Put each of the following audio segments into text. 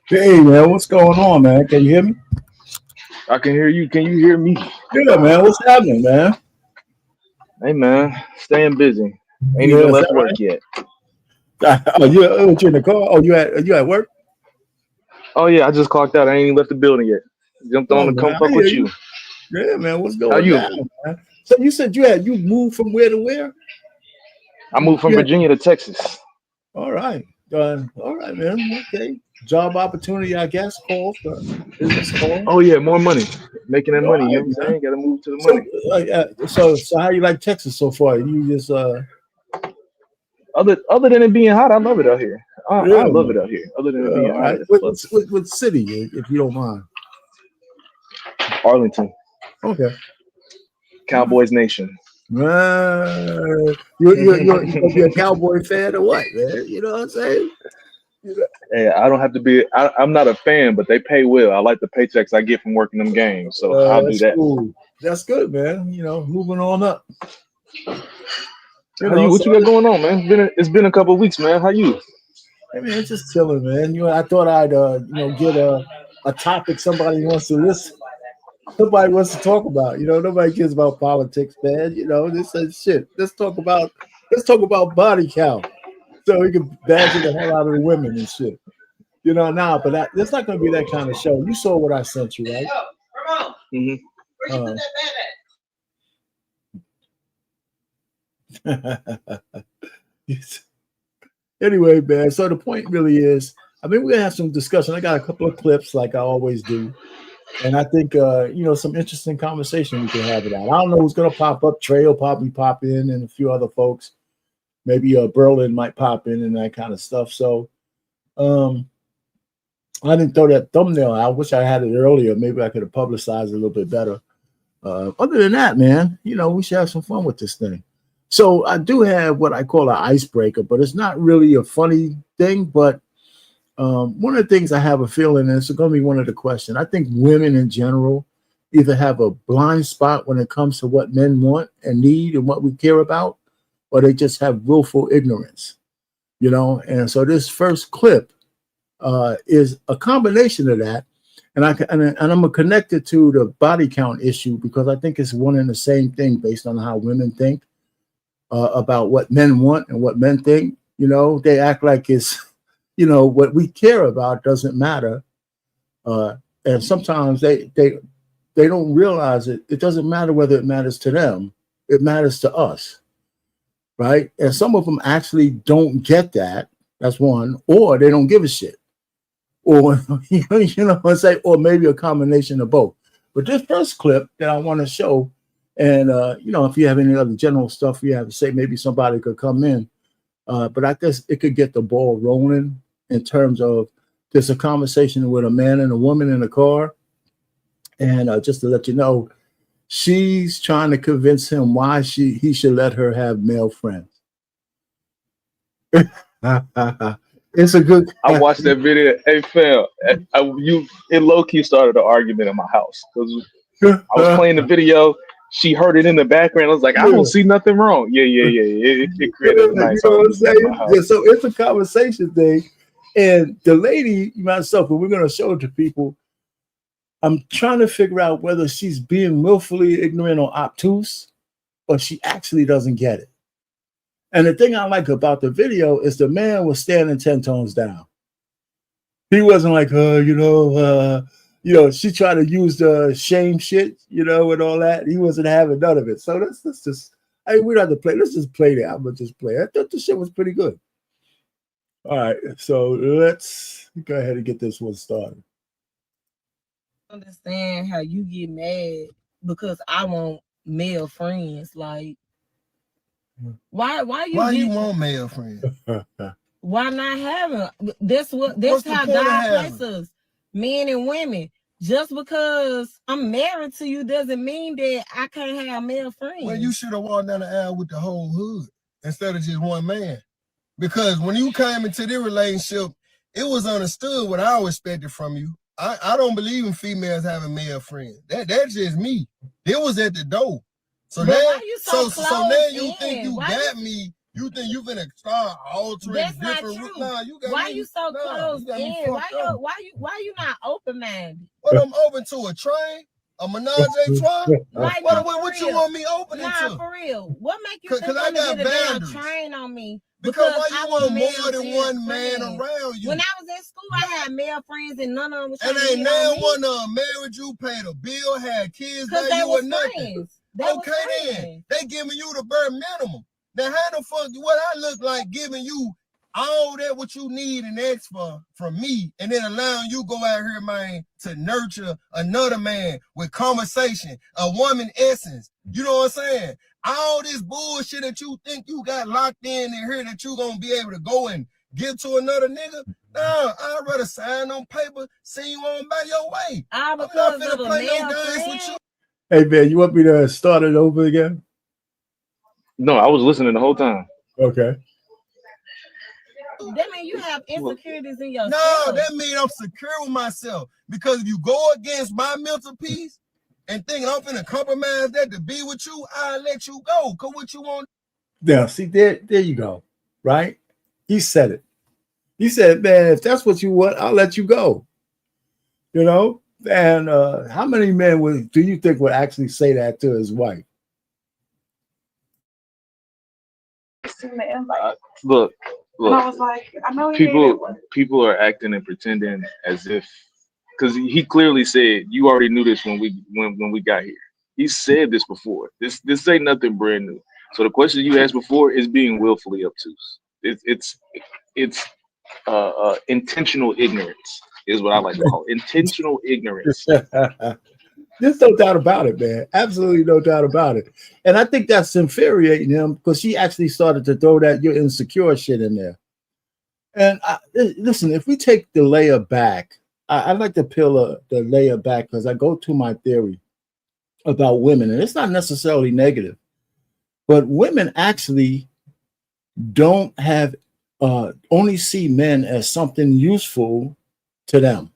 Hey man, what's going on, man? Can you hear me? I can hear you. Can you hear me? Yeah, man. What's happening, man? Hey man, staying busy. Ain't Yeah, even is left that work yet. right? You in the car? Oh, you at work? Oh yeah, I just clocked out. I ain't even left the building yet. Jumped on Oh to come man, I fuck hear with you. you. Yeah, man. What's How going you? down, man? So you said you moved from where to where? I moved from Yeah. Virginia to Texas. All right. All right, man. Okay. Job opportunity, I guess. Call for business call. Oh yeah, more money. Making that All money, you know right, what I'm man. saying? Gotta move to the So, money. so how you like Texas so far? You just Other than it being hot, I love it out here. I yeah, love it man. out here. Other than it being All hot right. as What, fuck. what city, if you don't mind? Arlington, Okay. Cowboys Nation. You gonna be a Cowboy fan or what, man? You know what I'm saying? You know, Hey, I don't have to be. I'm not a fan, but they pay well. I like the paychecks I get from working them games, so I'll do that's that. cool. That's good, man. You know, moving on up. You How know, you? What so you got going on, man? It's been a couple of weeks, man. How you? I mean, it's just chilling, man. You know, I thought I'd get a topic somebody wants to listen. Somebody wants to talk about. You know, nobody cares about politics, man. You know, this is shit. Let's talk about body count, so we can badger the hell out of the women and shit. You know, now, but that's not going to be that kind of show. You saw what I sent you, right? Hmm. Uh, anyway, man. So the point really is, I mean, we're gonna have some discussion. I got a couple of clips, like I always do, and I think some interesting conversation we can have it out. I don't know who's gonna pop up. Trey will probably pop in, and a few other folks. Maybe Berlin might pop in and that kind of stuff. So um, I didn't throw that thumbnail out. I wish I had it earlier. Maybe I could have publicized it a little bit better. Other than that, man, you know, we should have some fun with this thing. So I do have what I call an icebreaker, but it's not really a funny thing. But one of the things I have a feeling, and it's going to be one of the questions. I think women in general either have a blind spot when it comes to what men want and need and what we care about, or they just have willful ignorance. You know, and so this first clip is a combination of that. And I'm gonna connect it to the body count issue because I think it's one and the same thing based on how women think about what men want and what men think. You know, they act like it's, you know, what we care about doesn't matter, and sometimes they don't realize it. It doesn't matter whether it matters to them; it matters to us, right? And some of them actually don't get that. That's one, or they don't give a shit, or you know, say, or maybe a combination of both. But this first clip that I want to show, and you know, if you have any other general stuff you have to say, maybe somebody could come in. But I guess it could get the ball rolling in terms of there's a conversation with a man and a woman in a car, and just to let you know, she's trying to convince him why he should let her have male friends. It's a good. I watched that video. Hey, fam, it low key started an argument in my house because I was playing the video. She heard it in the background. I was like, I don't Yeah. see nothing wrong. Yeah. It created a You nice know what I'm argument in my saying? Yeah, house. so it's a conversation thing. And the lady, myself, and we're going to show it to people. I'm trying to figure out whether she's being willfully ignorant or obtuse, or she actually doesn't get it. And the thing I like about the video is the man was standing 10 tones down. He wasn't like, she tried to use the shame shit, you know, and all that. He wasn't having none of it. So let's just, I mean, we don't have to play. Let's just play that. I'm going to just play. I thought the shit was pretty good. All right. So let's go ahead and get this one started. Understand how you get mad because I want male friends. Like, why you want male friends? Why not having? That's how God placed us, men and women. Just because I'm married to you doesn't mean that I can't have male friends. Well, you should have walked down the aisle with the whole hood instead of just one man. Because when you came into this relationship, it was understood what I expected from you. I don't believe in females having male friends. That's just me. It was at the door. So now, so now you think you got me. You think you finna start altering That's different not true. Nah, you got why me, you so closed in? Why you not open minded? What I'm open to a train, a menage a trois? Like what you want me opening to? For real. What make you think I I'm got gonna get a damn boundaries. train on me? Because why you want more than one man around you? When I was in school, I had male friends and none of them was and ain't now one of them married you, paid a bill, had kids, because they were nothing. Okay, then they giving you the bare minimum. Now how the fuck what I look like giving you all that what you need and ask for from me, and then allowing you go out here, man, to nurture another man with conversation, a woman essence. You know what I'm saying? All this bullshit that you think you got locked in here that you gonna be able to go and give to another nigga. No, I'd rather sign on paper, see you on by your way. I'm not finna play no games with you. Hey man, you want me to start it over again? No, I was listening the whole time. Okay. That mean you have insecurities in yourself. No, that mean I'm secure with myself. Because if you go against my mental peace and think I'm finna compromise that to be with you, I'll let you go. Cause what you want. Yeah, see, there you go. Right? He said it. He said, man, if that's what you want, I'll let you go. You know? And how many men do you think would actually say that to his wife? Look. And I was like, I know people are acting and pretending as if, because he clearly said you already knew this when we got here. He said this before. This ain't nothing brand new. So the question you asked before is being willfully obtuse. It's intentional ignorance is what I like to call it. Intentional ignorance. There's no doubt about it, man. Absolutely no doubt about it. And I think that's infuriating him because she actually started to throw that your insecure shit in there. And listen, if we take the layer back, I like to peel the layer back because I go to my theory about women, and it's not necessarily negative, but women actually don't have only see men as something useful to them.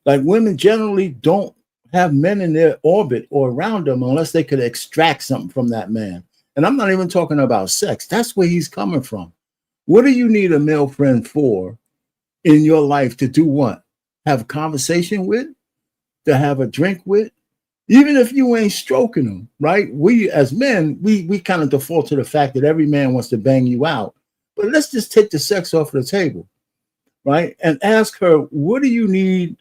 Like women generally don't have men in their orbit or around them unless they could extract something from that man. And I'm not even talking about sex. That's where he's coming from. What do you need a male friend for in your life to do what? Have a conversation with? To have a drink with? Even if you ain't stroking them, right? We as men, we kind of default to the fact that every man wants to bang you out. But let's just take the sex off of the table, right? And ask her, what do you need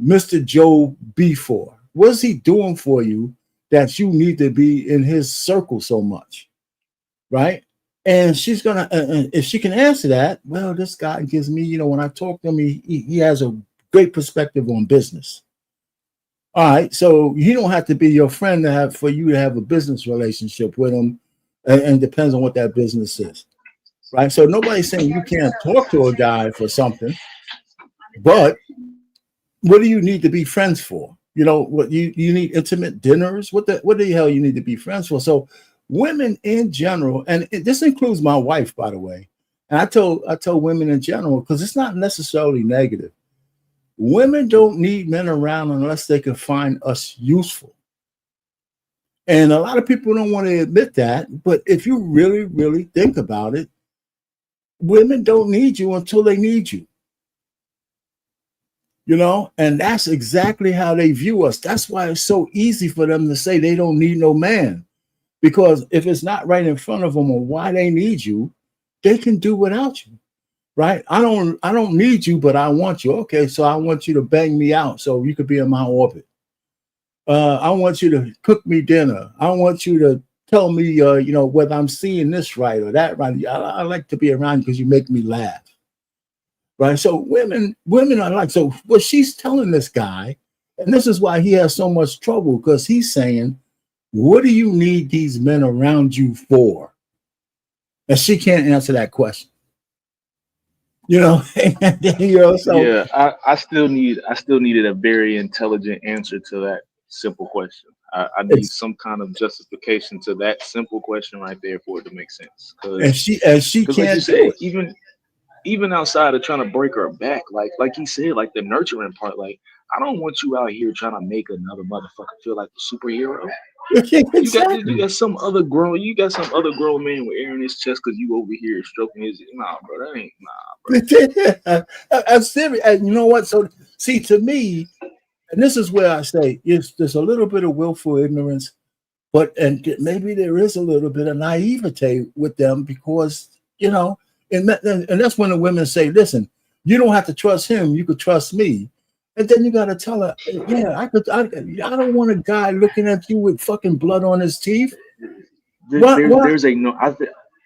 Mr. Joe B for? What's he doing for you that you need to be in his circle so much, right? And she's gonna, if she can answer that, well, this guy gives me, when I talk to him, he has a great perspective on business. All right, so he don't have to be your friend for you to have a business relationship with him, and depends on what that business is, right? So nobody's saying you can't talk to a guy for something, but what do you need to be friends for? What you need intimate dinners? What the hell you need to be friends for? So women in general, and this includes my wife, by the way, and I tell women in general because it's not necessarily negative. Women don't need men around unless they can find us useful. And a lot of people don't want to admit that, but if you really, really think about it, women don't need you until they need you. And that's exactly how they view us. That's why it's so easy for them to say they don't need no man. Because if it's not right in front of them on why they need you, they can do without you. Right? I don't need you, but I want you. Okay, so I want you to bang me out so you could be in my orbit. I want you to cook me dinner. I want you to tell me whether I'm seeing this right or that right. I like to be around you because you make me laugh. Right. So women are like, so what she's telling this guy, and this is why he has so much trouble, because he's saying, what do you need these men around you for? And she can't answer that question. So yeah, I still needed a very intelligent answer to that simple question. I need some kind of justification to that simple question right there for it to make sense. And she can't like you said, even even outside of trying to break her back, like he said, like the nurturing part, like I don't want you out here trying to make another motherfucker feel like a superhero. Exactly. You got some other grown man with air in his chest because you over here stroking his. Nah, bro, that ain't I'm serious. And you know what? So see, to me, and this is where I say there's a little bit of willful ignorance, but and maybe there is a little bit of naivete with them because and that's when the women say, "Listen, you don't have to trust him; you could trust me." And then you got to tell her, "Yeah, I don't want a guy looking at you with fucking blood on his teeth." There's a no.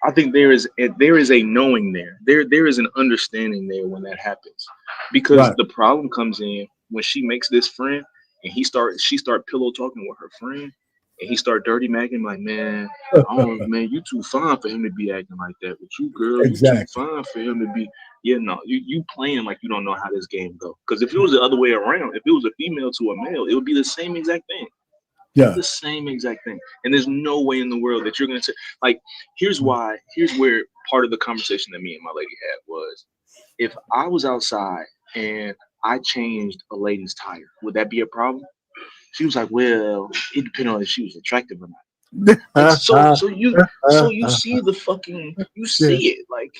I think there is a knowing there. There is an understanding there when that happens, because the problem comes in when she makes this friend and she start pillow talking with her friend, and he start dirty macking like, man, man, you too fine for him to be acting like that with you, girl. Exactly. You too fine for him to be. Yeah, no, you playing like you don't know how this game go. Because if it was the other way around, if it was a female to a male, it would be the same exact thing. Yeah, the same exact thing. And there's no way in the world that you're gonna say, like, here's where part of the conversation that me and my lady had was, if I was outside and I changed a lady's tire, would that be a problem? She was like, well, it depends on if she was attractive or not. Like, so you see it. Like,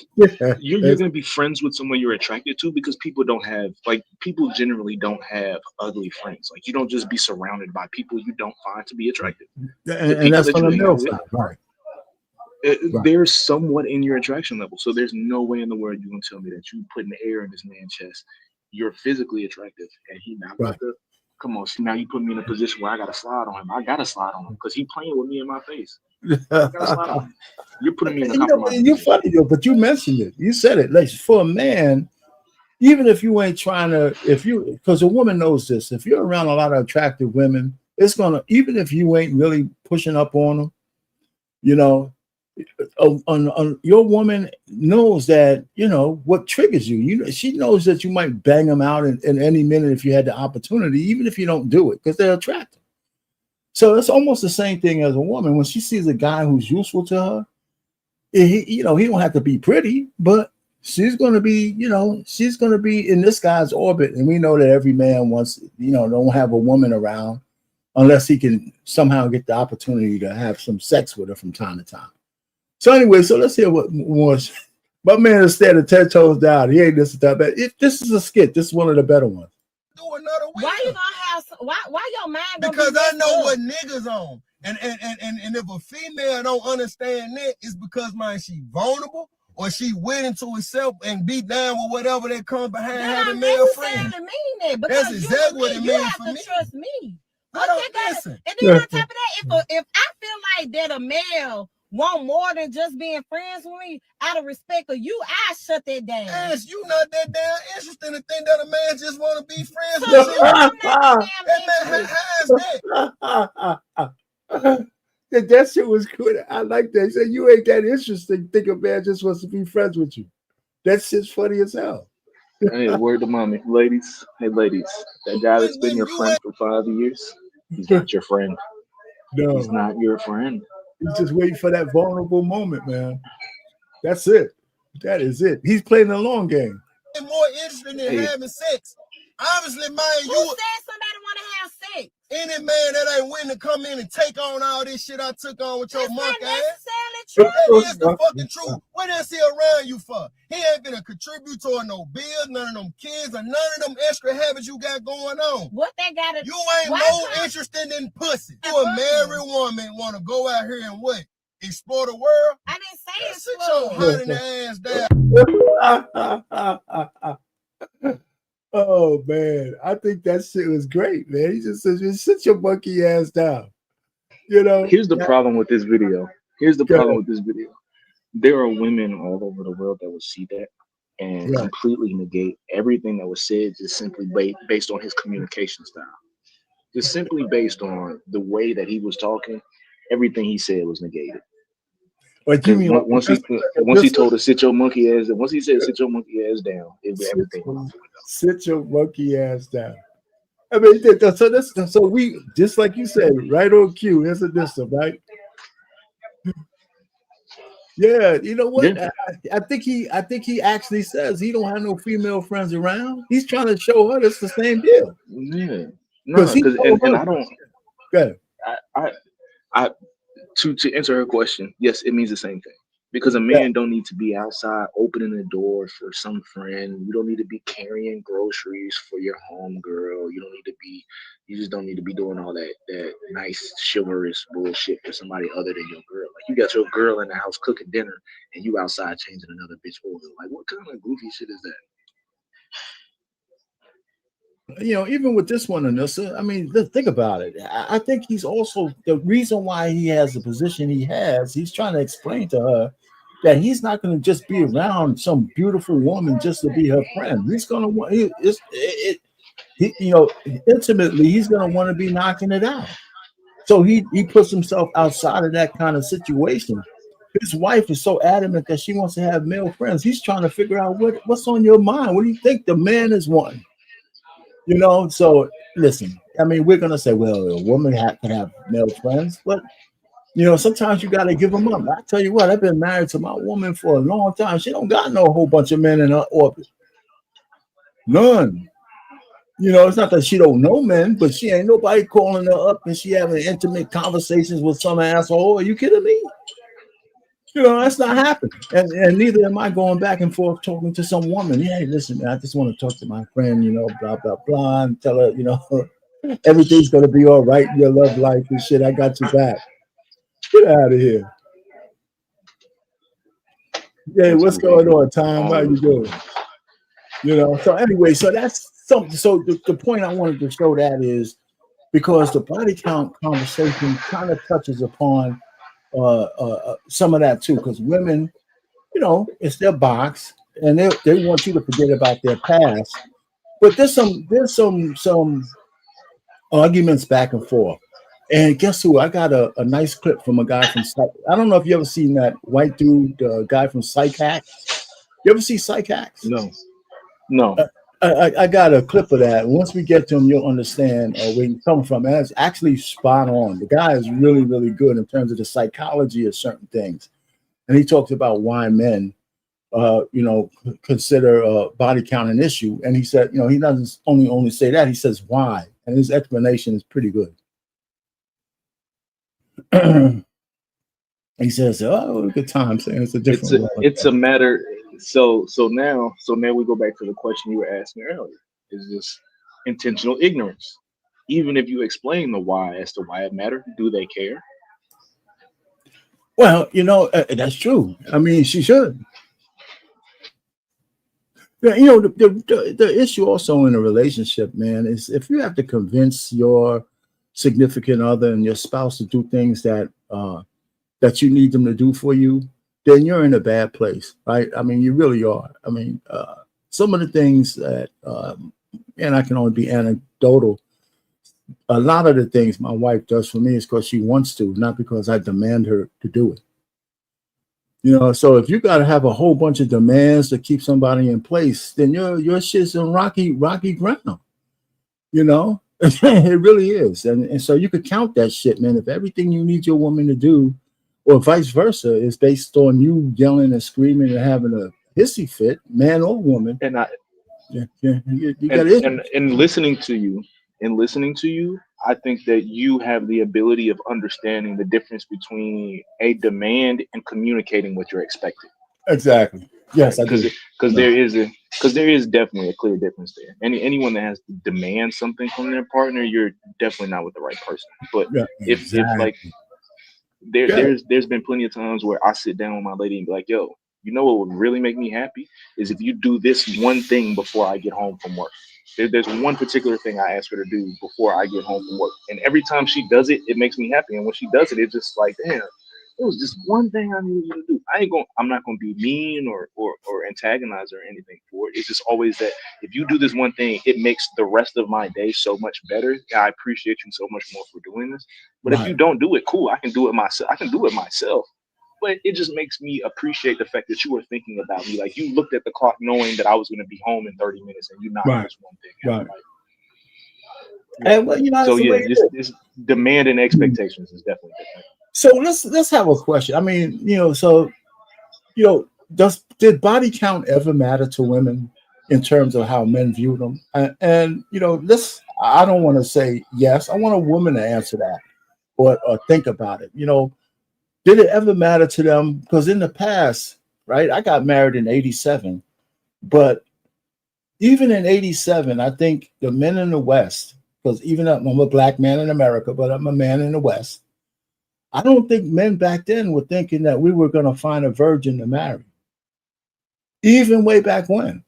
you're gonna be friends with someone you're attracted to, because people generally don't have ugly friends. Like, you don't just be surrounded by people you don't find to be attractive. and that's on the male side, right? They're somewhat in your attraction level. So there's no way in the world you can tell me that you putting the air in this man's chest, you're physically attractive, and he not about to. Come on, see, now you put me in a position where I gotta slide on him. I gotta slide on him because he playing with me in my face. I gotta slide on him. You're putting me in a compromise. You're funny though, but you mentioned it. You said it. Like, for a man, even if you ain't trying to, because a woman knows this. If you're around a lot of attractive women, it's gonna, even if you ain't really pushing up on them, your woman knows that what triggers you. She knows that you might bang them out in any minute if you had the opportunity, even if you don't do it, because they're attractive. So it's almost the same thing as a woman. When she sees a guy who's useful to her, he don't have to be pretty, but she's going to be in this guy's orbit. And we know that every man wants, don't have a woman around unless he can somehow get the opportunity to have some sex with her from time to time. So anyway, so let's hear what more. My man is standing 10 toes down. He ain't listening to that. If this is a skit, this is one of the better ones. Do another week. Why you gonna have? Why your mind? Because I know what niggas on, and if a female don't understand that, it's because she vulnerable, or she willing to herself and be down with whatever that comes behind having male friends. Mean that, that's exactly what it means for me. Trust me. I don't listen. And then on top of that, if I feel like that a male want more than just being friends with me, out of respect of you, I shut that down. Ass, you not that damn interesting to think that a man just want to be friends with you. That shit was good. I like that. He said, you ain't that interesting. Think a man just wants to be friends with you. That shit's funny as hell. Hey, word to mommy. Ladies, that guy that's been your friend for 5 years, he's not your friend. No. He's not your friend. He's just waiting for that vulnerable moment, man. That's it. That is it. He's playing the long game. More interesting than having sex. Obviously, man, who said somebody want to have sex? Any man that ain't willing to come in and take on all this shit I took on with your monkey ass. True. That is the fucking truth. What else he around you for? He ain't gonna contribute toward no bills, none of them kids, or none of them extra habits you got going on. What they got? You ain't more interested in pussy. You a married woman want to go out here and what? Explore the world? I didn't say explore. Sit your hot in the ass down. Oh man, I think that shit was great, man. He just says, "Sit your monkey ass down." Here's the problem with this video. There are women all over the world that will see that and completely negate everything that was said, just simply based on his communication style. Just simply based on the way that he was talking, everything he said was negated. What do you mean? Once he told her sit your monkey ass, once he said sit your monkey ass down, everything. Sit your monkey ass down. I mean, so we, just like you said, right on cue. Here's a distance, right? Yeah, you know what? Yeah. I think he actually says he don't have no female friends around. He's trying to show her it's the same deal. Yeah. Because No, he because told and her. I don't. Good. I to answer her question, yes, it means the same thing. Because a Yeah. man don't need to be outside opening the door for some friend. You don't need to be carrying groceries for your home girl. You don't need to be. You just don't need to be doing all that nice chivalrous bullshit for somebody other than your girl. Like you got your girl in the house cooking dinner and you outside changing another bitch oil. Like what kind of goofy shit is that? You know, even with this one, Anissa, I mean, think about it. I think he's also the reason why he has the position he has. He's trying to explain to her that he's not going to just be around some beautiful woman just to be her friend. He's going to want, you know, intimately, he's going to want to be knocking it out. So he puts himself outside of that kind of situation. His wife is so adamant that she wants to have male friends. He's trying to figure out what's on your mind. What do you think the man is wanting? You know, so listen, I mean, we're gonna say, well, a woman can have male friends, but you know, sometimes you gotta give them up. I tell you what, I've been married to my woman for a long time. She don't got no whole bunch of men in her orbit. None. You know, it's not that she don't know men, but she ain't nobody calling her up and she having intimate conversations with some asshole. Are you kidding me? You know, that's not happening. And neither am I going back and forth talking to some woman. Yeah, hey, listen, man, I just want to talk to my friend, you know, blah, blah, blah, and tell her, you know, everything's going to be all right in your love life and shit. I got you back. Get out of here. Yeah, what's going on, Tom? How you doing? You know, so anyway, so that's something. So the point I wanted to show that is because the body count conversation kind of touches upon some of that too, because women, you know, it's their box, and they want you to forget about their past. But there's some arguments back and forth. And guess who? I got a nice clip from a guy from Psych. I don't know if you ever seen that white dude, guy from Psych Hacks. You ever see Psych Hacks? No. I got a clip of that. Once we get to him, you'll understand where he's coming from. And it's actually spot on. The guy is really, really good in terms of the psychology of certain things. And he talks about why men, you know, consider body count an issue. And he said, you know, he doesn't only say that. He says why, and his explanation is pretty good. He says, "Oh, good time saying it's a different world." It's a matter. So now we go back to the question you were asking earlier. Is this intentional ignorance? Even if you explain the why as to why it matters, do they care? Well, you know, that's true. I mean, she should. Yeah, you know, the issue also in a relationship, man, is if you have to convince your significant other and your spouse to do things that that you need them to do for you, then you're in a bad place, right? I mean, you really are. I mean, some of the things that, and I can only be anecdotal. A lot of the things my wife does for me is because she wants to, not because I demand her to do it. You know, so if you got to have a whole bunch of demands to keep somebody in place, then your shit's in rocky ground. You know, it really is, and so you could count that shit, man. If everything you need your woman to do, or vice versa, is based on you yelling and screaming and having a hissy fit, man or woman, And you got it. and listening to you, I think that you have the ability of understanding the difference between a demand and communicating what you're expecting. Exactly. Yes, I do. Because there is definitely a clear difference there. Anyone that has to demand something from their partner, you're definitely not with the right person. But Yeah, if like there's been plenty of times where I sit down with my lady and be like, yo, you know what would really make me happy is if you do this one thing before I get home from work. There's one particular thing I ask her to do before I get home from work. And every time she does it, it makes me happy. And when she does it, it's just like, damn, it was just one thing I needed you to do. I'm not gonna be mean or antagonize her or anything for it. It's just always that if you do this one thing, it makes the rest of my day so much better. I appreciate you so much more for doing this. But if you don't do it, cool, I can do it myself. But it just makes me appreciate the fact that you were thinking about me. Like you looked at the clock knowing that I was going to be home in 30 minutes and you knocked this one thing out. Right. And well, you know, so yeah, this demand and expectations is definitely different. So let's have a question. I mean, you know, so you know, did body count ever matter to women in terms of how men view them? And you know, I don't want to say yes. I want a woman to answer that or think about it. You know, did it ever matter to them? Because in the past, right, I got married in 87, but even in 87, I think the men in the West, because even though I'm a black man in America, but I'm a man in the West, I don't think men back then were thinking that we were going to find a virgin to marry. Even way back when.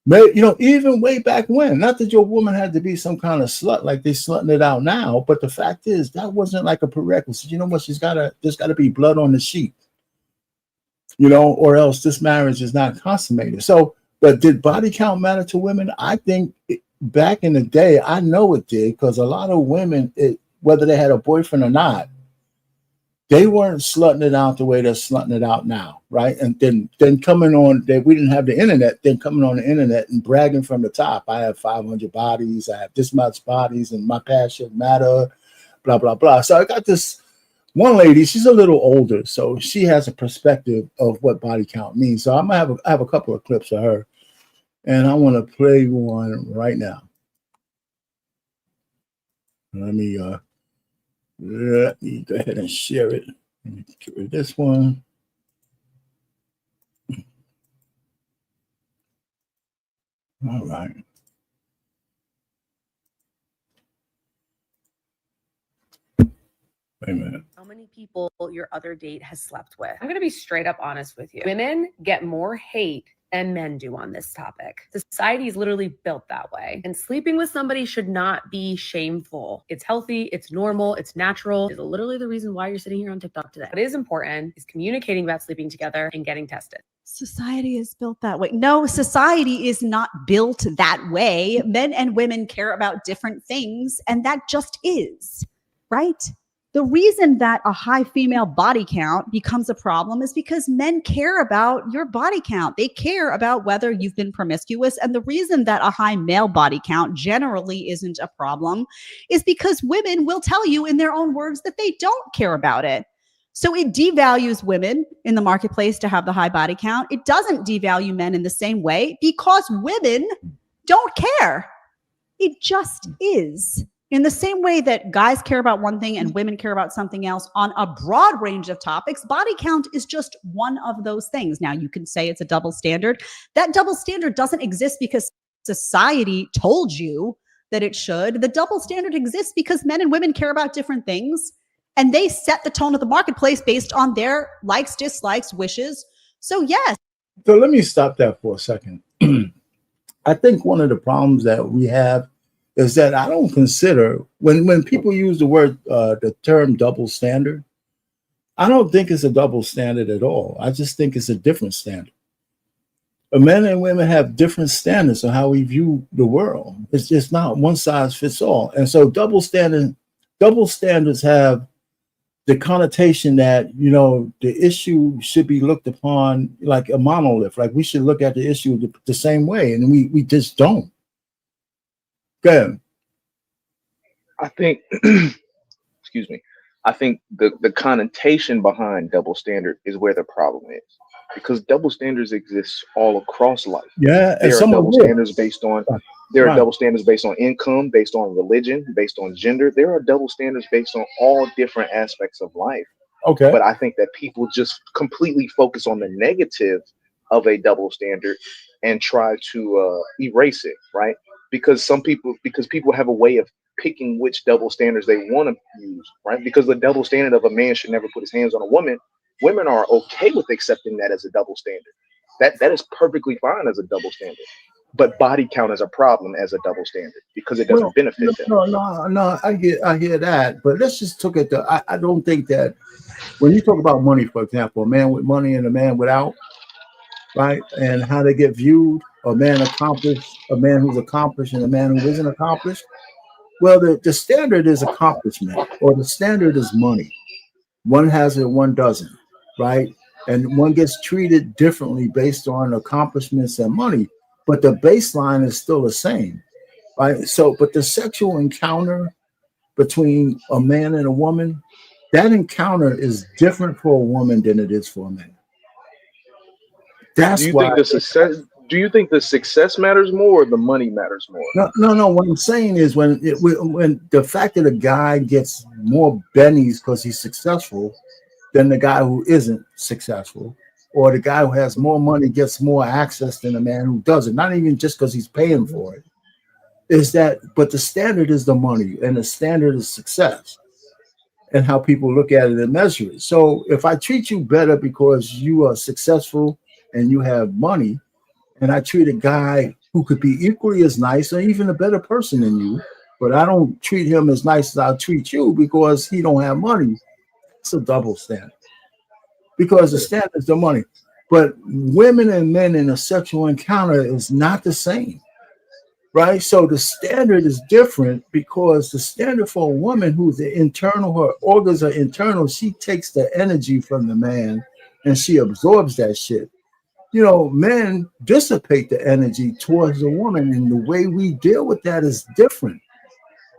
You know, even way back when. Not that your woman had to be some kind of slut like they slutting it out now, but the fact is that wasn't like a prerequisite. You know what? There's got to be blood on the sheet, you know, or else this marriage is not consummated. So, but did body count matter to women? I think back in the day, I know it did, because a lot of women, whether they had a boyfriend or not, they weren't slutting it out the way they're slutting it out now, right? And then coming on that we didn't have the internet, then coming on the internet and bragging from the top. I have 500 bodies, I have this much bodies, and my passion matter, blah, blah, blah. So I got this one lady, she's a little older, so she has a perspective of what body count means. So I have a couple of clips of her, and I want to play one right now. Let me go ahead and share it. Let me get rid of this one. All right. Wait a minute. How many people your other date has slept with? I'm going to be straight up honest with you. Women get more hate than men do on this topic. Society is literally built that way. And sleeping with somebody should not be shameful. It's healthy, it's normal, it's natural. It's literally the reason why you're sitting here on TikTok today. What is important is communicating about sleeping together and getting tested. Society is built that way. No, society is not built that way. Men and women care about different things, and that just is, right? The reason that a high female body count becomes a problem is because men care about your body count. They care about whether you've been promiscuous. And the reason that a high male body count generally isn't a problem is because women will tell you in their own words that they don't care about it. So it devalues women in the marketplace to have the high body count. It doesn't devalue men in the same way because women don't care. It just is. In the same way that guys care about one thing and women care about something else on a broad range of topics, body count is just one of those things. Now, you can say it's a double standard. That double standard doesn't exist because society told you that it should. The double standard exists because men and women care about different things, and they set the tone of the marketplace based on their likes, dislikes, wishes. So, yes. So let me stop that for a second. I think one of the problems that we have is that I don't consider, when people use the term double standard, I don't think it's a double standard at all. I just think it's a different standard. Men and women have different standards of how we view the world. It's just not one size fits all. And so double standards have the connotation that, you know, the issue should be looked upon like a monolith, like we should look at the issue the same way, and we just don't. Good. I think, excuse me, I think the connotation behind double standard is where the problem is, because double standards exist all across life. Yeah, there are double standards based on double standards based on income, based on religion, based on gender. There are double standards based on all different aspects of life. Okay, but I think that people just completely focus on the negative of a double standard and try to erase it, right? Because people have a way of picking which double standards they want to use, right? Because the double standard of a man should never put his hands on a woman. Women are okay with accepting that as a double standard. That is perfectly fine as a double standard. But body count is a problem as a double standard because it doesn't benefit them. No, I hear that. But let's just look at I don't think that when you talk about money, for example, a man with money and a man without, right? And how they get viewed, a man accomplished, a man who's accomplished, and a man who isn't accomplished. Well, the standard is accomplishment, or the standard is money. One has it, one doesn't, right? And one gets treated differently based on accomplishments and money, but the baseline is still the same, right? So, but the sexual encounter between a man and a woman, that encounter is different for a woman than it is for a man. That's Do you why. think the success? Do you think the success matters more, or the money matters more? No. What I'm saying is when the fact that a guy gets more bennies because he's successful than the guy who isn't successful, or the guy who has more money gets more access than the man who doesn't. Not even just because he's paying for it. Is that? But the standard is the money, and the standard is success, and how people look at it and measure it. So if I treat you better because you are successful and you have money, and I treat a guy who could be equally as nice or even a better person than you, but I don't treat him as nice as I treat you because he don't have money, it's a double standard. Because the standard is the money. But women and men in a sexual encounter is not the same, right? So the standard is different because the standard for a woman who's the internal, her organs are internal, she takes the energy from the man and she absorbs that shit. You know, men dissipate the energy towards the woman, and the way we deal with that is different.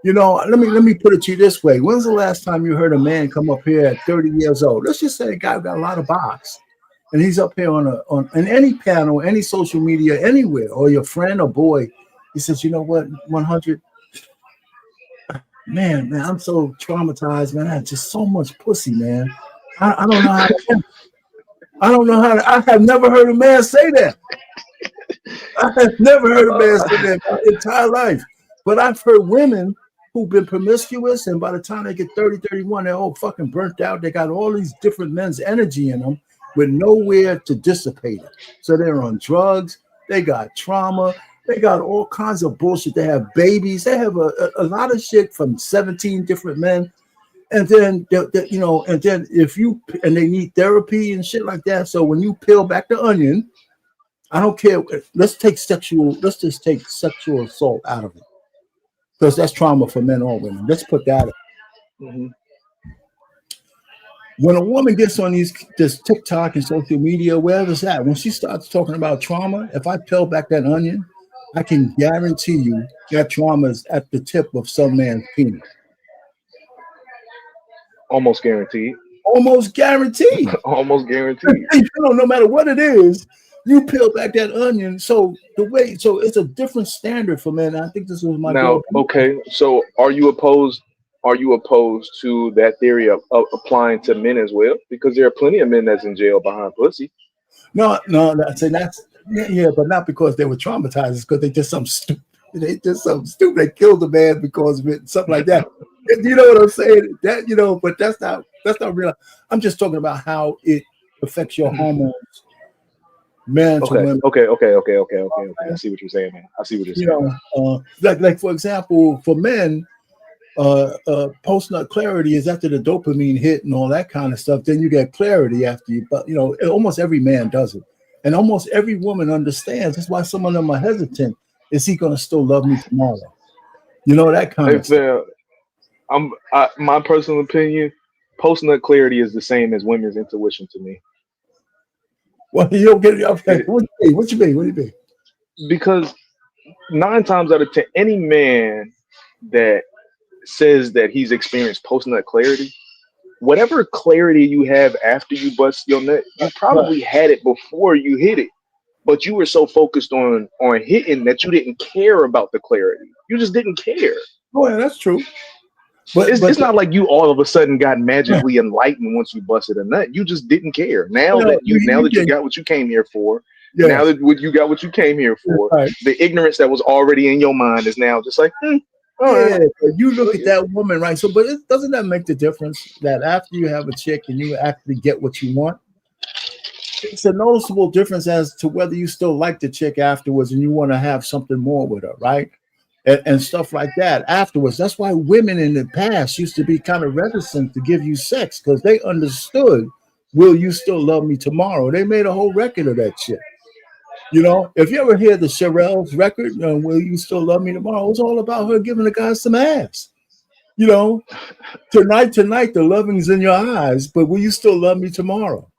You know, let me put it to you this way. When's the last time you heard a man come up here at 30 years old? Let's just say a guy got a lot of box, and he's up here on any panel, any social media, anywhere, or your friend or boy, he says, you know what, 100, man, I'm so traumatized, man. I had just so much pussy, man. I don't know how to. I don't know how to. I have never heard a man say that. I have never heard a man say that in my entire life. But I've heard women who've been promiscuous, and by the time they get 30, 31, they're all fucking burnt out. They got all these different men's energy in them with nowhere to dissipate it. So they're on drugs. They got trauma. They got all kinds of bullshit. They have babies. They have a lot of shit from 17 different men. And then, you know, and then and they need therapy and shit like that. So when you peel back the onion, I don't care. Let's just take sexual assault out of it. Because that's trauma for men or women. Let's put that up. Mm-hmm. When a woman gets on this TikTok and social media, wherever's that, when she starts talking about trauma, if I peel back that onion, I can guarantee you that trauma is at the tip of some man's penis. Almost guaranteed. Almost guaranteed. Almost guaranteed. You know, no matter what it is, you peel back that onion. So it's a different standard for men. I think this was my now. Okay, so are you opposed to that theory of applying to men as well? Because there are plenty of men that's in jail behind pussy. No, that's but not because they were traumatized. It's because they did something stupid. They killed a man because of it, something like that. You know what I'm saying? That, you know, but that's not real. I'm just talking about how it affects your hormones, men to women. Okay. I see what you're saying, man. I see what you're saying. You know, like for example, for men, post-nut clarity is after the dopamine hit and all that kind of stuff. Then you get clarity after you. But you know, almost every man does it, and almost every woman understands. That's why some of them are hesitant. Is he going to still love me tomorrow? You know, that kind of stuff. My personal opinion, post-nut clarity is the same as women's intuition to me. Well, you don't get it. Okay. What you mean? Because 9 times out of 10, any man that says that he's experienced post-nut clarity, whatever clarity you have after you bust your nut, you probably had it before you hit it. But you were so focused on hitting that you didn't care about the clarity. You just didn't care. Oh, yeah, that's true. But it's not like you all of a sudden got magically enlightened once you busted a nut. You just didn't care. Now that you got what you came here for, now that you got what you came here for, the ignorance that was already in your mind is now just like, right. You look at that woman, right? So, but doesn't that make the difference that after you have a chick and you actually get what you want, it's a noticeable difference as to whether you still like the chick afterwards and you want to have something more with her, right? And stuff like that afterwards. That's why women in the past used to be kind of reticent to give you sex because they understood, will you still love me tomorrow? They made a whole record of that shit. You know, if you ever hear the Cheryl's record, will you still love me tomorrow? It's all about her giving the guy some ass. You know, tonight, the loving's in your eyes, but will you still love me tomorrow?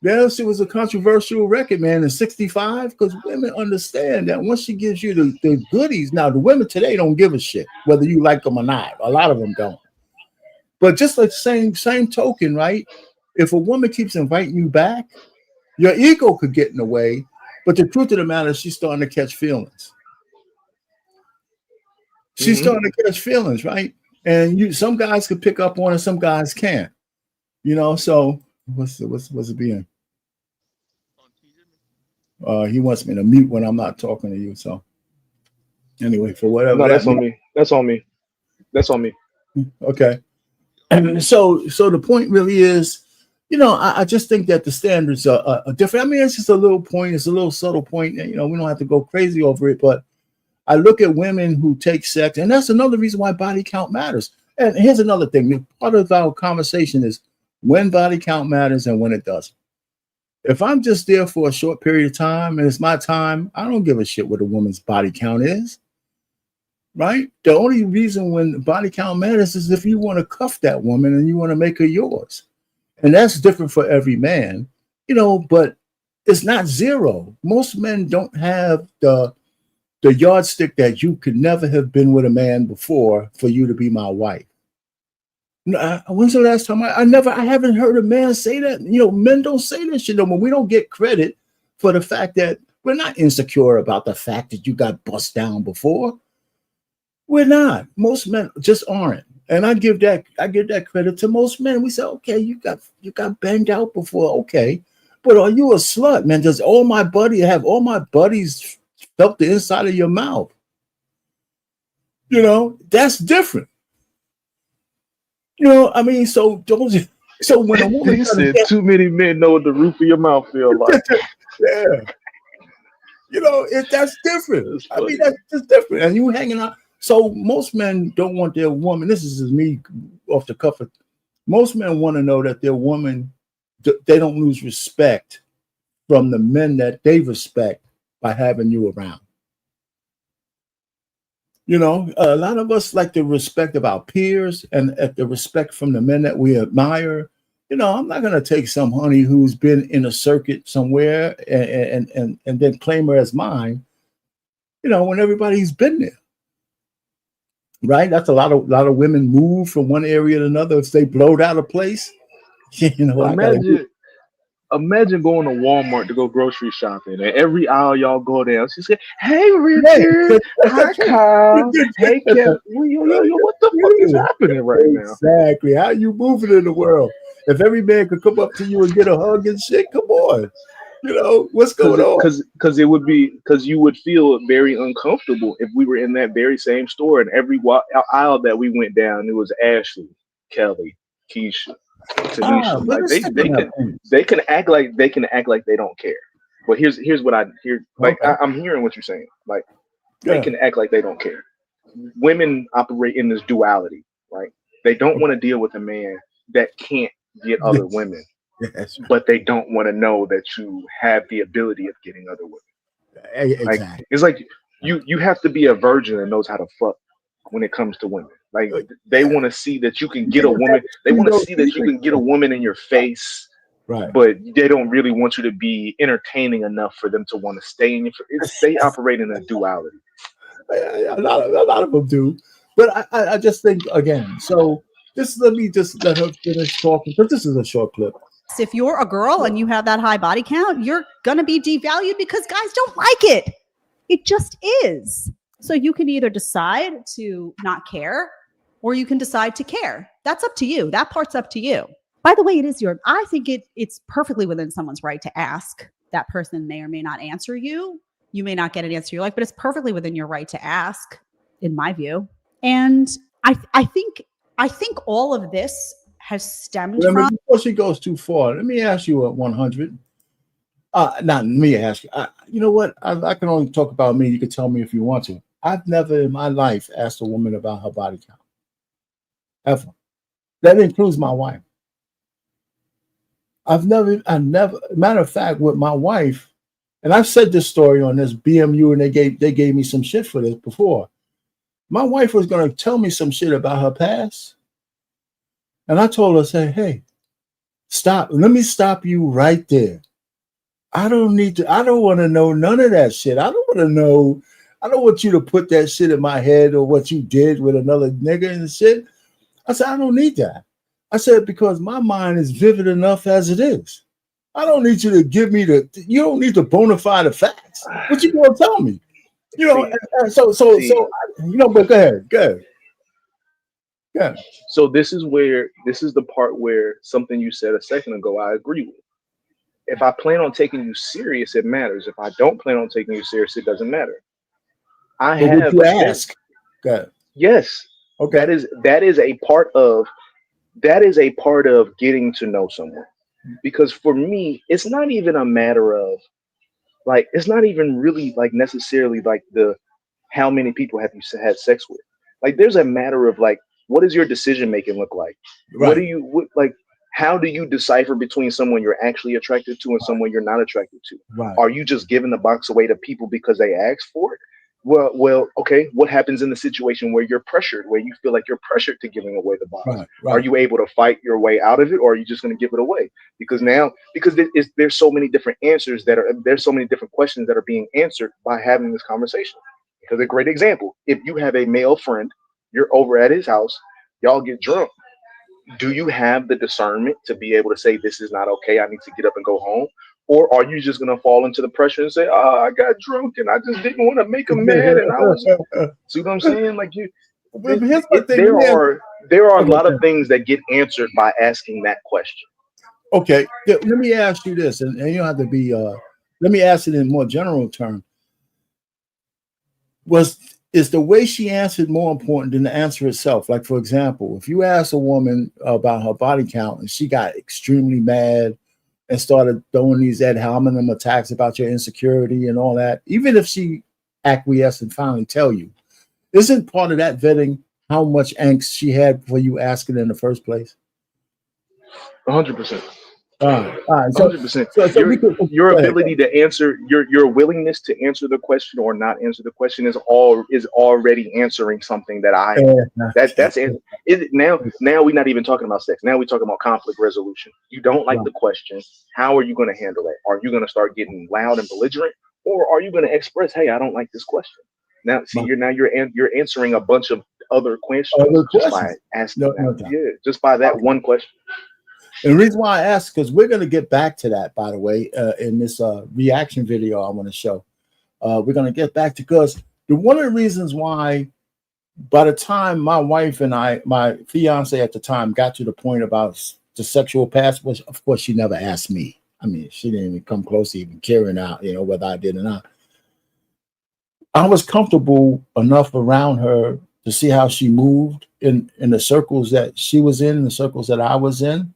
Yes, it was a controversial record, man, in 65, because women understand that once she gives you the goodies. Now, the women today don't give a shit whether you like them or not. A lot of them don't. But just like same token, right? If a woman keeps inviting you back Your ego could get in the way, but the truth of the matter is she's starting to catch feelings. She's starting to catch feelings, right? And some guys could pick up on it, some guys can't. You know, so what's it being? He wants me to mute when I'm not talking to you. So anyway, for whatever. No, that's on me. That's on me. That's on me. Okay. And so the point really is, you know, I just think that the standards are different. I mean, it's just a little point. It's a little subtle point. And, you know, we don't have to go crazy over it. But I look at women who take sex, and that's another reason why body count matters. And here's another thing. Part of our conversation is when body count matters and when it doesn't. If I'm just there for a short period of time and it's my time, I don't give a shit what a woman's body count is. Right? The only reason when body count matters is if you want to cuff that woman and you want to make her yours. And that's different for every man, you know, but it's not zero. Most men don't have the yardstick that you could never have been with a man before for you to be my wife. When's the last time I haven't heard a man say that? You know, men don't say that shit no more. We don't get credit for the fact that we're not insecure about the fact that you got bust down before. We're not. Most men just aren't. And I give that credit to most men. We say, okay, you got banged out before, okay. But are you a slut, man? Does all my buddies felt the inside of your mouth? You know, that's different. You know, I mean, so when a woman said too many men know what the roof of your mouth feel like. Yeah. You know, that's different. I mean, that's just different. And you hanging out. So most men don't want their woman. This is me off the cuff. Most men want to know that their woman, they don't lose respect from the men that they respect by having you around. You know, a lot of us like the respect of our peers and the respect from the men that we admire. You know, I'm not going to take some honey who's been in a circuit somewhere and then claim her as mine, you know, when everybody's been there. Right? That's a lot of women move from one area to another if they blowed out a place. You know, imagine going to Walmart to go grocery shopping, and every aisle y'all go down, she said, "Hey Richard, hi Kyle, hey Kevin, yo, what the fuck is happening right now?" Exactly. How you moving in the world? If every man could come up to you and get a hug and shit, come on. You know, what's going on? Because you would feel very uncomfortable if we were in that very same store and every aisle that we went down, it was Ashley, Kelly, Keisha, Tanisha. Like they can act like they don't care. But here's what I hear. Like I'm hearing what you're saying. Like they can act like they don't care. Women operate in this duality, right? They don't want to deal with a man that can't get other women. Yes. But they don't want to know that you have the ability of getting other women. Exactly. Like, it's like you have to be a virgin that knows how to fuck when it comes to women. Like they want to see that you can get a woman. They want to see that you can get a woman in your face. Right. But they don't really want you to be entertaining enough for them to want to stay in your. They operate in a duality. A lot of them do. But I just think again. So let me just let her finish talking because this is a short clip. If you're a girl and you have that high body count, you're going to be devalued because guys don't like it. It just is. So you can either decide to not care or you can decide to care. That's up to you. That part's up to you. By the way, I think it's perfectly within someone's right to ask. That person may or may not answer you. You may not get an answer you like, but it's perfectly within your right to ask, in my view. And I think all of this has stemmed from. Before she goes too far, let me ask you at 100. Not me ask you. You know what? I can only talk about me. You can tell me if you want to. I've never in my life asked a woman about her body count. Ever. That includes my wife. I never. Matter of fact, with my wife, and I've said this story on this BMU, and they gave me some shit for this before. My wife was going to tell me some shit about her past. And I told her, say, hey, stop. Let me stop you right there. I don't want to know none of that shit. I don't want you to put that shit in my head or what you did with another nigga and shit. I said, I don't need that. I said, because my mind is vivid enough as it is. I don't need you to give me you don't need to bona fide the facts. What you gonna tell me? You know, but go ahead. Yeah. So this is the part where something you said a second ago I agree with. If I plan on taking you serious, it matters. If I don't plan on taking you serious, it doesn't matter. Would you ask? Good. Yes. Okay. That is a part of getting to know someone. Because for me, it's not even a matter of like, it's not even really like necessarily like how many people have you had sex with. Like, there's a matter of like, what does your decision making look like? Right. How do you decipher between someone you're actually attracted to and someone you're not attracted to? Right. Are you just giving the box away to people because they asked for it? Well, okay. What happens in the situation where you're pressured, where you feel like you're pressured to giving away the box? Right. Are you able to fight your way out of it, or are you just going to give it away? Because there's so many different answers there's so many different questions that are being answered by having this conversation. Because a great example, if you have a male friend, you're over at his house, y'all get drunk. Do you have the discernment to be able to say, this is not okay, I need to get up and go home? Or are you just going to fall into the pressure and say, oh, I got drunk and I just didn't want to make him mad? And I was, see what I'm saying? Like there are a lot of things that get answered by asking that question. Okay. Let me ask you this, and you don't have to be, let me ask it in more general terms. Is the way she answered more important than the answer itself? Like, for example, if you ask a woman about her body count and she got extremely mad and started throwing these ad hominem attacks about your insecurity and all that, even if she acquiesced and finally tell you, isn't part of that vetting how much angst she had for you asking in the first place? 100%. All right. 100%. Your ability to answer, your willingness to answer the question or not answer the question is already answering something that that's it. Now we're not even talking about sex. Now we're talking about conflict resolution. You don't like the question. How are you going to handle it? Are you going to start getting loud and belligerent, or are you going to express, hey, I don't like this question? Now, see, you're answering a bunch of other questions just by asking just by that one question. And the reason why I ask, because we're going to get back to that, by the way, in this reaction video I want to show. We're going to get back to, because one of the reasons why, by the time my wife and my fiance at the time, got to the point about the sexual past, was, of course, she never asked me. I mean, she didn't even come close to even caring out, whether I did or not. I was comfortable enough around her to see how she moved in the circles that she was in, the circles that I was in,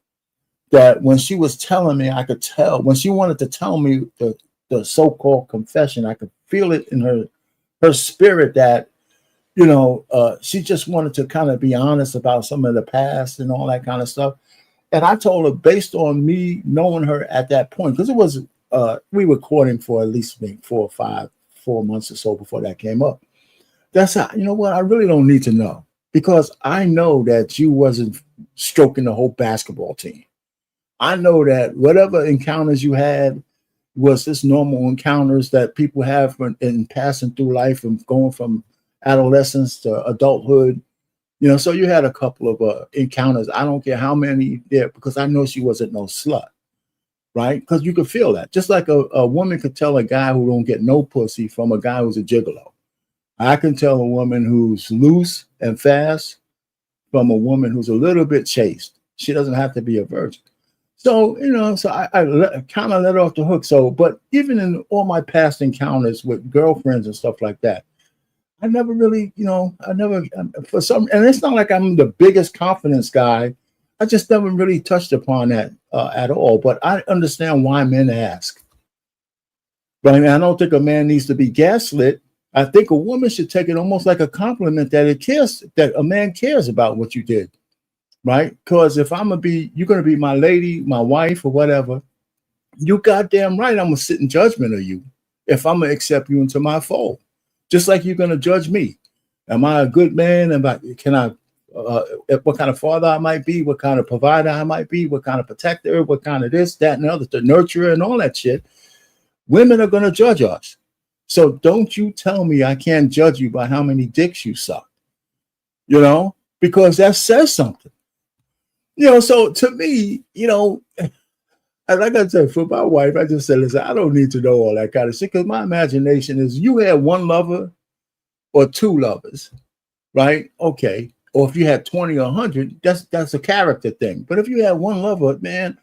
that when she was telling me, I could tell. When she wanted to tell me the so-called confession, I could feel it in her spirit that, she just wanted to kind of be honest about some of the past and all that kind of stuff. And I told her, based on me knowing her at that point, because it was, we were courting for at least maybe 4 months or so before that came up. That's how, I really don't need to know, because I know that you wasn't stroking the whole basketball team. I know that whatever encounters you had was just normal encounters that people have in passing through life and going from adolescence to adulthood. So you had a couple of encounters. I don't care how many there, because I know she wasn't no slut, right? Because you could feel that. Just like a woman could tell a guy who don't get no pussy from a guy who's a gigolo. I can tell a woman who's loose and fast from a woman who's a little bit chaste. She doesn't have to be a virgin. So, I kind of let her off the hook. So, but even in all my past encounters with girlfriends and stuff like that, I never really, and it's not like I'm the biggest confidence guy. I just never really touched upon that at all. But I understand why men ask. But I mean, I don't think a man needs to be gaslit. I think a woman should take it almost like a compliment that a man cares about what you did. Right? Because if you're going to be my lady, my wife, or whatever, you goddamn right I'm going to sit in judgment of you if I'm going to accept you into my fold. Just like you're going to judge me. Am I a good man? What kind of father I might be, what kind of provider I might be, what kind of protector, what kind of this, that, and the other, the nurturer and all that shit. Women are going to judge us. So don't you tell me I can't judge you by how many dicks you suck. Because that says something. So to me, like I said, for my wife, I just said, listen, I don't need to know all that kind of shit because my imagination is you had one lover or two lovers, right? Okay. Or if you had 20 or 100, that's a character thing. But if you had one lover, man,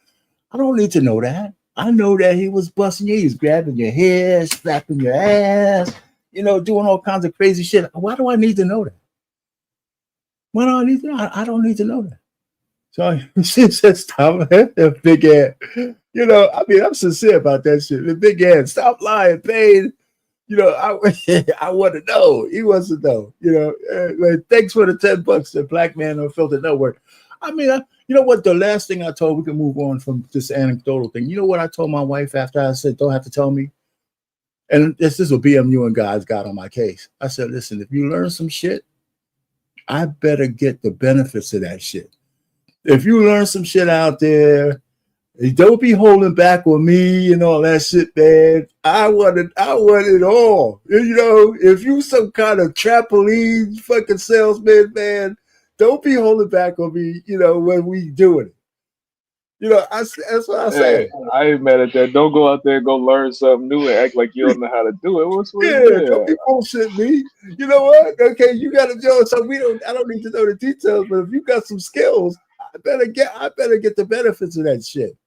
I don't need to know that. I know that he was busting you, he was grabbing your hair, slapping your ass, doing all kinds of crazy shit. Why do I need to know that? Why do I need to know? I don't need to know that. So she said, stop that big ass. I'm sincere about that shit. The big ass, stop lying, pain. I want to know. He wants to know. Thanks for the $10. The Black Man Unfiltered Network. You know what? The last thing I told, we can move on from this anecdotal thing. You know what I told my wife after I said, don't have to tell me? And this is what BMU and guys got on my case. I said, listen, if you learn some shit, I better get the benefits of that shit. If you learn some shit out there, don't be holding back on me and all that shit, man. I want it all. If you some kind of trampoline fucking salesman, man, don't be holding back on me, when we doing it. That's what I say. Hey, I ain't mad at that. Don't go out there and go learn something new and act like you don't know how to do it. Don't be bullshit me. You know what? Okay, you got to know. So I don't need to know the details, but if you got some skills, I better get the benefits of that shit.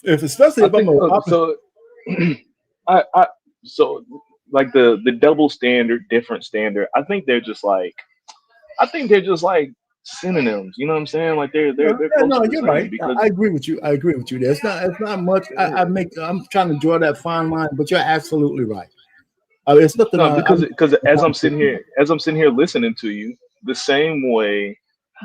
Especially if I'm so like the double standard, different standard. I think they're just like synonyms. You know what I'm saying? Like they're close no, to the you're same right. because I agree with you. It's not much. I'm trying to draw that fine line, but you're absolutely right. It's nothing. No, because as I'm sitting here listening to you, the same way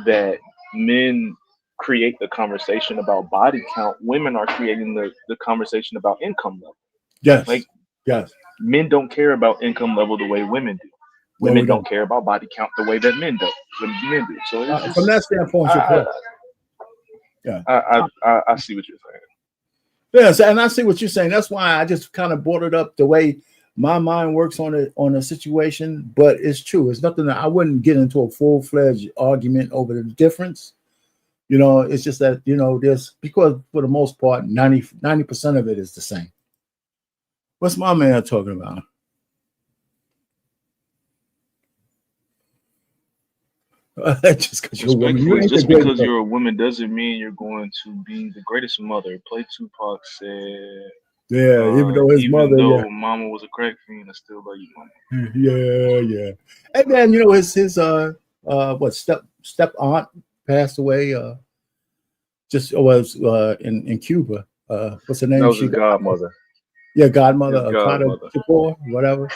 that men create the conversation about body count, women are creating the conversation about income level. Yes. Yes. Men don't care about income level the way women do. Women don't care about body count the way that men do. So it's just, from that standpoint, I see what you're saying. Yes, and I see what you're saying. That's why I just kind of brought it up the way my mind works on a situation. But it's true. It's nothing that I wouldn't get into a full-fledged argument over the difference. It's just that, there's, because for the most part, 90% of it is the same. What's my man talking about? Just because you're a woman doesn't mean you're going to be the greatest mother. Play Tupac said, yeah, even though his mother, mama was a crack fiend, I still love you, mama. Yeah. And then his step aunt passed away. In Cuba. What's her name? That was his godmother. Yeah, godmother. Whatever.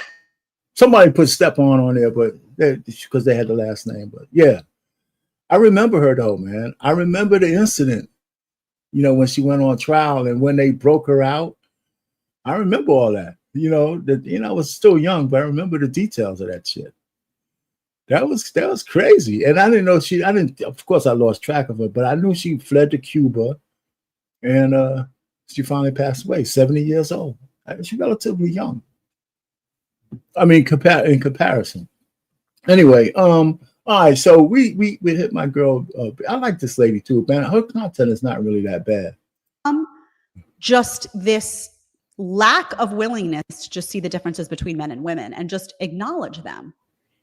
Somebody put step on there, but because they had the last name. But yeah, I remember her though, man. I remember the incident. When she went on trial and when they broke her out. I remember all that. I was still young, but I remember the details of that shit. That was crazy. And I didn't know of course I lost track of her, but I knew she fled to Cuba and she finally passed away, 70 years old. She's relatively young. I mean, in comparison. Anyway, all right, so we hit my girl. I like this lady too, man. Her content is not really that bad. Just this lack of willingness to just see the differences between men and women and just acknowledge them.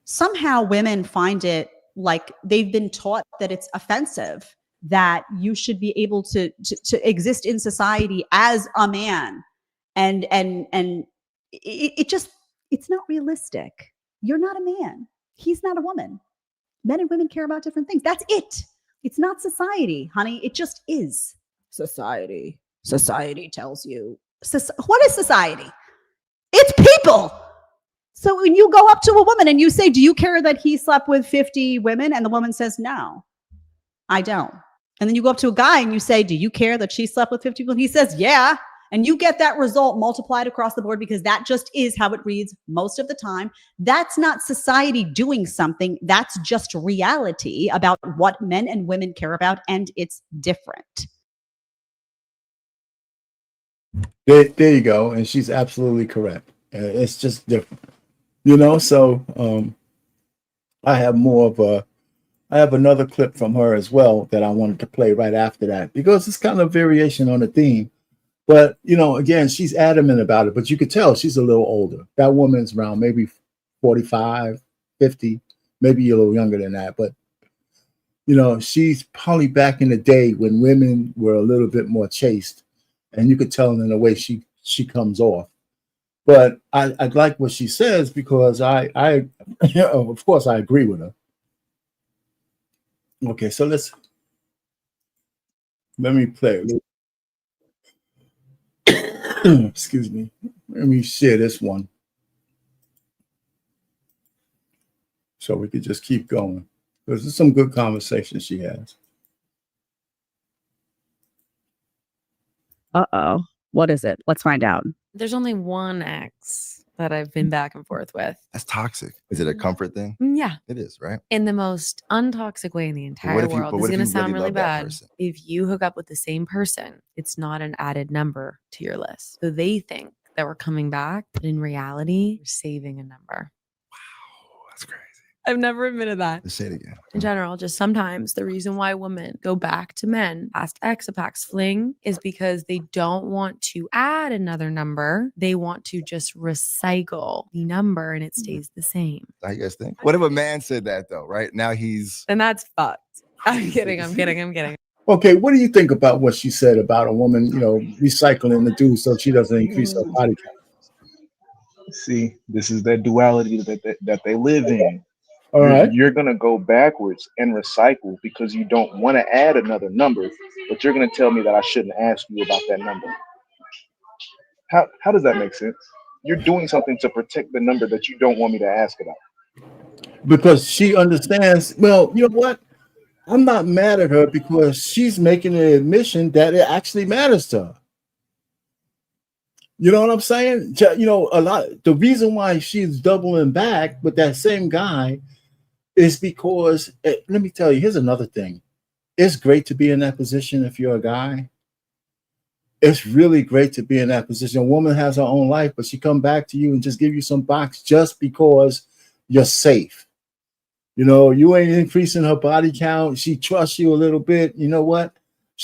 Somehow women find it like they've been taught that it's offensive, that you should be able to exist in society as a man. And it's not realistic. You're not a man. He's not a woman. Men and women care about different things. That's it. It's not society, honey. It just is. Society tells you. What is society? It's people. So when you go up to a woman and you say, do you care that he slept with 50 women? And the woman says, no, I don't. And then you go up to a guy and you say, do you care that she slept with 50 people? He says, yeah. And you get that result multiplied across the board because that just is how it reads most of the time. That's not society doing something. That's just reality about what men and women care about. And it's different. There you go. And she's absolutely correct. It's just different. So I have more of I have another clip from her as well that I wanted to play right after that because it's kind of variation on the theme. But, you know, again, she's adamant about it, but you could tell she's a little older. That woman's around maybe 45, 50, maybe a little younger than that. But, you know, she's probably back in the day when women were a little bit more chaste, and you could tell in the way she comes off. But I like what she says because I of course, I agree with her. Okay, so let me play. Excuse me. Let me share this one so we could just keep going because there's some good conversations she has. Uh-oh. What is it? Let's find out. There's only one ex that I've been back and forth with. That's toxic. Is it a comfort thing? Yeah. It is, right? In the most untoxic way in the entire world. This is going to sound really bad. If you hook up with the same person, it's not an added number to your list. So they think that we're coming back, but in reality, we're saving a number. Wow, that's crazy. I've never admitted that. Let's say it again. In general, just sometimes the reason why women go back to men past ex, a past fling, is because they don't want to add another number. They want to just recycle the number and it stays the same. How you guys think? What if a man said that though, right? Now he's... And that's fucked. I'm kidding. Okay, what do you think about what she said about a woman, you know, recycling the dude so she doesn't increase her body count? See, this is that duality that they live in. All right. You're going to go backwards and recycle because you don't want to add another number, but you're going to tell me that I shouldn't ask you about that number. How does that make sense? You're doing something to protect the number that you don't want me to ask about. Because she understands, well, you know what? I'm not mad at her because she's making an admission that it actually matters to her. You know what I'm saying? You know, the reason why she's doubling back with that same guy is because, let me tell you, here's another thing. It's great to be in that position if you're a guy. It's really great to be in that position. A woman has her own life, but she come back to you and just give you some box just because you're safe. You know, you ain't increasing her body count. She trusts you a little bit. You know what?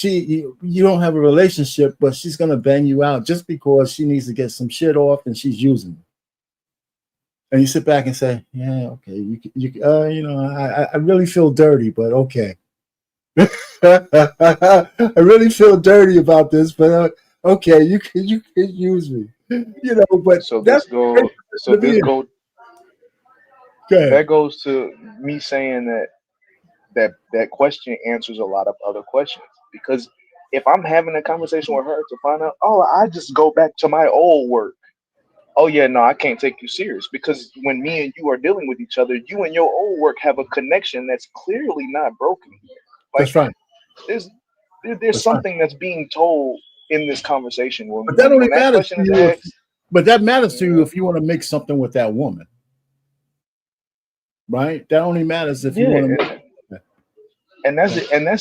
You don't have a relationship, but she's going to bang you out just because she needs to get some shit off and she's using it. And you sit back and say, yeah, okay, you know, I really feel dirty, but okay. I really feel dirty about this, but okay, you can use me, you know. But that goes to me saying that question answers a lot of other questions, because if I'm having a conversation with her to find out, oh, I just go back to my old work. Oh yeah, no, I can't take you serious, because when me and you are dealing with each other, you and your old work have a connection that's clearly not broken. Like, that's right. There's something that's being told in this conversation. But that only matters to you. But that matters to you if you want to make something with that woman, right? That only matters if you want to. And that's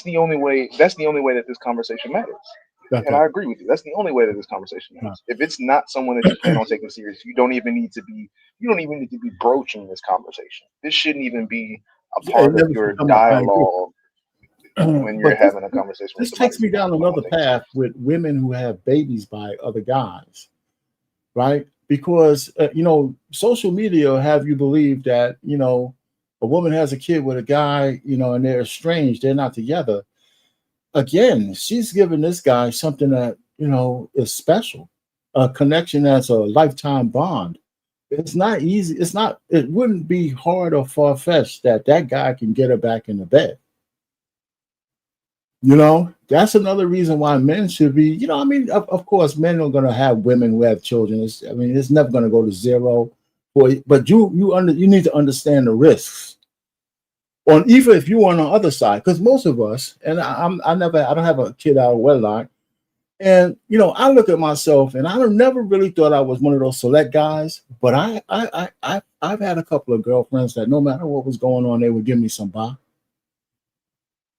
the only way. That's the only way that this conversation matters. Okay. And I agree with you. That's the only way that this conversation matters. If it's not someone that you plan on taking serious, you don't even need to be broaching this conversation. This shouldn't even be a part of your dialogue when you're having a conversation. This takes me down another path with women who have babies by other guys, right? Because you know, social media will have you believe that, you know, a woman has a kid with a guy, you know, and they're estranged, they're not together. Again, she's giving this guy something that, you know, is special, a connection that's a lifetime bond. It's not easy. It wouldn't be hard or far-fetched that guy can get her back in the bed. You know, that's another reason why men should be, you know, I mean, of course, men are going to have women who have children. It's never going to go to zero. But you need to understand the risks. Even if you're on the other side, because most of us, and I don't have a kid out of wedlock, and you know, I look at myself, and I never really thought I was one of those select guys, but I've had a couple of girlfriends that no matter what was going on, they would give me some back,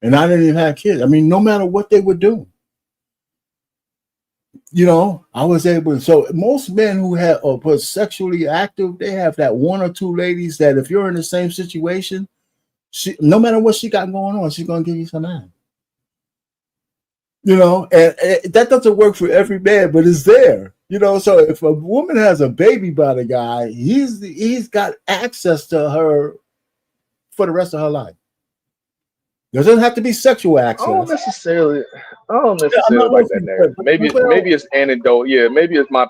and I didn't even have kids. I mean, no matter what they would do, you know, I was able to. So most men who was sexually active, they have that one or two ladies that if you're in the same situation, no matter what she got going on, she's gonna give you some man. You know, and that doesn't work for every man, but it's there. You know, so if a woman has a baby by the guy, he's got access to her for the rest of her life. There doesn't have to be sexual access. I don't necessarily like that narrative. Maybe it's anecdotal. Yeah, maybe it's my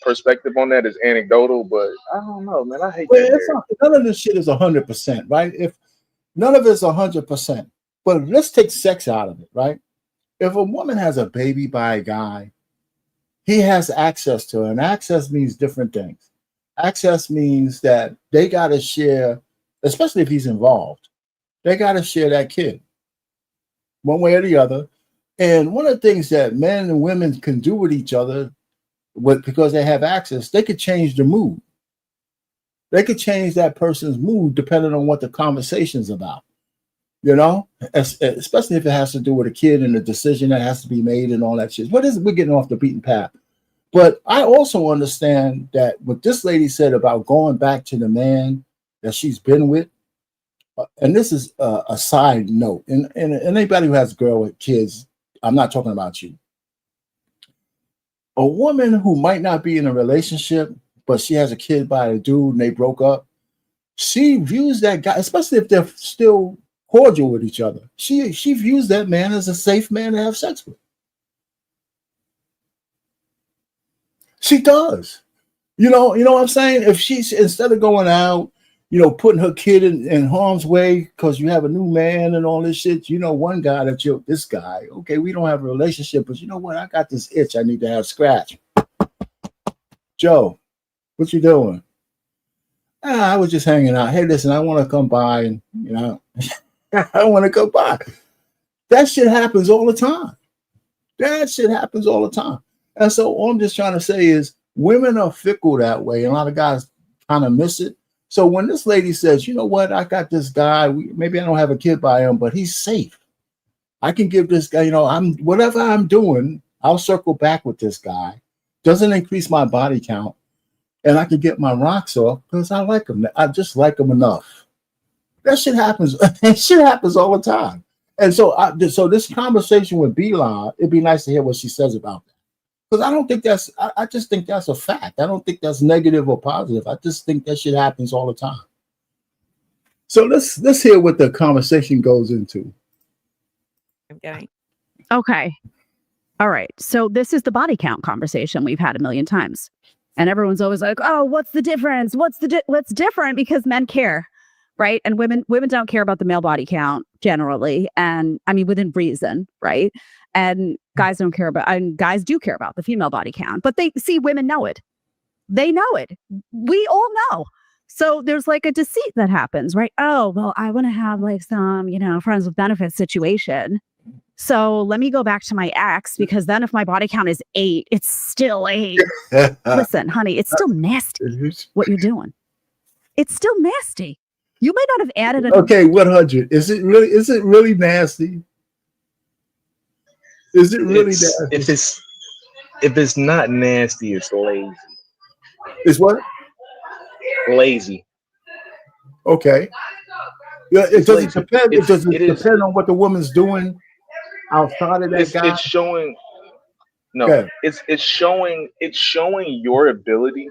perspective on that is anecdotal, but I don't know, man. I hate that. None of this shit is 100%, right? If none of it's 100%, but let's take sex out of it, right? If a woman has a baby by a guy, he has access to her, and access means different things. Access means that they got to share, especially if he's involved. They got to share that kid one way or the other. And one of the things that men and women can do with each other, because they have access, they could change the mood. They could change that person's mood depending on what the conversation's about. You know, especially if it has to do with a kid and the decision that has to be made and all that shit. We're getting off the beaten path. But I also understand that what this lady said about going back to the man that she's been with, and this is a side note, and anybody who has a girl with kids, I'm not talking about you. A woman who might not be in a relationship, but she has a kid by a dude and they broke up, she views that guy, especially if they're still cordial with each other, she views that man as a safe man to have sex with. She does. You know what I'm saying? If she's, instead of going out, you know, putting her kid in harm's way because you have a new man and all this shit, you know, one guy this guy, okay, we don't have a relationship, but you know what? I got this itch I need to have scratched. Joe, what you doing? I was just hanging out. Hey, listen, I want to come by and, you know, I want to come by. That shit happens all the time. And so all I'm just trying to say is women are fickle that way. And a lot of guys kind of miss it. So when this lady says, you know what, I got this guy, maybe I don't have a kid by him, but he's safe. I can give this guy, you know, whatever I'm doing, I'll circle back with this guy. Doesn't increase my body count. And I can get my rocks off because I like him. I just like him enough. That shit happens. That shit happens all the time. And so this conversation with Bila, it'd be nice to hear what she says about that. Because I don't think I just think that's a fact. I don't think that's negative or positive. I just think that shit happens all the time. So let's hear what the conversation goes into. Okay. All right. So this is the body count conversation we've had a million times. And everyone's always like, oh, what's the difference? What's different? Because men care, right? And women don't care about the male body count generally. And I mean, within reason, right? And guys do care about the female body count, but women know it. They know it. We all know. So there's like a deceit that happens, right? Oh, well, I want to have like some, you know, friends with benefits situation. So let me go back to my ex, because then if my body count is 8, it's still 8. Listen, honey, it's still nasty what you're doing. It's still nasty. You might not have added Okay, 100. Is it really nasty? Is it really nasty? If it's not nasty, it's lazy. It's what? Lazy. Okay. Yeah, it doesn't depend. It doesn't depend on what the woman's doing outside of that guy. It's showing. No, okay. It's showing your ability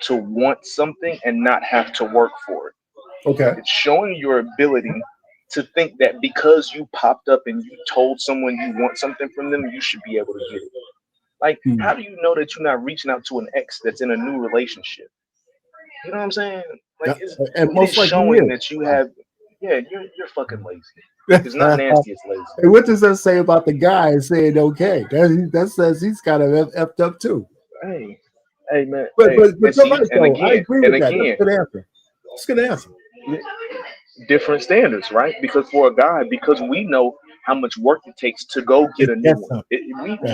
to want something and not have to work for it. Okay. It's showing your ability to think that because you popped up and you told someone you want something from them, you should be able to get it. Like, how do you know that you're not reaching out to an ex that's in a new relationship? You know what I'm saying? Like, it's showing that you have. Yeah, you're fucking lazy. It's not nasty, it's lazy. Hey, what does that say about the guy saying okay? That says he's kind of effed up too. Hey, man. But you're right, and though. again, I agree with that. Again, That's a good answer. It's a good answer. Different standards, right? Because for a guy, because we know how much work it takes to go get a new one.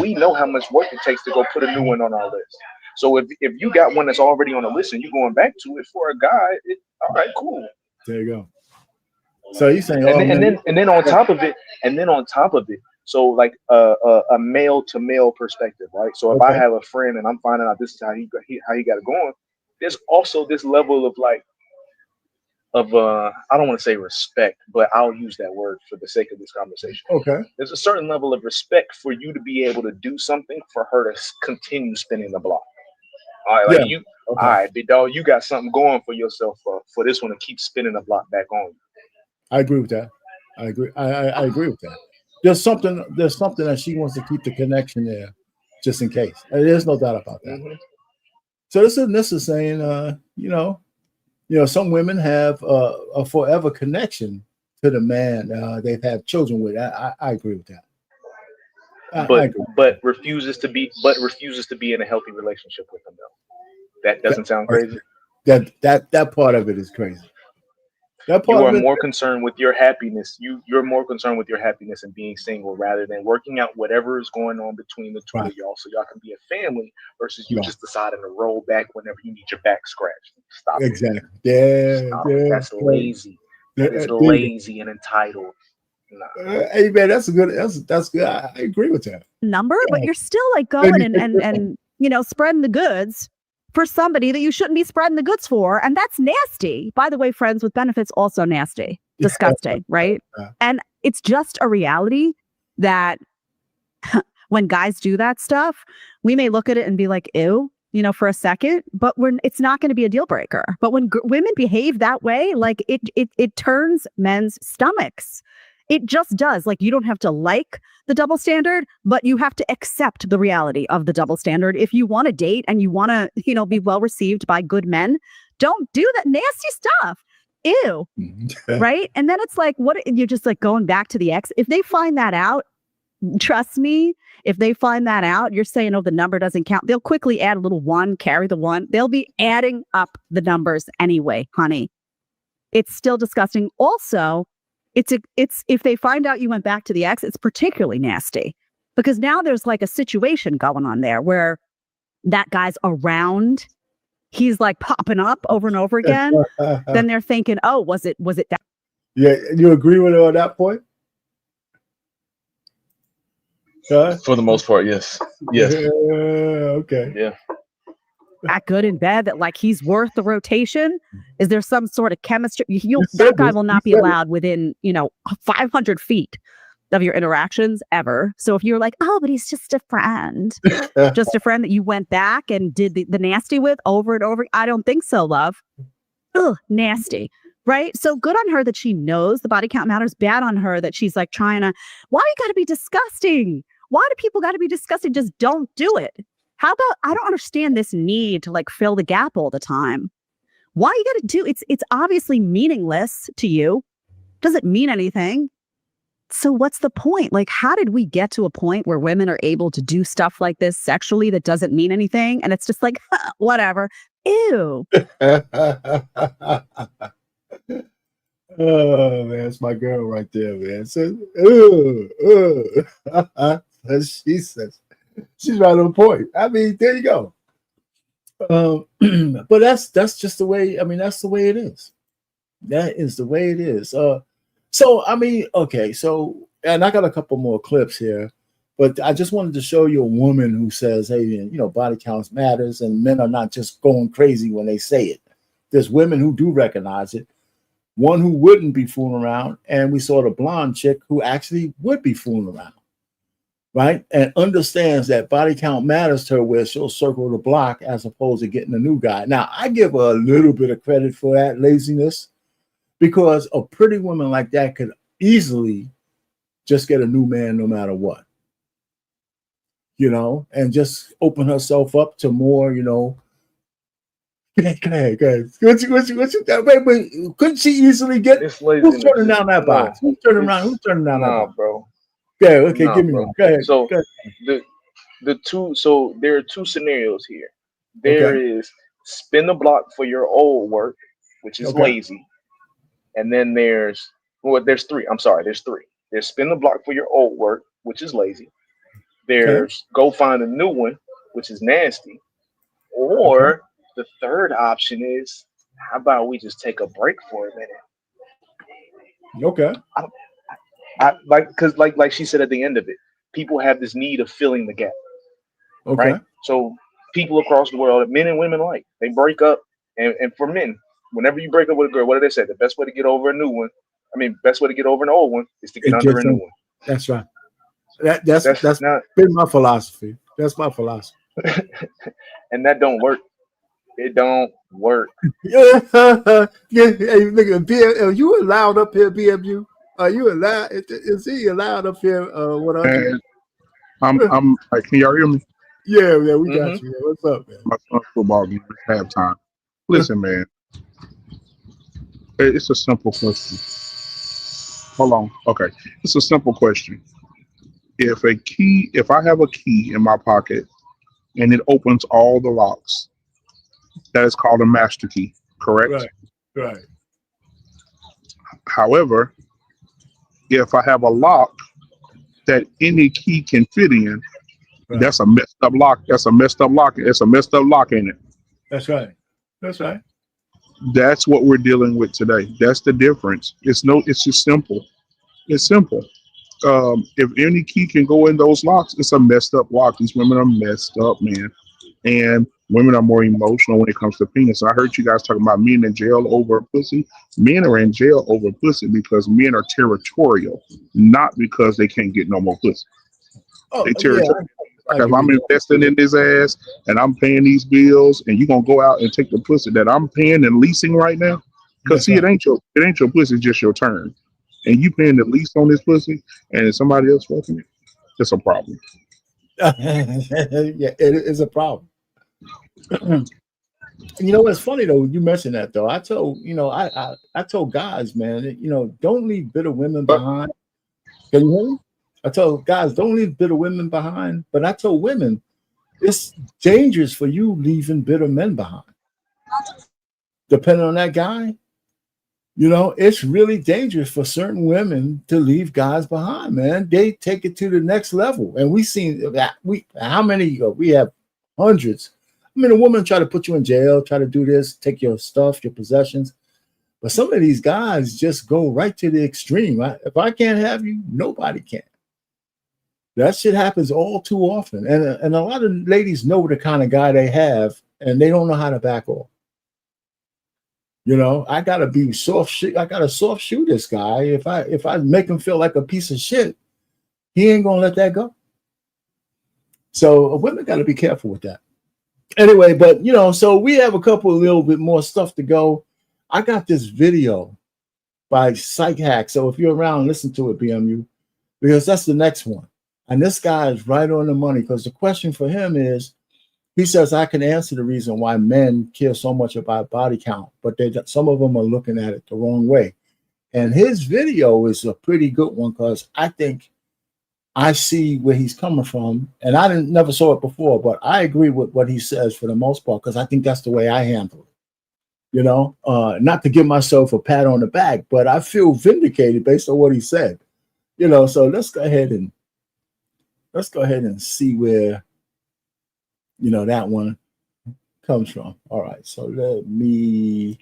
We know how much work it takes to go put a new one on our list. So if you got one that's already on the list and you're going back to it, for a guy, all right, cool. There you go. So you're saying, and then on top of it, so like a male to male perspective, right? So if I have a friend and I'm finding out this is how he got it going, there's also this level of like I don't want to say respect, but I'll use that word for the sake of this conversation. Okay. There's a certain level of respect for you to be able to do something for her to continue spinning the block. All right, like Yeah. you, Okay. all right, big dog, you got something going for yourself for this one to keep spinning the block back on you. I agree with that. I agree. I agree with that. There's something that she wants to keep the connection there, just in case. There's no doubt about that. Mm-hmm. So this is saying, you know, some women have a forever connection to the man they've had children with. I agree with that. But refuses to be in a healthy relationship with him though. That doesn't sound crazy. That part of it is crazy. You are more concerned with your happiness. You're more concerned with your happiness and being single rather than working out whatever is going on between the two of y'all, so y'all can be a family. Versus you just deciding to roll back whenever you need your back scratched. Stop. Exactly. Yeah. Stop. That's lazy. That is lazy and entitled. Nah. Hey man, that's good. That's good. I agree with that. Number, but you're still like going and spreading the goods for somebody that you shouldn't be spreading the goods for. And that's nasty. By the way, friends with benefits, also nasty, disgusting, right? And it's just a reality that when guys do that stuff, we may look at it and be like, ew, for a second, but it's not going to be a deal breaker. But when women behave that way, like it turns men's stomachs. It just does. Like, you don't have to like the double standard, but you have to accept the reality of the double standard. If you want to date and you want to, be well received by good men, don't do that nasty stuff. Ew. Right? And then it's like, what? You're just like going back to the ex. If they find that out, trust me, if they find that out, you're saying, oh, the number doesn't count. They'll quickly add a little one, carry the one. They'll be adding up the numbers anyway, honey. It's still disgusting. Also, it's if they find out you went back to the ex, it's particularly nasty because now there's like a situation going on there where that guy's around. He's like popping up over and over again. Then they're thinking, oh, was it that? Yeah, you agree with her on that point? For the most part, yes. Yes. Okay. Yeah. That good in bed that like he's worth the rotation? Is there some sort of chemistry? That guy will not be allowed within 500 feet of your interactions ever. So if you're like, oh, but he's just a friend, just a friend that you went back and did the nasty with over and over, I don't think so, love. Ugh, nasty. Right? So good on her that she knows the body count matters. Bad on her that she's like trying to, why you got to be disgusting? Why do people got to be disgusting? Just don't do it. How about, I don't understand this need to like fill the gap all the time. Why you got to do, it's obviously meaningless to you. Doesn't mean anything. So what's the point? Like, how did we get to a point where women are able to do stuff like this sexually that doesn't mean anything? And it's just like, whatever. Ew. Oh man, that's my girl right there, man. So, she says she's right on point. I mean, there you go. But that's just the way. I mean, that's the way it is. That is the way it is. So I mean, okay. So, and I got a couple more clips here, but I just wanted to show you a woman who says, "Hey, body counts matters, and men are not just going crazy when they say it." There's women who do recognize it. One who wouldn't be fooling around, and we saw the blonde chick who actually would be fooling around, right? And understands that body count matters to her, where she'll circle the block as opposed to getting a new guy. Now, I give her a little bit of credit for that laziness, because a pretty woman like that could easily just get a new man no matter what, and just open herself up to more, Go ahead. What you wait, couldn't she easily get? Who's turning down that box? Who's turning down that box? Bro. Yeah, okay, give me one. Go ahead. So there are two scenarios here. There is spin the block for your old work, which is lazy. And then there's three. I'm sorry, there's three. There's spin the block for your old work, which is lazy. There's go find a new one, which is nasty. Or the third option is, how about we just take a break for a minute? Okay. Because like she said at the end of it, people have this need of filling the gap. Okay. Right? So people across the world, men and women alike, they break up, and for men, whenever you break up with a girl, what do they say? The best way to get over a new one, best way to get over an old one is to get under a new one. That's right. That's not been my philosophy. That's my philosophy. And that don't work. It don't work. Yeah. Hey, nigga, are you allowed up here, BMU? Are you allowed? Is he allowed up here? What up? I'm like, can y'all hear me? Yeah, we got you. What's up, man? My son's football game is halftime. Listen, man. It's a simple question. Hold on. Okay. It's a simple question. If I have a key in my pocket and it opens all the locks, that is called a master key, correct? Right. However, if I have a lock that any key can fit in, that's a messed up lock. That's a messed up lock. It's a messed up lock in it. That's right. That's what we're dealing with today. That's the difference. It's just simple. It's simple. If any key can go in those locks, it's a messed up lock. These women are messed up, man. And women are more emotional when it comes to penis. I heard you guys talking about men in jail over pussy. Men are in jail over pussy because men are territorial, not because they can't get no more pussy. They territorial. Like if I'm investing in this ass and I'm paying these bills, and you're gonna go out and take the pussy that I'm paying and leasing right now, because it ain't your pussy, it's just your turn, and you paying the lease on this pussy, and somebody else fucking it, it's a problem. Yeah, it is a problem. You know what's funny though? You mentioned that though. I told I told guys, man, don't leave bitter women behind. Can you hear me? I told guys, don't leave bitter women behind. But I told women, it's dangerous for you leaving bitter men behind. Depending on that guy, it's really dangerous for certain women to leave guys behind, man. They take it to the next level. And we've seen that. We have hundreds. A woman try to put you in jail, try to do this, take your stuff, your possessions. But some of these guys just go right to the extreme. If I can't have you, nobody can. That shit happens all too often. And a lot of ladies know the kind of guy they have, and they don't know how to back off. I gotta be soft shit. I gotta soft shoe this guy. If I make him feel like a piece of shit, he ain't gonna let that go. So women gotta be careful with that. Anyway, but so we have a little bit more stuff to go. I got this video by Psych Hack. So if you're around, listen to it, BMU, because that's the next one. And this guy is right on the money, because the question for him is, he says, I can answer the reason why men care so much about body count, but some of them are looking at it the wrong way. And his video is a pretty good one, because I think I see where he's coming from. And I never saw it before, but I agree with what he says for the most part, because I think that's the way I handle it. Not to give myself a pat on the back, but I feel vindicated based on what he said. So let's go ahead and see where that one comes from. All right, so let me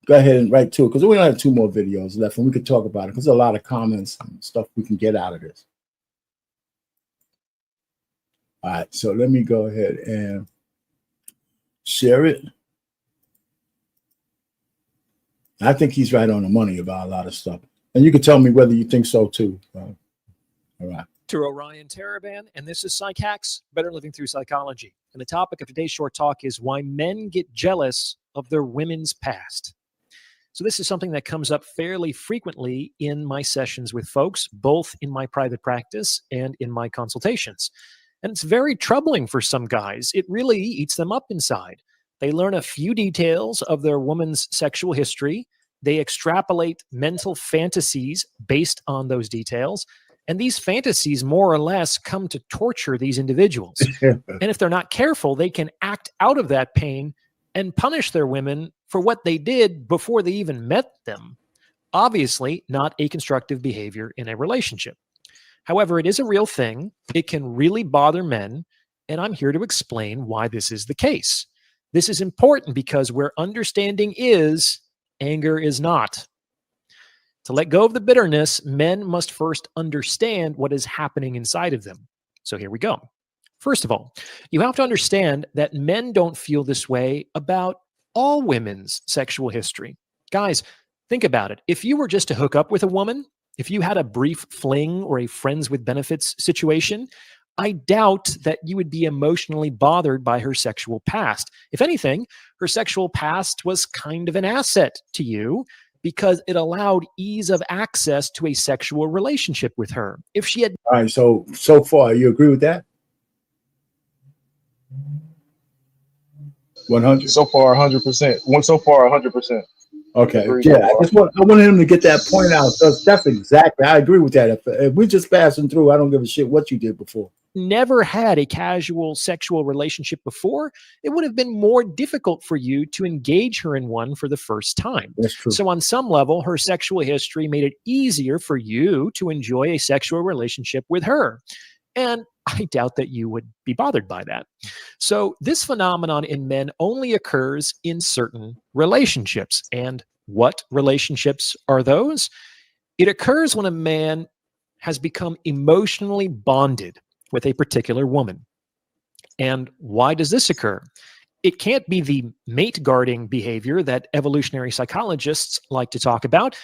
go ahead and write to it, because we only have 2 more videos left, and we could talk about it, because there's a lot of comments and stuff we can get out of this. All right, so let me go ahead and share it. I think he's right on the money about a lot of stuff, and you can tell me whether you think so too. All right. To Orion Taraban, and this is Psych Hacks, Better Living Through Psychology. And the topic of today's short talk is why men get jealous of their women's past. So this is something that comes up fairly frequently in my sessions with folks, both in my private practice and in my consultations. And it's very troubling for some guys. It really eats them up inside. They learn a few details of their woman's sexual history. They extrapolate mental fantasies based on those details. And these fantasies more or less come to torture these individuals. And if they're not careful, they can act out of that pain and punish their women for what they did before they even met them. Obviously, not a constructive behavior in a relationship. However, it is a real thing. It can really bother men. And I'm here to explain why this is the case. This is important because where understanding is, anger is not. To let go of the bitterness, men must first understand what is happening inside of them. So here we go. First of all, you have to understand that men don't feel this way about all women's sexual history. Guys, think about it. If you were just to hook up with a woman, if you had a brief fling or a friends with benefits situation, I doubt that you would be emotionally bothered by her sexual past. If anything, her sexual past was kind of an asset to you because it allowed ease of access to a sexual relationship with her. If she had... All right, so far, you agree with that? 100. So far, 100%. So far, 100%. Okay, yeah, I wanted him to get that point out. That's exactly, I agree with that. If we're just passing through, I don't give a shit what you did before. Never had a casual sexual relationship before, it would have been more difficult for you to engage her in one for the first time. That's true. So on some level, her sexual history made it easier for you to enjoy a sexual relationship with her. And I doubt that you would be bothered by that. So this phenomenon in men only occurs in certain relationships. And what relationships are those? It occurs when a man has become emotionally bonded with a particular woman. And why does this occur? It can't be the mate guarding behavior that evolutionary psychologists like to talk about.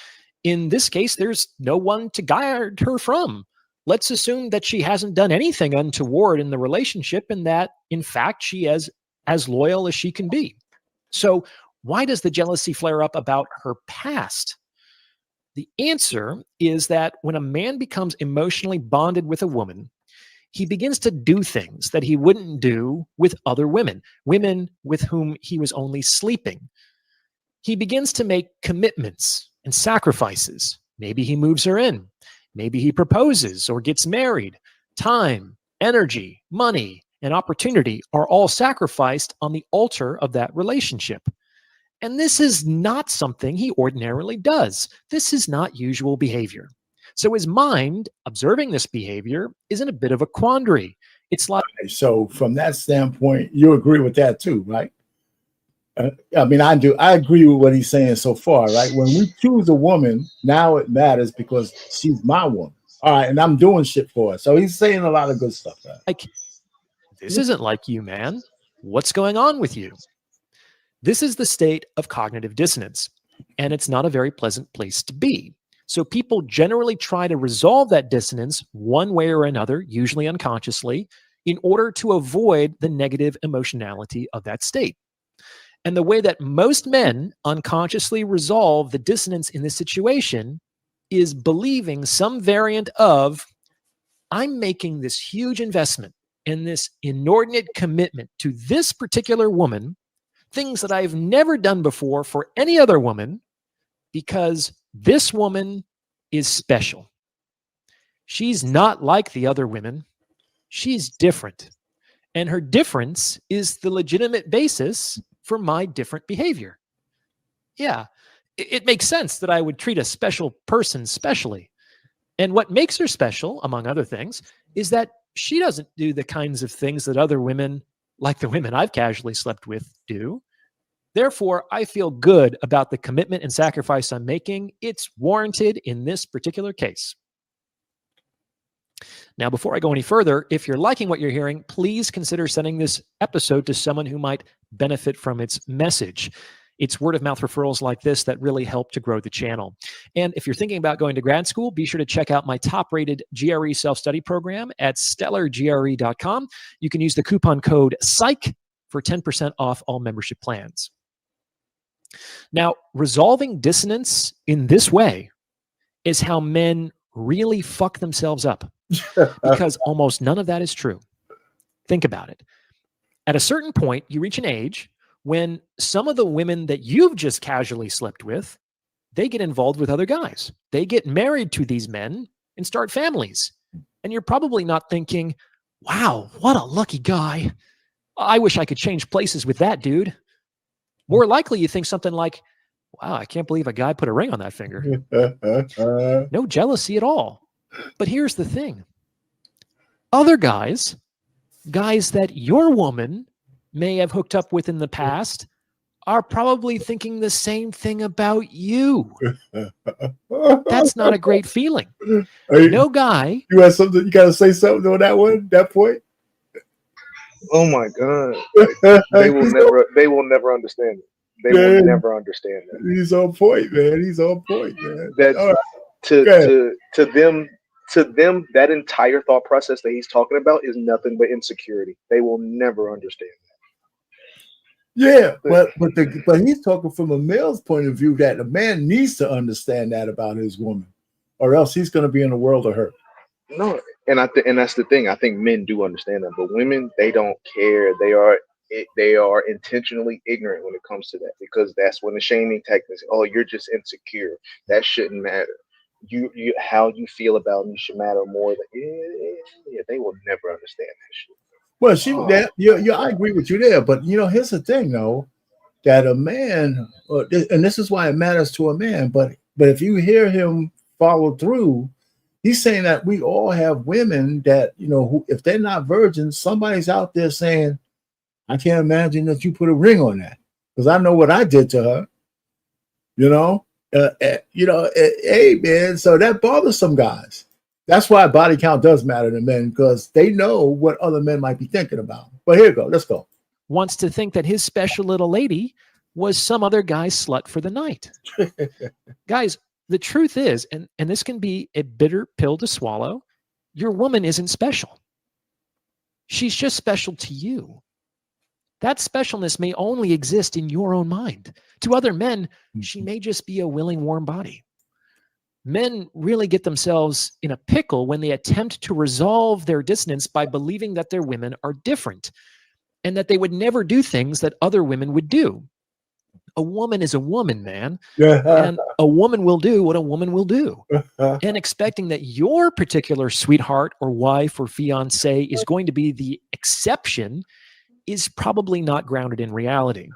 In this case, there's no one to guard her from. Let's assume that she hasn't done anything untoward in the relationship and that, in fact, she is as loyal as she can be. So why does the jealousy flare up about her past? The answer is that when a man becomes emotionally bonded with a woman, he begins to do things that he wouldn't do with other women with whom he was only sleeping. He begins to make commitments and sacrifices. Maybe he moves her in. Maybe he proposes or gets married. Time, energy, money, and opportunity are all sacrificed on the altar of that relationship. And this is not something he ordinarily does. This is not usual behavior. So his mind, observing this behavior, is in a bit of a quandary. It's like... So from that standpoint, you agree with that too, right? I mean, I do. I agree with what he's saying so far, right? When we choose a woman, now it matters because she's my woman. All right, and I'm doing shit for her. So he's saying a lot of good stuff. Right? Like, this isn't like you, man. What's going on with you? This is the state of cognitive dissonance, and it's not a very pleasant place to be. So people generally try to resolve that dissonance one way or another, usually unconsciously, in order to avoid the negative emotionality of that state. And the way that most men unconsciously resolve the dissonance in this situation is believing some variant of, I'm making this huge investment and this inordinate commitment to this particular woman, things that I've never done before for any other woman, because this woman is special. She's not like the other women. She's different. And her difference is the legitimate basis for my different behavior. Yeah, it makes sense that I would treat a special person specially. And what makes her special, among other things, is that she doesn't do the kinds of things that other women, like the women I've casually slept with, do. Therefore, I feel good about the commitment and sacrifice I'm making. It's warranted in this particular case. Now, before I go any further, if you're liking what you're hearing, please consider sending this episode to someone who might benefit from its message. It's word-of-mouth referrals like this that really help to grow the channel. And if you're thinking about going to grad school, be sure to check out my top-rated GRE self-study program at stellargre.com. You can use the coupon code PSYCH for 10% off all membership plans. Now, resolving dissonance in this way is how men really fuck themselves up, because almost none of that is true. Think about it. At a certain point, you reach an age when some of the women that you've just casually slept with, they get involved with other guys. They get married to these men and start families. And you're probably not thinking, wow, what a lucky guy. I wish I could change places with that dude. More likely, you think something like, wow, I can't believe a guy put a ring on that finger. No jealousy at all. But here's the thing. Other guys that your woman may have hooked up with in the past, are probably thinking the same thing about you. That's not a great feeling. No guy. You have something, you got to say something on that one, that point? Oh my God. They will never understand it. They will never understand that. He's on point, man. He's on point, man. That All right. to them, that entire thought process that he's talking about is nothing but insecurity. They will never understand that. Yeah, but he's talking from a male's point of view that a man needs to understand that about his woman, or else he's going to be in a world of hurt. No, and that's the thing. I think men do understand that, but women, they don't care. They are intentionally ignorant when it comes to that, because that's when the shaming techniques. Oh, you're just insecure. That shouldn't matter. You how you feel about me should matter more than they will never understand that shit. Well, I agree with you there, but here's the thing though, that a man, and this is why it matters to a man, but if you hear him follow through, he's saying that we all have women that, who, if they're not virgins, somebody's out there saying, I can't imagine that you put a ring on that, because I know what I did to her, hey man, so that bothers some guys. That's why body count does matter to men, because they know what other men might be thinking about. But here you go, let's go. Wants to think that his special little lady was some other guy's slut for the night. Guys, the truth is, and this can be a bitter pill to swallow, your woman isn't special. She's just special to you. That specialness may only exist in your own mind. To other men, she may just be a willing, warm body. Men really get themselves in a pickle when they attempt to resolve their dissonance by believing that their women are different and that they would never do things that other women would do. A woman is a woman, man. And a woman will do what a woman will do. And expecting that your particular sweetheart or wife or fiance is going to be the exception is probably not grounded in reality.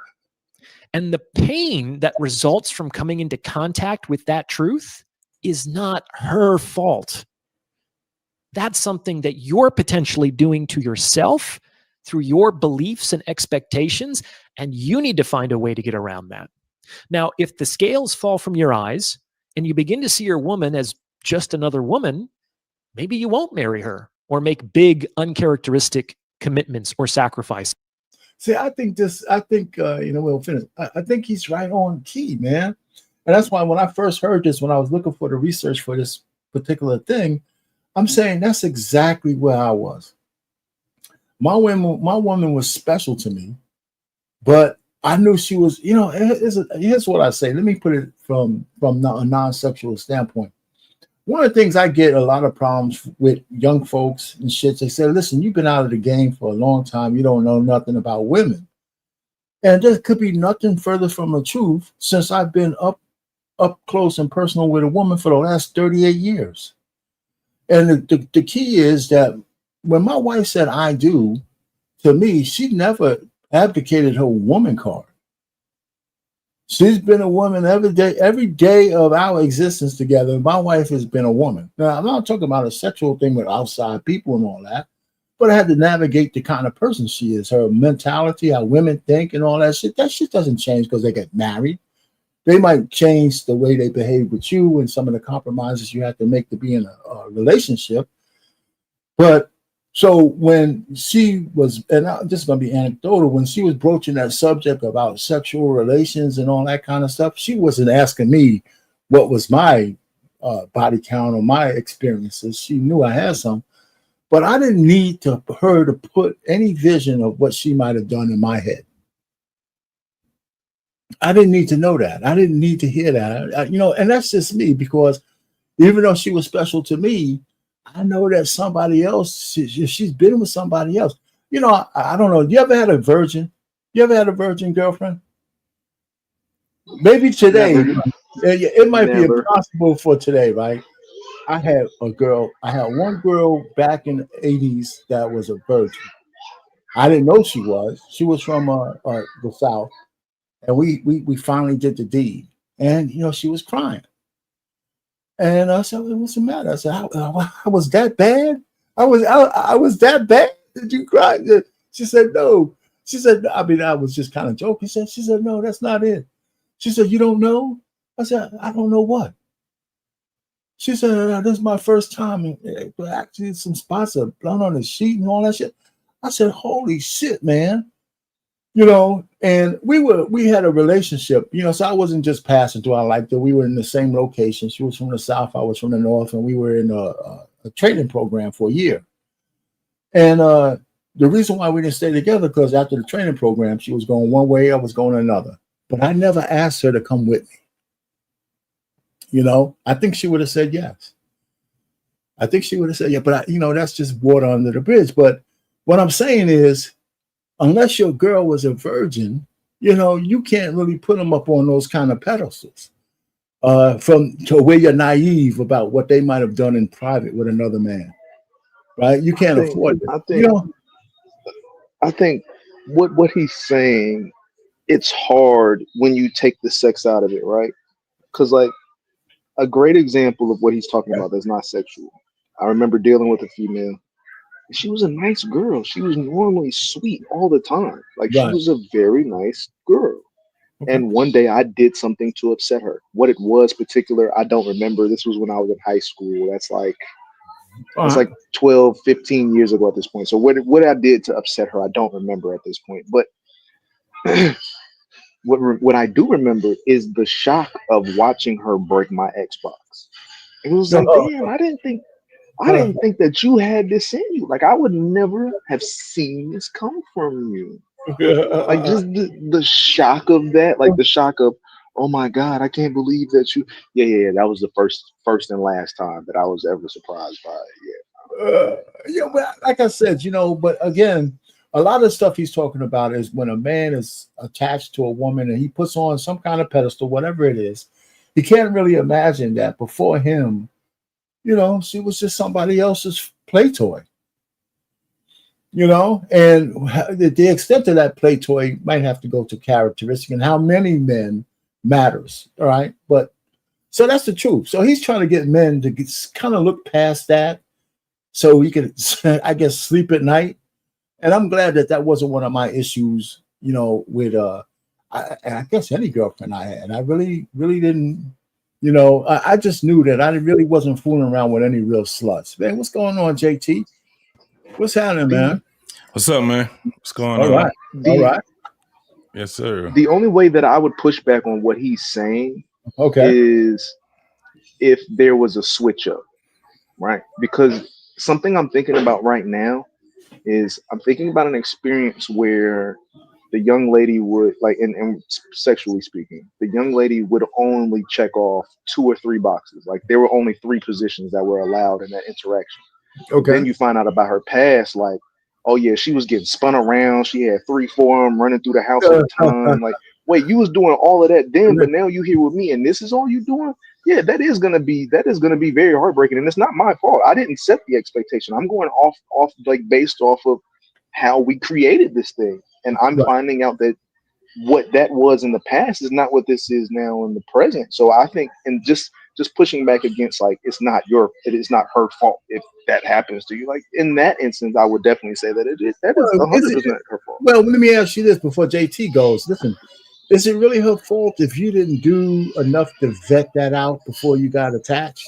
And the pain that results from coming into contact with that truth is not her fault. That's something that you're potentially doing to yourself through your beliefs and expectations, and you need to find a way to get around that. Now, if the scales fall from your eyes and you begin to see your woman as just another woman, maybe you won't marry her or make big, uncharacteristic commitments or sacrifices. See, I think we'll finish. I think he's right on key, man. And that's why when I first heard this, when I was looking for the research for this particular thing, I'm saying that's exactly where I was. My woman was special to me, but I knew she was, here's what I say. Let me put it from a non-sexual standpoint. One of the things I get a lot of problems with young folks and shit, they say, listen, you've been out of the game for a long time. You don't know nothing about women. And there could be nothing further from the truth, since I've been up close and personal with a woman for the last 38 years. And the key is that when my wife said I do, to me, she never abdicated her woman card. She's been a woman every day of our existence together. My wife has been a woman. Now, I'm not talking about a sexual thing with outside people and all that, but I had to navigate the kind of person she is, her mentality, how women think and all that shit. That shit doesn't change because they get married. They might change the way they behave with you and some of the compromises you have to make to be in a relationship. But so when she was, and I'm just going to be anecdotal, when she was broaching that subject about sexual relations and all that kind of stuff, she wasn't asking me what was my body count or my experiences. She knew I had some, but I didn't need her to put any vision of what she might have done in my head. I didn't need to know that. I didn't need to hear that. And that's just me, because even though she was special to me, I know that somebody else, she's been with somebody else. I don't know. You ever had a virgin? You ever had a virgin girlfriend? Maybe today. Never. It might be Never. impossible for today, right? I had one girl back in the 80s that was a virgin. I didn't know she was. She was from the South. And we finally did the deed. And, she was crying. And I said, what's the matter? I said, I was that bad? I was that bad? Did you cry? She said, no. She said, I was just kind of joking. She said, no, that's not it. She said, you don't know? I said, I don't know what. She said, this is my first time. Actually, some spots of blood on the sheet and all that shit. I said, holy shit, man. and we had a relationship, so I wasn't just passing through. I liked her. We were in the same location. She was from the South, I was from the North, and we were in a training program for a year. And the reason why we didn't stay together, because after the training program, she was going one way, I was going another. But I never asked her to come with me. I think she would have said yes. I think she would have said, yeah, but that's just water under the bridge. But what I'm saying is, unless your girl was a virgin, you can't really put them up on those kind of pedestals from to where you're naive about what they might have done in private with another man, right? You can't afford it. I think what he's saying, it's hard when you take the sex out of it, right? Because like a great example of what he's talking about that's not sexual. I remember dealing with a female. She was a nice girl. She was normally sweet all the time. Like she was a very nice girl. Okay. And one day I did something to upset her. What it was particular, I don't remember. This was when I was in high school. That's like 12, 15 years ago at this point. So what I did to upset her, I don't remember at this point. But what I do remember is the shock of watching her break my Xbox. It was like, damn, I didn't think that you had this in you. Like I would never have seen this come from you. Like just the shock of that, like the shock of, oh my God, I can't believe that you. Yeah. That was the first and last time that I was ever surprised by it. Yeah, but like I said, but again, a lot of stuff he's talking about is when a man is attached to a woman and he puts on some kind of pedestal, whatever it is, he can't really imagine that before him. She was just somebody else's play toy, and the extent of that play toy might have to go to characteristic and how many men matters. All right. But so that's the truth. So he's trying to get men to kind of look past that so he can, I guess, sleep at night. And I'm glad that wasn't one of my issues, with, I guess any girlfriend I had. I really, really didn't. I just knew that I really wasn't fooling around with any real sluts. Man, what's going on, JT? What's happening, man? What's up, man? What's going on? All right. Yes, sir. The only way that I would push back on what he's saying is if there was a switch up, right? Because something I'm thinking about right now is I'm thinking about an experience where the young lady would, like, and sexually speaking, the young lady would only check off 2 or 3 boxes. Like there were only 3 positions that were allowed in that interaction. Okay. Then you find out about her past, like, oh yeah, she was getting spun around. She had 3, 4 of them running through the house at a time. Like, wait, you was doing all of that then, but now you here with me and this is all you doing? Yeah, that is gonna be very heartbreaking. And it's not my fault. I didn't set the expectation. I'm going off like based off of how we created this thing. And I'm finding out that what that was in the past is not what this is now in the present. So I think, and just pushing back against, like, it is not her fault if that happens to you. Like in that instance, I would definitely say that it is 100% her fault. Well, let me ask you this before JT goes. Listen, is it really her fault if you didn't do enough to vet that out before you got attached?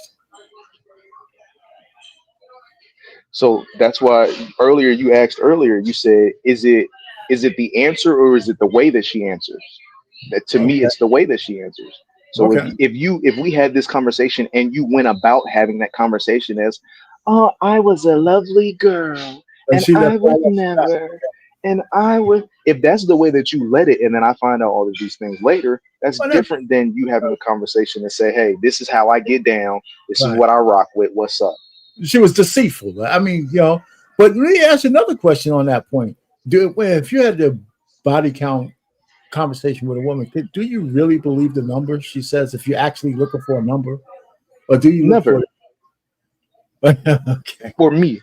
So that's why you said, is it the answer or is it the way that she answers? That to me, it's the way that she answers. So if we had this conversation and you went about having that conversation as, oh, I was a lovely girl and I would never, and I would, if that's the way that you let it, and then I find out all of these things later, that's different than you having a conversation and say, hey, this is how I get down. This is what I rock with. What's up? She was deceitful. I mean, but let me ask you another question on that point. If you had the body count conversation with a woman, do you really believe the number she says if you're actually looking for a number? Or do you never? Okay. For me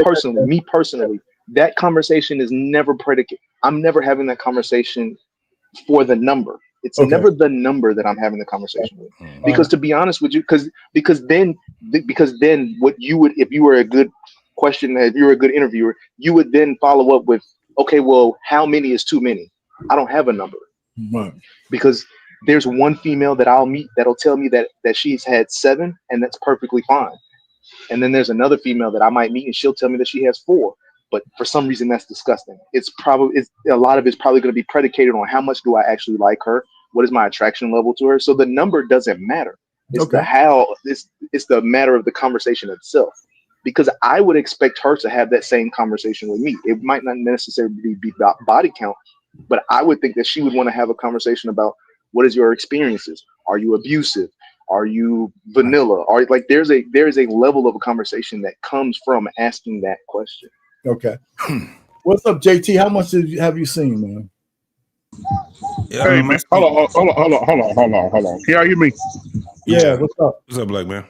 personally, that conversation is never predicate. I'm never having that conversation for the number. It's never the number that I'm having the conversation with. Because to be honest with you, because then what you would, if you were a good questioner, if you were a good interviewer, you would then follow up with, okay, well, how many is too many? I don't have a number. Right. Because there's one female that I'll meet that'll tell me that she's had 7 and that's perfectly fine. And then there's another female that I might meet and she'll tell me that she has 4. but for some reason that's disgusting. It's a lot of it's probably going to be predicated on how much do I actually like her, what is my attraction level to her. So the number doesn't matter. It's the how. It's the matter of the conversation itself. Because I would expect her to have that same conversation with me. It might not necessarily be about body count, but I would think that she would want to have a conversation about what is your experiences. Are you abusive? Are you vanilla? Are like there is a level of a conversation that comes from asking that question. Okay. What's up, JT? How much have you seen, man? Yeah, hey man, hold on. Can y'all hear me? Yeah. What's up? What's up, Black man?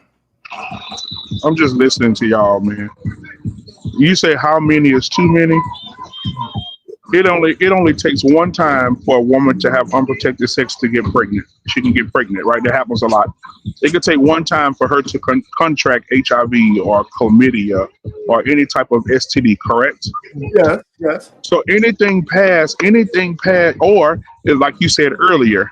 I'm just listening to y'all, man. You say how many is too many? It only takes one time for a woman to have unprotected sex to get pregnant. She can get pregnant, right? That happens a lot. It could take one time for her to contract HIV or chlamydia or any type of STD, correct? Yes. So anything past, or like you said earlier,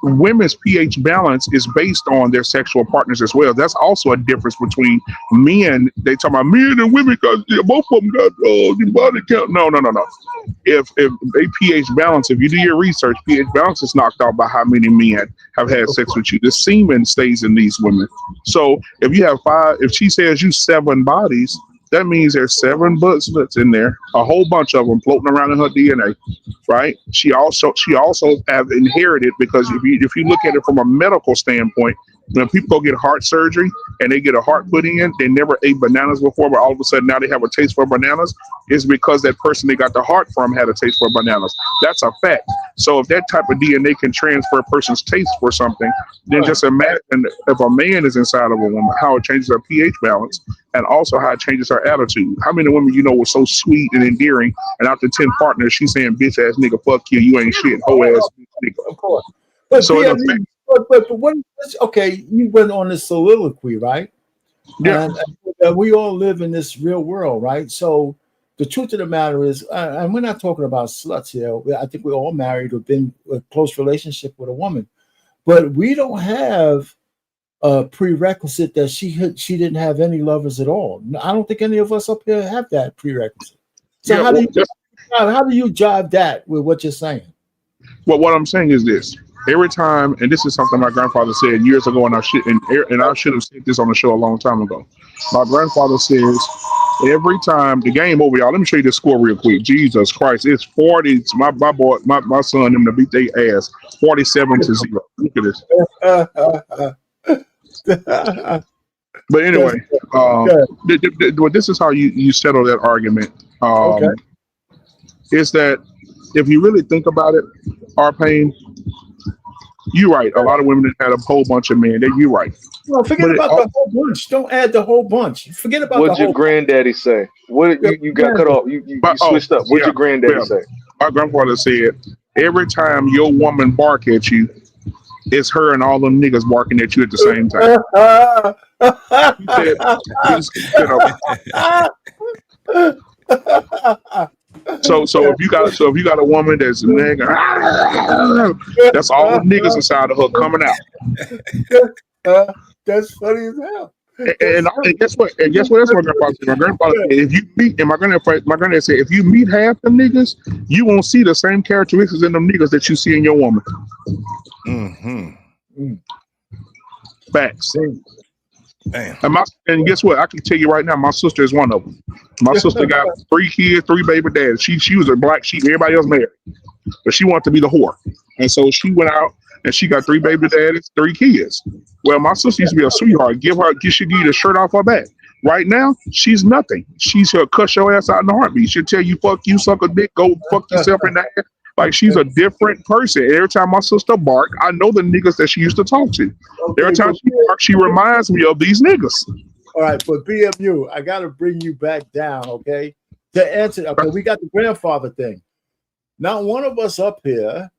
women's pH balance is based on their sexual partners as well. That's also a difference between men. They talk about men and women because both of them got the body count. No. If they pH balance, if you do your research, pH balance is knocked out by how many men have had sex with you. The semen stays in these women. So if you have 5, if she says you 7 bodies, that means there's 7 butt slits in there, a whole bunch of them floating around in her DNA, right? She also have inherited, because if you look at it from a medical standpoint, when people go get heart surgery and they get a heart put in, they never ate bananas before, but all of a sudden now they have a taste for bananas, is because that person they got the heart from had a taste for bananas. That's a fact. So if that type of DNA can transfer a person's taste for something, then just imagine if a man is inside of a woman, how it changes her pH balance, and also how it changes her attitude. How many women you know were so sweet and endearing, and after 10 partners, she's saying, bitch ass nigga, fuck you, you ain't shit, hoe ass nigga. Of course. But so but what? Okay, you went on this soliloquy, right? Yeah. And we all live in this real world, right? So the truth of the matter is, and we're not talking about sluts here. I think we're all married or been in a close relationship with a woman, but we don't have a prerequisite that she didn't have any lovers at all. I don't think any of us up here have that prerequisite. So how do you jive that with what you're saying? Well, what I'm saying is this. Every time, and this is something my grandfather said years ago, and I should have said this on the show a long time ago. My grandfather says, every time the game over, y'all. Let me show you this score real quick. Jesus Christ, it's 40. My boy, my son, them to beat their ass, 47-0. Look at this. But anyway, this is how you settle that argument. Is that if you really think about it, R-Pain, you're right. A lot of women had a whole bunch of men. You're right. No, forget about the whole bunch. Don't add the whole bunch. Forget about what'd your granddaddy say? What you got cut off? You switched up. What'd your granddaddy say? My grandfather said, every time your woman bark at you, it's her and all them niggas barking at you at the same time. So if you got a woman that's nigga, that's all the niggas inside of her coming out. That's funny as hell. And guess what? That's what my grandfather said. My grandfather said, if you meet, and my granddad said, if you meet half them niggas, you won't see the same characteristics in them niggas that you see in your woman. Mm-hmm. Facts. Damn. And guess what? I can tell you right now, my sister is one of them. My sister got 3 kids, 3 baby dads. She was a black sheep. Everybody else married, but she wanted to be the whore, and so she went out and she got 3 baby daddies, 3 kids. Well, my sister used to be a sweetheart. She'd give you the shirt off her back. Right now, she's nothing. She'll cuss your ass out in a heartbeat. She'll tell you, fuck you, suck a dick, go fuck yourself in the ass. Like, she's a different person. Every time my sister bark, I know the niggas that she used to talk to. Every time she bark, she reminds me of these niggas. All right, but BMU, I got to bring you back down, okay? To answer, okay, we got the grandfather thing. Not one of us up here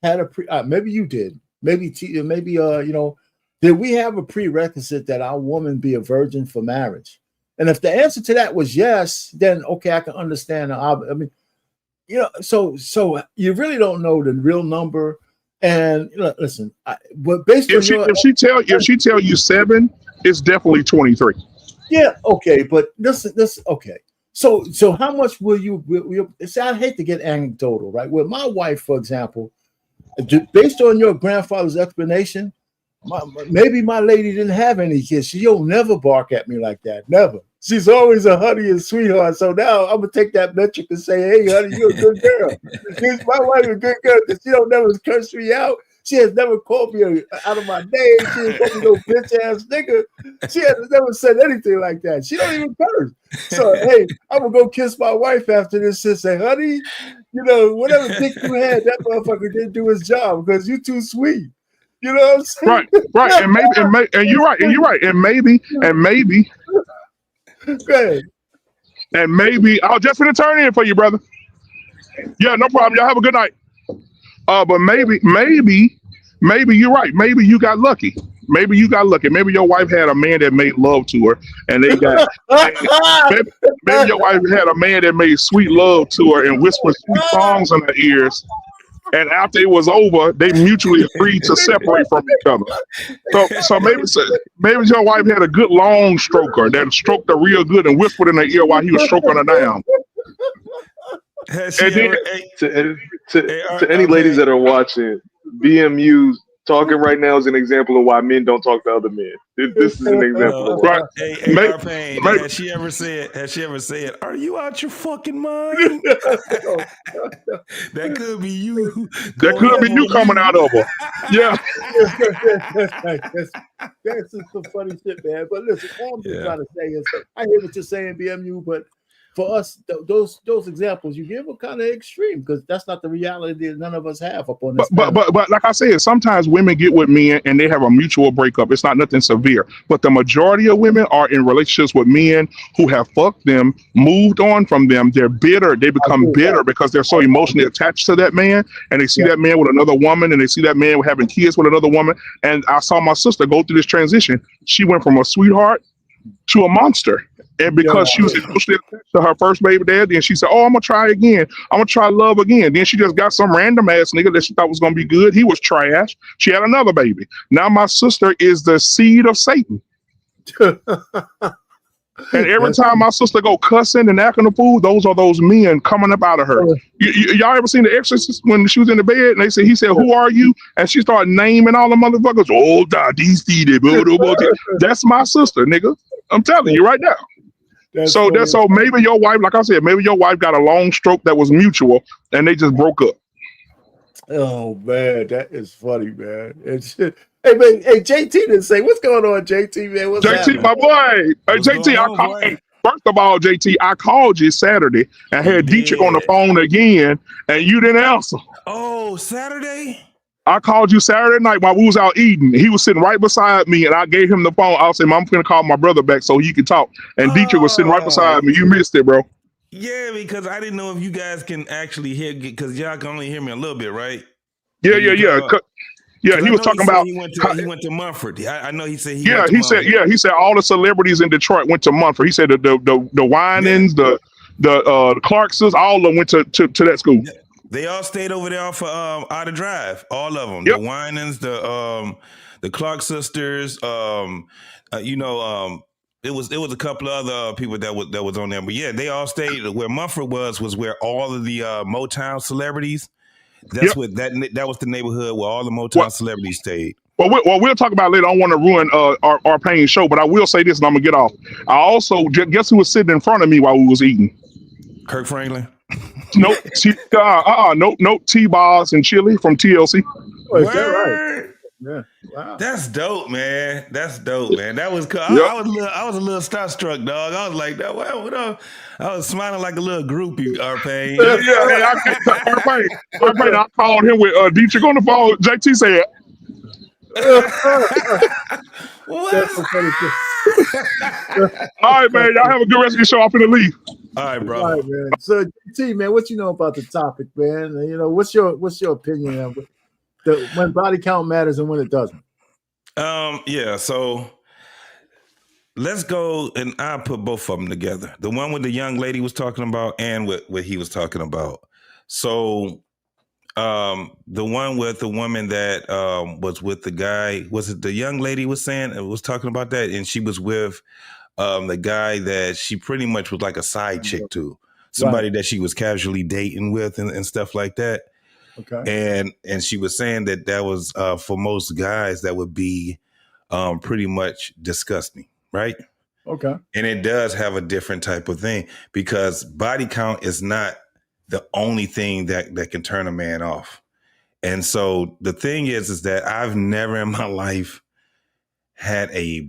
had a maybe you did. Maybe did we have a prerequisite that our woman be a virgin for marriage? And if the answer to that was yes, then okay, I can understand. I mean, so you really don't know the real number. And listen, but based on if she tell you 7, it's definitely 23. Yeah, okay, but this okay. So how much will you see, I hate to get anecdotal, right? With my wife, for example, based on your grandfather's explanation, maybe my lady didn't have any kids. She'll never bark at me like that. Never. She's always a honey and sweetheart. So now I'm gonna take that metric and say, hey, honey, you're a good girl. My wife is a good girl because she don't never curse me out. She has never called me out of my name. She ain't called me no bitch ass nigga. She has never said anything like that. She don't even curse. So hey, I'm gonna go kiss my wife after this and say, honey, whatever dick you had, that motherfucker didn't do his job because you too sweet. You know what I'm saying? Right, and you're right, and maybe. Go ahead. And maybe I'll just finna turn in for you, brother. Yeah, no problem. Y'all have a good night. But maybe you're right. Maybe you got lucky. Maybe your wife had a man that made love to her, and they got. maybe your wife had a man that made sweet love to her and whispered sweet songs in her ears. And after it was over, they mutually agreed to separate from each other. So maybe your wife had a good long stroker that stroked her real good and whispered in her ear while he was stroking her down. To any ladies that are watching, BMU talking right now is an example of why men don't talk to other men. This is an example of why. Hey, has she ever said, "Are you out your fucking mind"? That could be you. That could be you coming out of her. Yeah. That's just some funny shit, man. But listen, all I'm just trying to say is, I hear what you're saying, BMU, but for us, those examples you give are kind of extreme because that's not the reality that none of us have up on this. But like I said, sometimes women get with men and they have a mutual breakup. It's not nothing severe. But the majority of women are in relationships with men who have fucked them, moved on from them. They're bitter. They become bitter because they're so emotionally attached to that man, and they see that man with another woman, and they see that man having kids with another woman. And I saw my sister go through this transition. She went from a sweetheart to a monster. And because she was emotionally attached to her first baby dad, then she said, oh, I'm going to try again. I'm going to try love again. Then she just got some random ass nigga that she thought was going to be good. He was trash. She had another baby. Now my sister is the seed of Satan. And every time my sister go cussing and acting a fool, those are those men coming up out of her. Y'all ever seen The Exorcist when she was in the bed and he said, who are you? And she started naming all the motherfuckers. Oh, that's my sister, nigga. I'm telling you right now. So maybe your wife, like I said, maybe your wife got a long stroke that was mutual and they just broke up. Oh man, that is funny, man. Hey man, hey JT didn't say what's going on, JT, man. What's JT, happening? my boy. Hey JT, first of all, JT, I called you Saturday and had Dietrich on the phone again, and you didn't answer. Oh, Saturday? I called you Saturday night while we was out eating. He was sitting right beside me, and I gave him the phone. I said, I'm going to call my brother back so he can talk. And Dietrich was sitting right beside me. You missed it, bro. Yeah, because I didn't know if you guys can actually hear, because y'all can only hear me a little bit, right? Yeah. Yeah, he was talking about he went to Mumford. I know he said he said all the celebrities in Detroit went to Mumford. He said the Winans, the Clarksons, all of them went to that school. Yeah. They all stayed over there for Outer Drive. All of them. Yep. The Winans, the Clark sisters. It was a couple of other people that was on there. But yeah, they all stayed where Mumford was where all of the Motown celebrities. That's what that was the neighborhood where all the Motown celebrities stayed. Well, we'll talk about it later. I don't want to ruin our paying show, but I will say this, and I'm gonna get off. I also guess who was sitting in front of me while we was eating? Kirk Franklin. Nope. Nope. T-Boz and Chili from TLC. Oh, is that right? Yeah. Wow. That's dope, man. That was cool. I was a little starstruck, dog. I was like, what up? I was smiling like a little groupie, R-Pain. I called him with Dietrich on the phone. JT said, That's so funny. all right, man. Y'all have a good rest of your show. I'm finna leave. All right, bro. All right, man. So, T, man, what you know about the topic, man? You know, what's your opinion of when body count matters and when it doesn't? Yeah. So let's go, and I'll put both of them together. The one with the young lady was talking about, and what he was talking about. So, the one with the woman that was with the guy, was it the young lady was talking about that, and she was with the guy that she pretty much was like a side chick to, somebody that she was casually dating with and stuff like that. Okay. And she was saying that was for most guys that would be pretty much disgusting, right? Okay. And it does have a different type of thing because body count is not the only thing that can turn a man off. And so the thing is that I've never in my life had a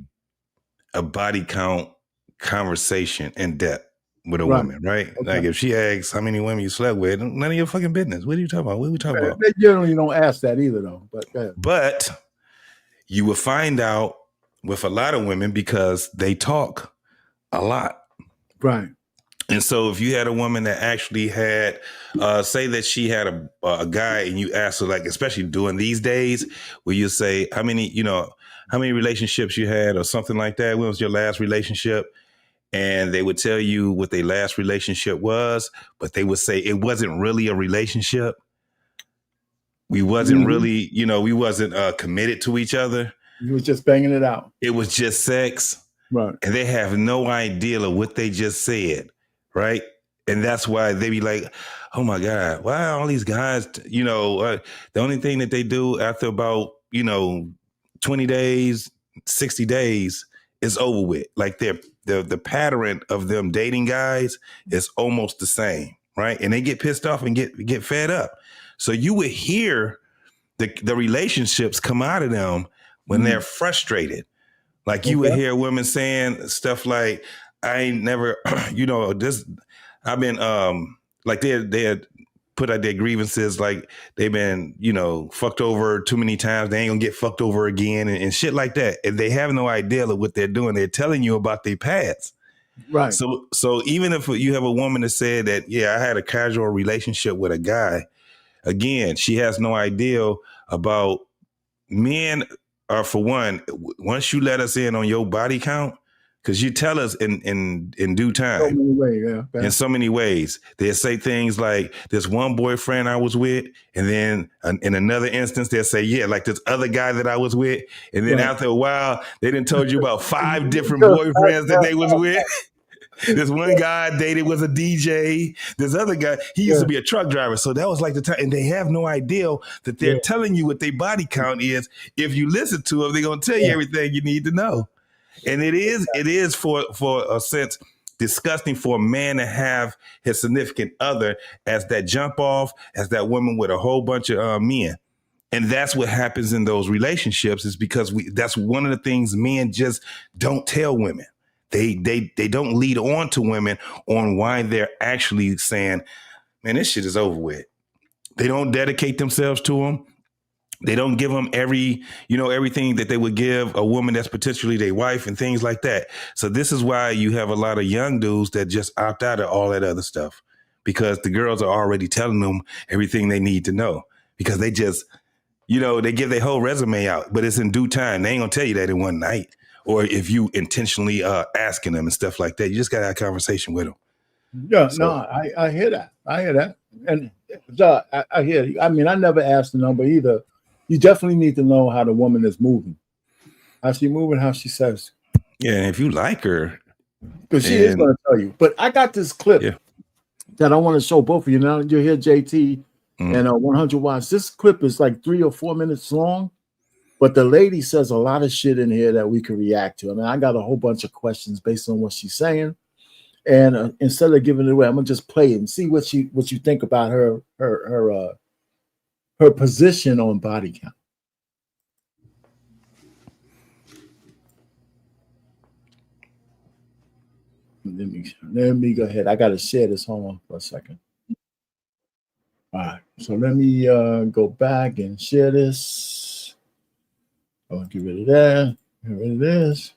body count conversation in depth with a woman, right? Okay. Like if she asks how many women you slept with, none of your fucking business. What are you talking about? What are we talking about? They generally don't ask that either, though. But you will find out with a lot of women because they talk a lot. Right. And so if you had a woman that actually had, say that she had a guy and you asked her, like, especially during these days, where you say, how many relationships you had or something like that? When was your last relationship? And they would tell you what their last relationship was, but they would say it wasn't really a relationship. We wasn't really, we wasn't committed to each other. You was just banging it out. It was just sex. Right. And they have no idea of what they just said. Right. And that's why they be like, oh my God, why are all these guys, the only thing that they do after about, 20 days, 60 days is over with. Like the pattern of them dating guys is almost the same. Right. And they get pissed off and get fed up. So you would hear the relationships come out of them when they're frustrated. Like you would hear women saying stuff like, I ain't never, I've been, like they had put out their grievances, like they've been, fucked over too many times. They ain't gonna get fucked over again and shit like that. And they have no idea of what they're doing. They're telling you about their past. Right. So even if you have a woman that said that, yeah, I had a casual relationship with a guy, again, she has no idea about men are, for one, once you let us in on your body count, because you tell us in due time. So many ways, in so many ways. They'll say things like, this one boyfriend I was with, and then in another instance, they'll say, yeah, like this other guy that I was with. And then after a while, they done told you about 5 different boyfriends that they was with. This one guy dated was a DJ. This other guy, he used to be a truck driver. So that was like the time. And they have no idea that they're telling you what their body count is. If you listen to them, they're going to tell you everything you need to know. And it is for a sense disgusting for a man to have his significant other as that jump off, as that woman with a whole bunch of men. And that's what happens in those relationships, is because that's one of the things men just don't tell women. They don't lead on to women on why they're actually saying, man, this shit is over with. They don't dedicate themselves to them. They don't give them everything that they would give a woman that's potentially their wife and things like that. So this is why you have a lot of young dudes that just opt out of all that other stuff, because the girls are already telling them everything they need to know, because they just, they give their whole resume out, but it's in due time. They ain't gonna tell you that in one night. Or if you intentionally asking them and stuff like that, you just got to have a conversation with them. Yeah, so. No, I hear that. And I hear you. I mean, I never asked the number either. You definitely need to know how the woman is moving. How she moving, how she says. Yeah, and if you like her. Because she is going to tell you. But I got this clip that I want to show both of you. Now you'll hear JT and 100 watts. This clip is like 3 or 4 minutes long. But the lady says a lot of shit in here that we can react to. I mean, I got a whole bunch of questions based on what she's saying. And instead of giving it away, I'm gonna just play it and see what you think about her position on body count. Let me go ahead. I gotta share this. Hold on for a second. All right. So let me go back and share this. I'll get rid of that. Get rid of this.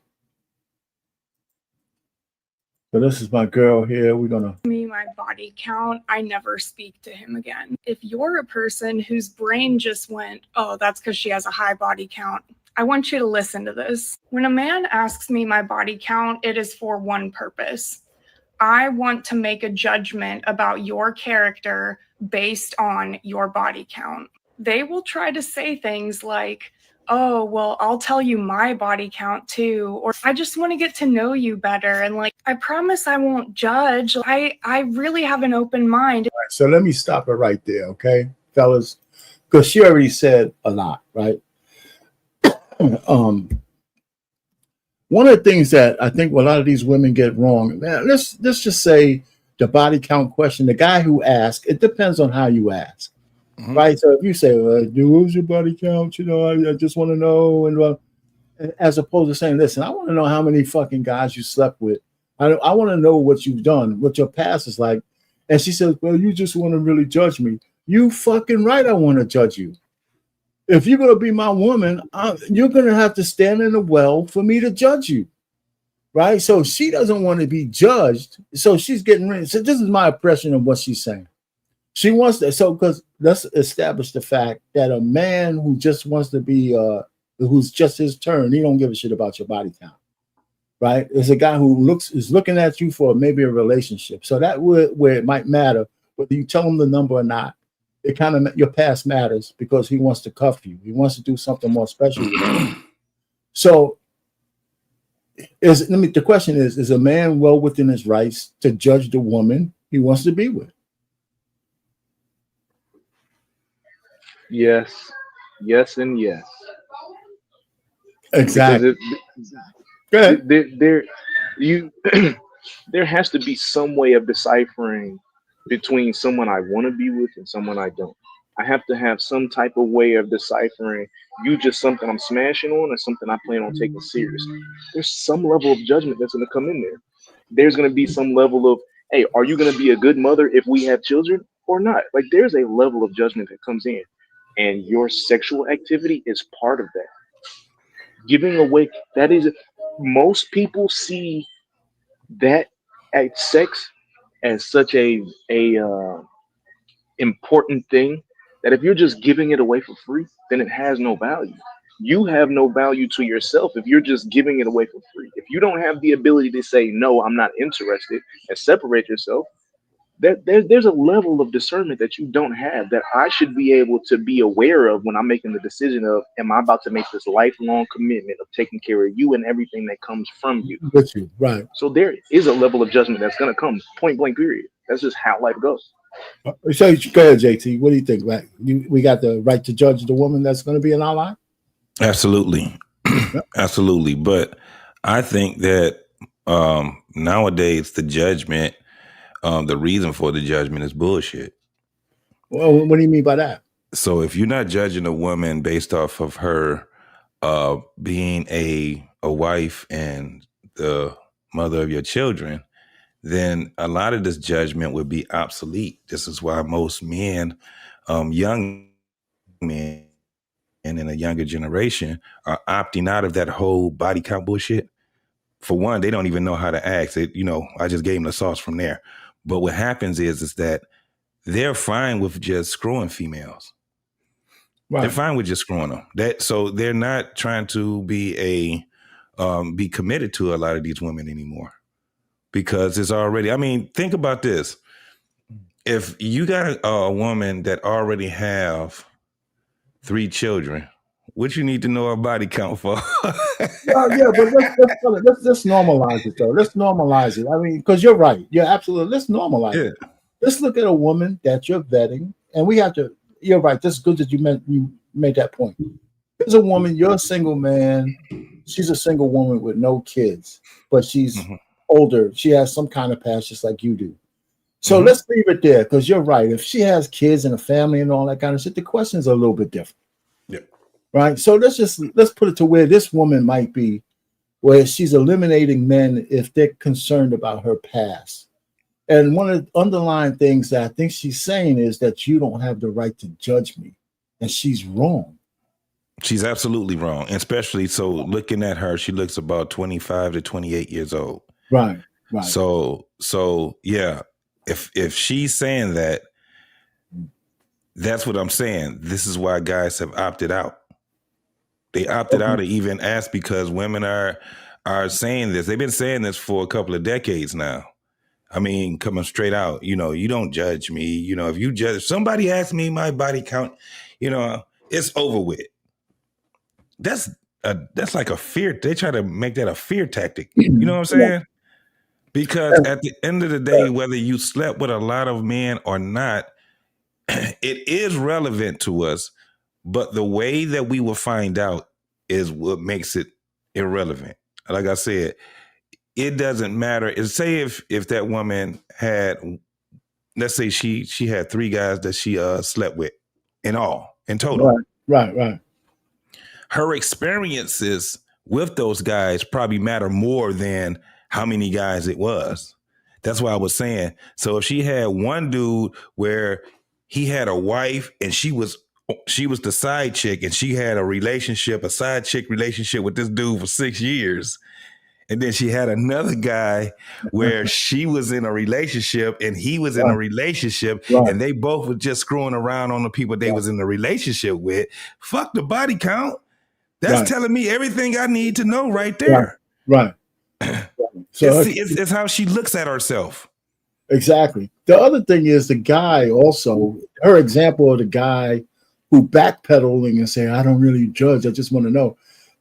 So this is my girl here. We're gonna my body count. I never speak to him again. If you're a person whose brain just went, oh, that's because she has a high body count, I want you to listen to this. When a man asks me my body count, it is for one purpose. I want to make a judgment about your character based on your body count. They will try to say things like, oh, well, I'll tell you my body count too, or I just want to get to know you better. And like, I promise I won't judge. I really have an open mind. Right, so let me stop it right there, okay, fellas, because she already said a lot, right? One of the things that I think a lot of these women get wrong, man, let's just say the body count question, the guy who asked, it depends on how you ask, right? So if you say, well, what's your body count? You know, I just want to know, and as opposed to saying, listen, I want to know how many fucking guys you slept with. I want to know what you've done, what your past is like. And she says, well, you just want to really judge me. You fucking right, I want to judge you. If you're going to be my woman, you're going to have to stand in the well for me to judge you, right? So she doesn't want to be judged. So she's getting ready. So this is my impression of what she's saying. She wants to, so because let's establish the fact that a man who just wants to be, who's just his turn, he don't give a shit about your body count, right? There's a guy who is looking at you for maybe a relationship. So that where it might matter whether you tell him the number or not. It kind of, your past matters because he wants to cuff you. He wants to do something more special with you. So the question is a man well within his rights to judge the woman he wants to be with? Yes, yes, and yes. Exactly. Go ahead. There has to be some way of deciphering between someone I want to be with and someone I don't. I have to have some type of way of deciphering you just something I'm smashing on or something I plan on taking serious. There's some level of judgment that's going to come in there. There's going to be some level of, hey, are you going to be a good mother if we have children or not? Like there's a level of judgment that comes in, and your sexual activity is part of that. Giving away, that is, most people see that at sex as such a important thing that if you're just giving it away for free, then it has no value. You have no value to yourself if you're just giving it away for free. If you don't have the ability to say, no, I'm not interested, and separate yourself, there's a level of discernment that you don't have that I should be able to be aware of when I'm making the decision of, am I about to make this lifelong commitment of taking care of you and everything that comes from you? With you, right. So there is a level of judgment that's going to come, point blank, period. That's just how life goes. So go ahead, JT. What do you think? Right? We got the right to judge the woman that's going to be in our life? Absolutely. Absolutely. But I think that nowadays the judgment, the reason for the judgment is bullshit. Well, what do you mean by that? So if you're not judging a woman based off of her being a wife and the mother of your children, then a lot of this judgment would be obsolete. This is why most men, young men in a younger generation, are opting out of that whole body count bullshit. For one, they don't even know how to ask it. I just gave them the sauce from there. But what happens is that they're fine with just screwing females. Right. They're fine with just screwing them. So they're not trying to be committed to a lot of these women anymore. Because it's already, think about this. If you got a woman that already have 3 children, what you need to know her body count for? Yeah, but let's normalize it though. Let's normalize it. Because you're right. You're absolutely. Let's normalize it. Let's look at a woman that you're vetting, and we have to. You're right. This is good that you made that point. There's a woman. You're a single man. She's a single woman with no kids, but she's older. She has some kind of past, just like you do. So let's leave it there, because you're right. If she has kids and a family and all that kind of shit, the questions are a little bit different. Yeah. Right. So let's put it to where this woman might be, where she's eliminating men if they're concerned about her past. And one of the underlying things that I think she's saying is that you don't have the right to judge me. And she's wrong. She's absolutely wrong. And especially so looking at her, she looks about 25 to 28 years old. Right. So yeah, if she's saying that, that's what I'm saying. This is why guys have opted out. They opted out to even ask, because women are saying this. They've been saying this for a couple of decades now. Coming straight out, you don't judge me. If somebody asks me my body count, it's over with. that's like a fear. They try to make that a fear tactic. You know what I'm saying? Because at the end of the day, whether you slept with a lot of men or not, it is relevant to us. But the way that we will find out is what makes it irrelevant. Like I said, it doesn't matter. Say if that woman had, let's say she had 3 guys that she slept with in total. Right. Her experiences with those guys probably matter more than how many guys it was. That's why I was saying. So if she had one dude where he had a wife and she was the side chick and she had a side chick relationship with this dude for 6 years. And then she had another guy where she was in a relationship and he was in a relationship and they both were just screwing around on the people they was in the relationship with. Fuck the body count. That's telling me everything I need to know right there. Right. So it's how she looks at herself. Exactly. The other thing is the guy also, her example of the guy who backpedaling and saying, I don't really judge, I just want to know.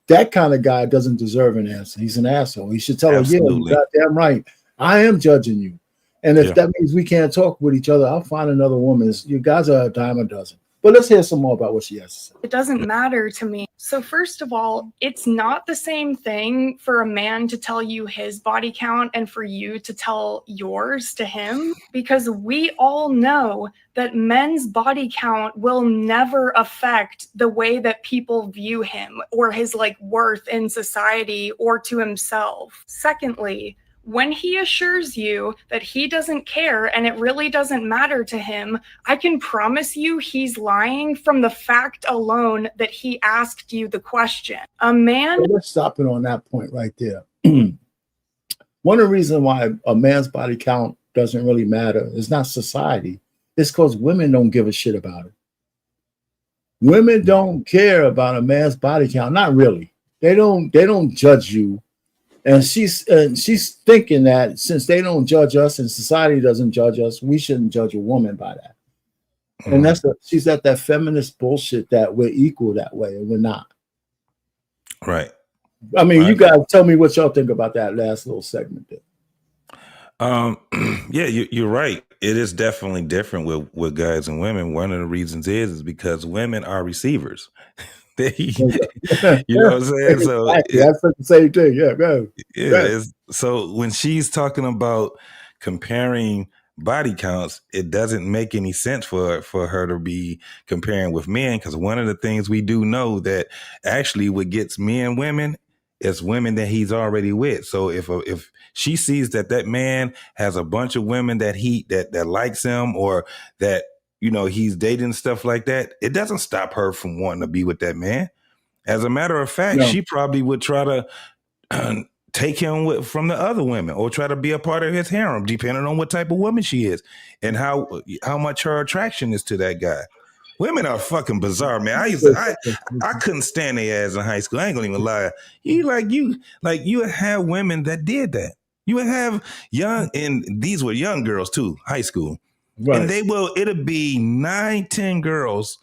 That kind of guy doesn't deserve an answer. He's an asshole. He should tell her, yeah, you're goddamn right. I am judging you. And if that means we can't talk with each other, I'll find another woman. You guys are a dime a dozen. But let's hear some more about what she has to say. It doesn't matter to me. So first of all, it's not the same thing for a man to tell you his body count and for you to tell yours to him, because we all know that men's body count will never affect the way that people view him or his like worth in society or to himself. Secondly, when he assures you that he doesn't care and it really doesn't matter to him, I can promise you he's lying from the fact alone that he asked you the question. A man... Well, let's stop it on that point right there. One of the reasons why a man's body count doesn't really matter is not society. It's because women don't give a shit about it. Women don't care about a man's body count. Not really. They don't judge you. And she's thinking that since they don't judge us and society doesn't judge us, we shouldn't judge a woman by that. And she's at that feminist bullshit that we're equal that way, and we're not. Right. I mean, you guys tell me what y'all think about that last little segment there. Yeah, you're right. It is definitely different with guys and women. One of the reasons is because women are receivers. You know what I'm saying? So exactly. That's the same thing. Yeah, go. Yeah. So when she's talking about comparing body counts, it doesn't make any sense for her to be comparing with men, because one of the things we do know that actually what gets men and women is women that he's already with. So if she sees that man has a bunch of women that that likes him or that he's dating, stuff like that, it doesn't stop her from wanting to be with that man. As a matter of fact, she probably would try to take him from the other women or try to be a part of his harem, depending on what type of woman she is and how much her attraction is to that guy. Women are fucking bizarre, man. I couldn't stand their ass in high school. I ain't gonna even lie. You would have women that did that. You would have these were young girls too, high school. Right. And it'll be 9, 10 girls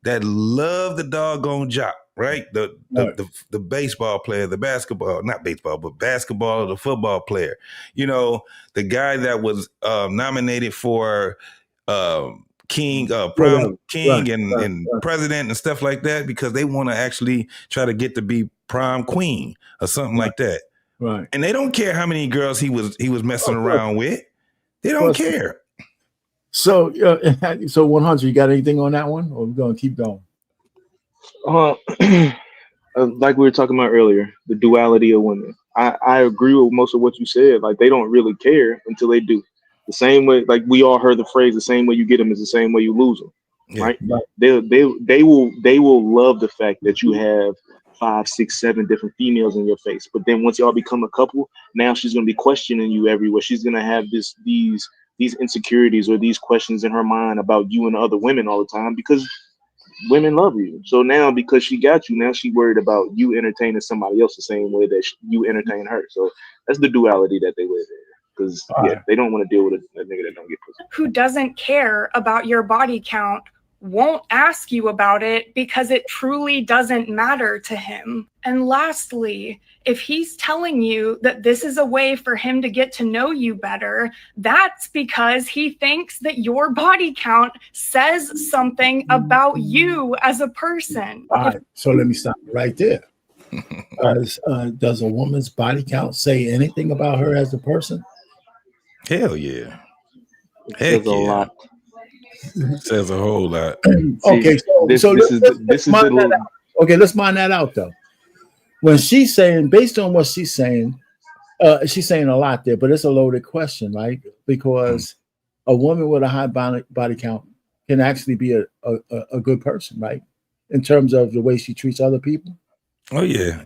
that love the doggone jock, right? The baseball player, the basketball, not baseball, but basketball, the football player. The guy that was nominated for prom king and president and stuff like that, because they want to actually try to get to be prom queen or something like that. Right. And they don't care how many girls he was messing around with. They don't care. So 100, you got anything on that one, or we're gonna keep going? Like we were talking about earlier, the duality of women. I agree with most of what you said. Like, they don't really care until they do. The same way, like we all heard the phrase, the same way you get them is the same way you lose them. Yeah. Right? They will love the fact that you have 5, 6, 7 different females in your face. But then once y'all become a couple, now she's gonna be questioning you everywhere. She's gonna have these insecurities or these questions in her mind about you and other women all the time, because women love you. So now, because she got you, now she worried about you entertaining somebody else the same way that you entertain her. So that's the duality that they live in. Because they don't want to deal with a nigga that don't get pussy. Who doesn't care about your body count won't ask you about it because it truly doesn't matter to him. And lastly, if he's telling you that this is a way for him to get to know you better, that's because he thinks that your body count says something about you as a person. All right, so let me stop right there. Does a woman's body count say anything about her as a person? Hell yeah. It says a lot. Says a whole lot. Okay, let's mine that out though. When she's saying, based on what she's saying a lot there, but it's a loaded question, right? Because a woman with a high body count can actually be a good person, right? In terms of the way she treats other people. Oh yeah.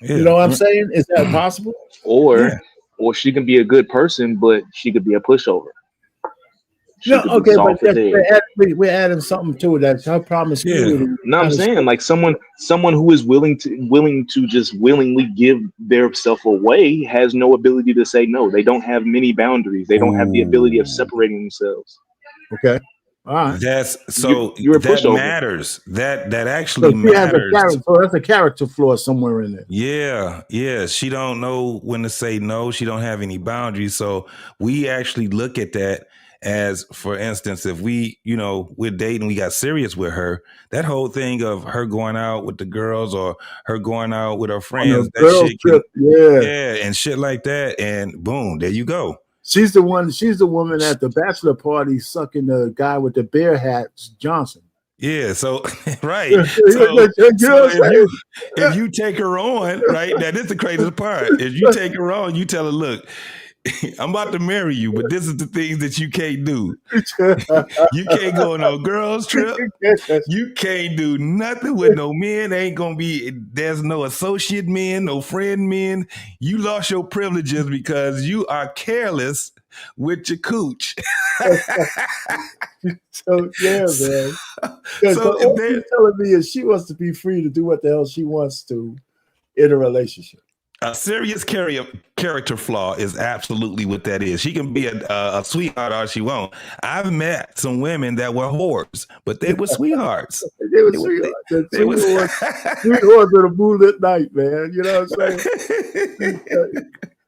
You know what I'm saying? Is that possible? Or she can be a good person, but she could be a pushover. No, okay, but we're adding something to it. That's her promiscuity. No, I'm saying like someone who is willing to just willingly give their self away has no ability to say no. They don't have many boundaries. They don't have the ability of separating themselves. Okay. All right. That's so you're a that pushover. matters. That actually matters. So that's a character flaw somewhere in there. Yeah. She don't know when to say no. She don't have any boundaries. So we actually look at that as, for instance, if we're dating, we got serious with her, that whole thing of her going out with the girls or her going out with her friends, that shit and shit like that, and boom, there you go. She's the woman at the bachelor party sucking the guy with the bear hat, Johnson. Yeah, so right. So if you take her on, right, that is the craziest part. If you take her on, you tell her, look, I'm about to marry you, but this is the things that you can't do. You can't go on no girls trip. You can't do nothing with no men. There's no associate men, no friend men. You lost your privileges because you are careless with your cooch. So yeah, man. So what you're telling me is she wants to be free to do what the hell she wants to in a relationship. A serious character flaw is absolutely what that is. She can be a sweetheart all she wants. I've met some women that were whores, but they were sweethearts. They were sweethearts. Sweethearts on a moonlit night, man. You know what I'm saying?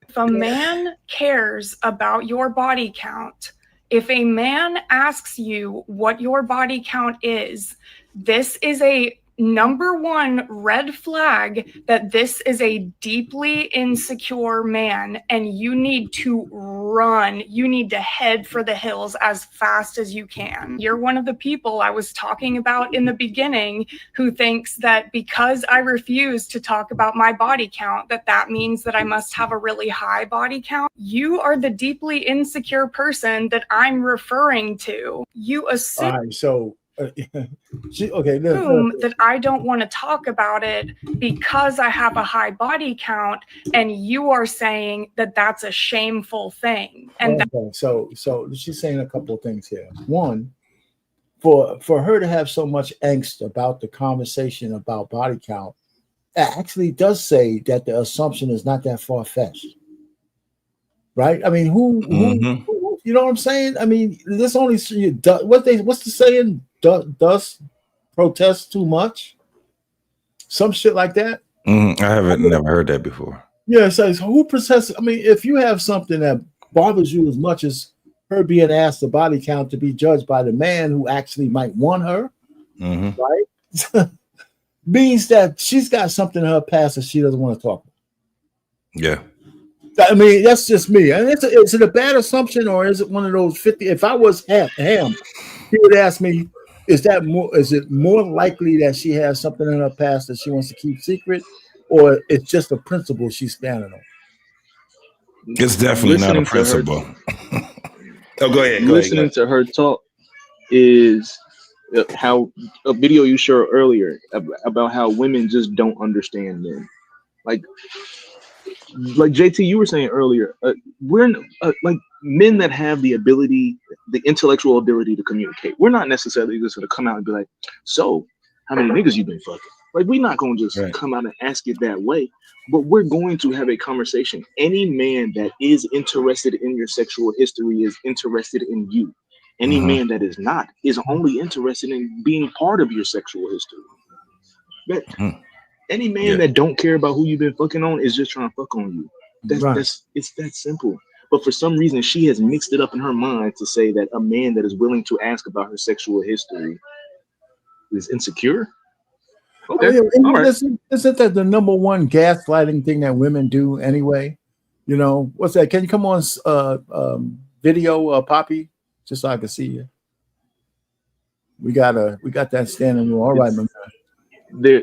If a man cares about your body count, if a man asks you what your body count is, this is a number one red flag that this is a deeply insecure man, and you need to run. You need to head for the hills as fast as you can. You're one of the people I was talking about in the beginning who thinks that because I refuse to talk about my body count, that means that I must have a really high body count. You are the deeply insecure person that I'm referring to. You assume. All right, so that I don't want to talk about it because I have a high body count, and you are saying that that's a shameful thing. And so she's saying a couple of things here. One, for her to have so much angst about the conversation about body count, it actually does say that the assumption is not that far-fetched, right? I mean, who you know what I'm saying? I mean, this only what's the saying? Does protest too much? Some shit like that. I never heard that before. Yeah, it says who protests. I mean, if you have something that bothers you as much as her being asked the body count to be judged by the man who actually might want her, right? Means that she's got something in her past that she doesn't want to talk about. Yeah. I mean, that's just me. And is it a bad assumption, or is it one of those 50? If I was Ham, he would ask me, is it more likely that she has something in her past that she wants to keep secret, or it's just a principle she's standing on? It's definitely not a principle. Go ahead. Listening to her talk is how a video you showed earlier about how women just don't understand men. Like JT, you were saying earlier, we're like men that have the ability, the intellectual ability to communicate. We're not necessarily just going to come out and be like, so how many niggas you been fucking? Like, we're not going to just come out and ask it that way, but we're going to have a conversation. Any man that is interested in your sexual history is interested in you. Any man that is not is only interested in being part of your sexual history. But any man that don't care about who you've been fucking on is just trying to fuck on you. It's that simple. But for some reason, she has mixed it up in her mind to say that a man that is willing to ask about her sexual history is insecure. Okay, all right. Isn't that the number one gaslighting thing that women do anyway? You know, what's that? Can you come on video, Poppy, just so I can see you? We got that standing room. All right, man. Their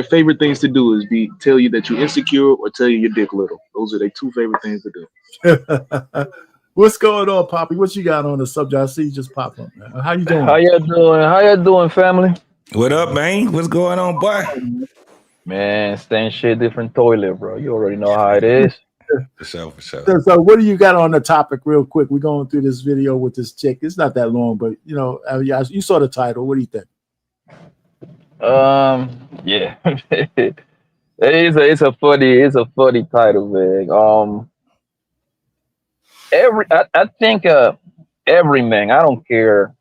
favorite things to do is tell you that you're insecure or tell you your dick little. Those are their two favorite things to do. What's going on, Poppy? What you got on the subject? I see you just pop up, man. How you doing? How you doing, family? What up, man? What's going on, boy? Man, same shit, different toilet, bro. You already know how it is. For sure. So what do you got on the topic real quick? We're going through this video with this chick. It's not that long, but you know, you saw the title. What do you think? Yeah. it's a funny title, man. I think every man, I don't care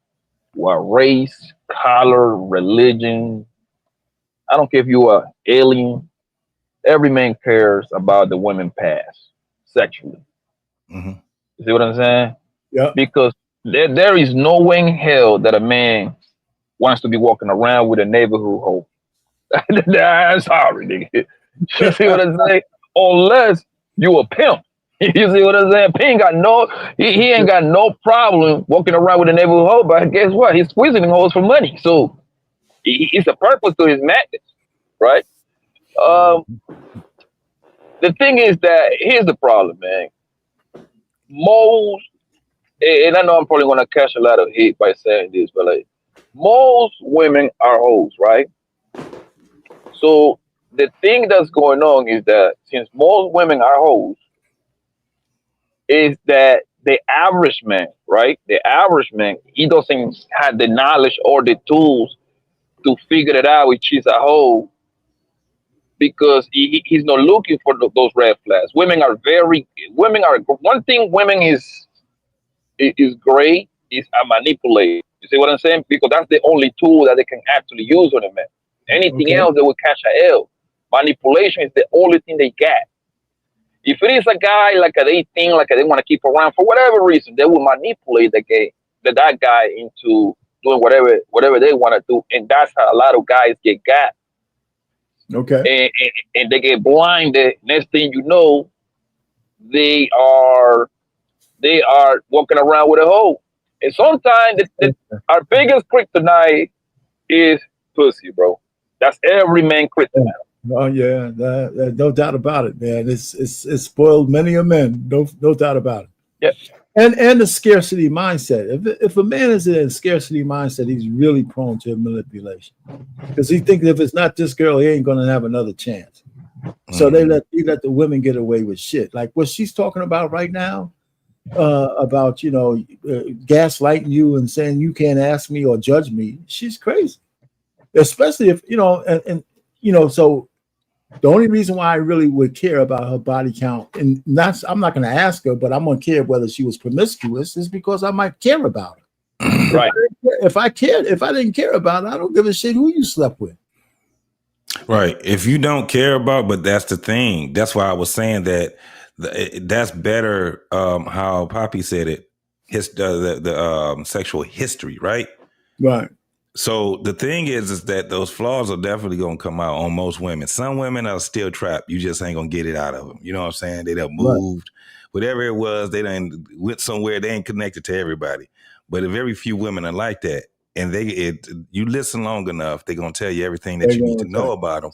what race, color, religion, I don't care if you are alien, every man cares about the women past sexually. You see what I'm saying? Yeah. Because there is no way in hell that a man wants to be walking around with a neighborhood hoe. I'm sorry, nigga. You see what I'm saying? Unless you a pimp. You see what I'm saying? He ain't got no problem walking around with a neighborhood hoe, but guess what? He's squeezing hoes for money. So it's a purpose to his madness, right? The thing is that here's the problem, man. Most, and I know I'm probably gonna catch a lot of hate by saying this, but like most women are hoes, right? So the thing that's going on is that since most women are hoes, is that the average man, right? The average man, he doesn't have the knowledge or the tools to figure it out if she's a hoe, because he's not looking for those red flags. Women are one thing women is great is a manipulator. You see what I'm saying? Because that's the only tool that they can actually use on a man. Anything else, they will catch a L. Manipulation is the only thing they got. If it is a guy like they think like they want to keep around for whatever reason, they will manipulate that guy into doing whatever they want to do, and that's how a lot of guys get got. Okay. And they get blinded. Next thing you know, they are walking around with a hoe. And sometimes our biggest kryptonite is pussy, bro. That's every man kryptonite. Oh yeah, no doubt about it, man. It's spoiled many a man. No doubt about it. Yeah. And the scarcity mindset. If a man is in a scarcity mindset, he's really prone to manipulation, because he thinks if it's not this girl, he ain't gonna have another chance. So they let the women get away with shit, like what she's talking about right now, about gaslighting you and saying you can't ask me or judge me. She's crazy, especially if so. The only reason why I really would care about her body count, and I'm not going to ask her, but I'm going to care whether she was promiscuous, is because I might care about her. Right. If I didn't care about her, I don't give a shit who you slept with. Right. If you don't care about, but that's the thing. That's why I was saying that that's better. How Poppy said it, the sexual history, right? Right. So the thing is that those flaws are definitely going to come out on most women. Some women are still trapped. You just ain't going to get it out of them. You know what I'm saying? They done moved, whatever it was, they done went somewhere. They ain't connected to everybody. But very few women are like that. And you listen long enough, they're going to tell you everything that you need to know about them.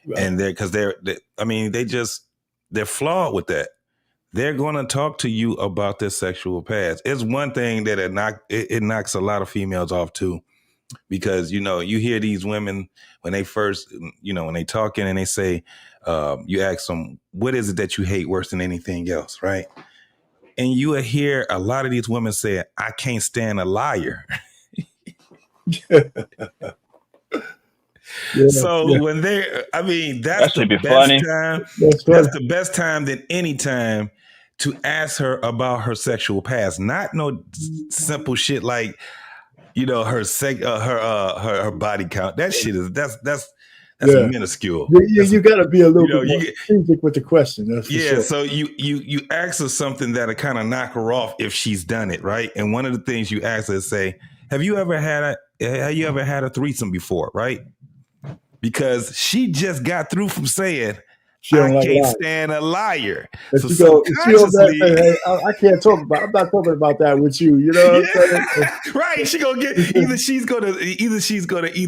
Right. And they're flawed with that. They're going to talk to you about their sexual past. It's one thing that it knocks a lot of females off too. Because, you hear these women when they first, when they talking and they say, you ask them, what is it that you hate worse than anything else, right? And you will hear a lot of these women say, I can't stand a liar. When that's the best time. That's the best time than any time to ask her about her sexual past, not no simple shit like, you know, her body count. That shit is that's minuscule. You got to be a little bit more strategic with the question. That's for sure. So you ask her something that'll kind of knock her off if she's done it, right? And one of the things you ask her is say, have you ever had a threesome before, right? Because she just got through from saying, I can't stand a liar. So subconsciously, I can't talk about. I'm not talking about that with you. You know what I'm saying? Right? She gonna get either she's gonna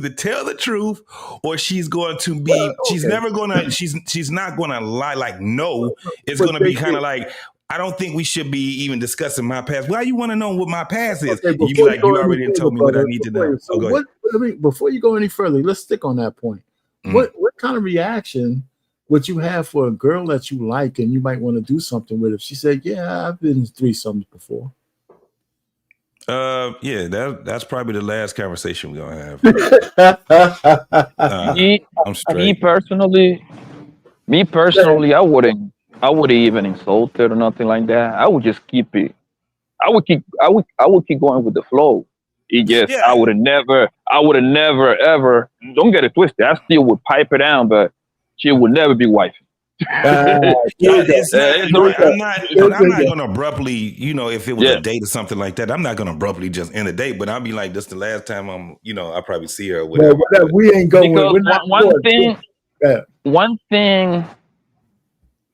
tell the truth or she's going to be. She's never gonna. She's not gonna lie. Like no, it's gonna be kind of like, I don't think we should be even discussing my past. Why you want to know what my past is? You be like, you already told me what I need to know. So before you go any further, let's stick on that point. What kind of reaction would you have for a girl that you like and you might want to do something with if she said, yeah, I've been in threesomes before? That's probably the last conversation we're gonna have. I'm straight. Me personally, I wouldn't even insult her or nothing like that. I would just keep it. I would keep going with the flow. I would have never ever, don't get it twisted, I still would pipe her down, but she would never be wifey. I'm not gonna abruptly, you know, if it was a date or something like that, I'm not gonna abruptly just end a date, but I'll be like, this is the last time I'll probably see her or whatever. We ain't going. One thing,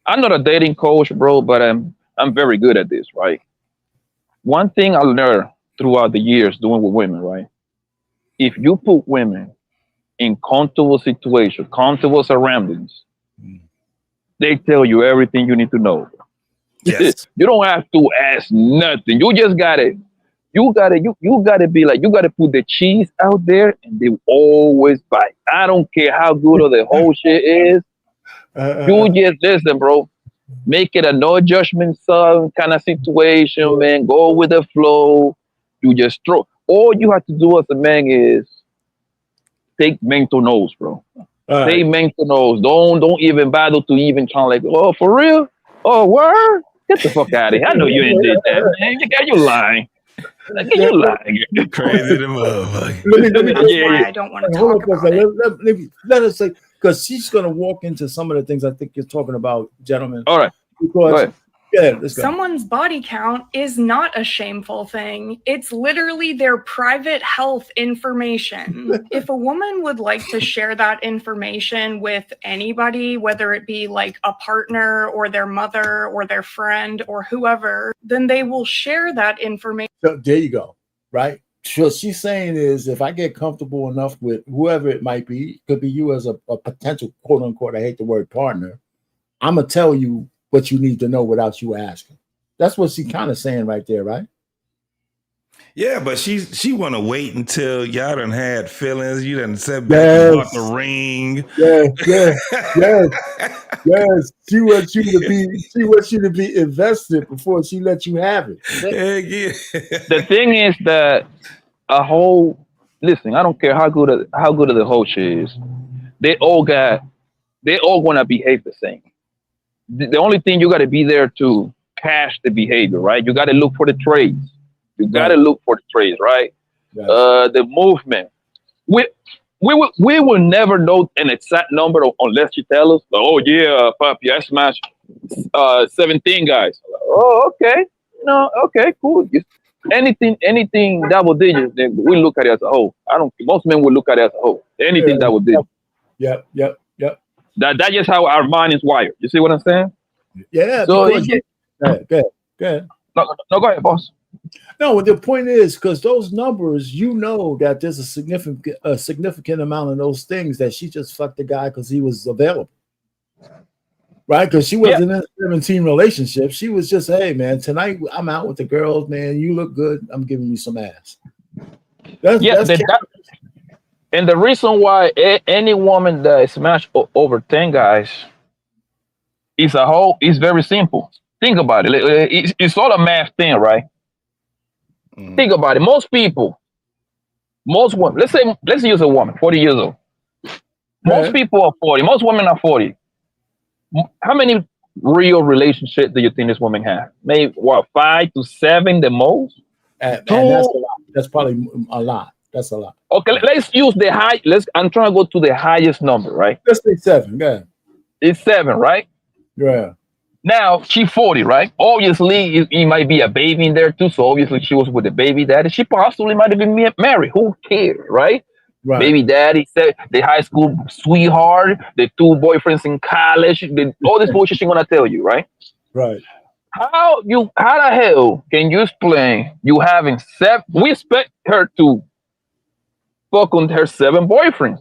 I'm not a dating coach, bro, but I'm very good at this, right? One thing I learned throughout the years doing with women, right? If you put women in comfortable situations, comfortable surroundings, they tell you everything you need to know. Yes. You don't have to ask nothing. You just gotta be like, you gotta put the cheese out there and they will always bite. I don't care how good or the whole shit is. You just listen, bro. Make it a no judgment zone kind of situation, man. Go with the flow. You just throw. All you have to do as a man is take mental notes, bro. Take mental notes. Don't even bother to even try like, oh, for real? Oh, word? Get the fuck out of here. I know you ain't did that, man. You lying. You lying. You're crazy to motherfucker. I don't want to talk about it. Let us say, because she's going to walk into some of the things I think you're talking about, gentlemen. All right. Because let's go. Someone's body count is not a shameful thing. It's literally their private health information. If a woman would like to share that information with anybody, whether it be like a partner or their mother or their friend or whoever, then they will share that information. So there you go, right? So what she's saying is, if I get comfortable enough with whoever it might be, could be you as a potential quote unquote, I hate the word partner, I'm gonna tell you what you need to know without you asking. That's what she's kind of saying right there, right? Yeah, but she want to wait until y'all done had feelings. You done said back and bought the ring. Yes. She wants you to be invested before she lets you have it. The thing is that listen, I don't care how good of the whole shit is. They all gonna behave the same. The only thing, you got to be there to catch the behavior, right? You got to look for the traits. Right? Yes. The movement. We will never know an exact number unless you tell us. Oh yeah, Papi, I smashed 17 guys. Oh, okay. No, okay, cool. Anything double digits, then we look at it as a whole. Most men will look at it as a whole. Anything double digits. Yep. That's just how our mind is wired. You see what I'm saying? Yeah. So go ahead. No, go ahead, boss. No, the point is, because those numbers, you know that there's a significant amount of those things that she just fucked the guy because he was available. Right? Because she wasn't in a 17 relationship. She was just, hey, man, tonight I'm out with the girls, man. You look good. I'm giving you some ass. And the reason why any woman that smashed over 10 guys is very simple. Think about it. It's all a math thing, right? Think about it. Most women, let's use a woman, 40 years old. Most people are 40. Most women are 40. How many real relationship do you think this woman had? Maybe what, 5 to 7 the most? And that's a lot. That's probably a lot. That's a lot. Okay, let's use the high. I'm trying to go to the highest number, right? Let's say 7. Yeah. It's 7, right? Yeah. Now she's 40, right? Obviously, it might be a baby in there too. So obviously, she was with the baby daddy. She possibly might have been married. Who cares, right? Right. Baby daddy said the high school sweetheart, the 2 boyfriends in college, all this bullshit she's gonna tell you, right? Right. How the hell can you explain you having 7? We expect her to fuck on her 7 boyfriends.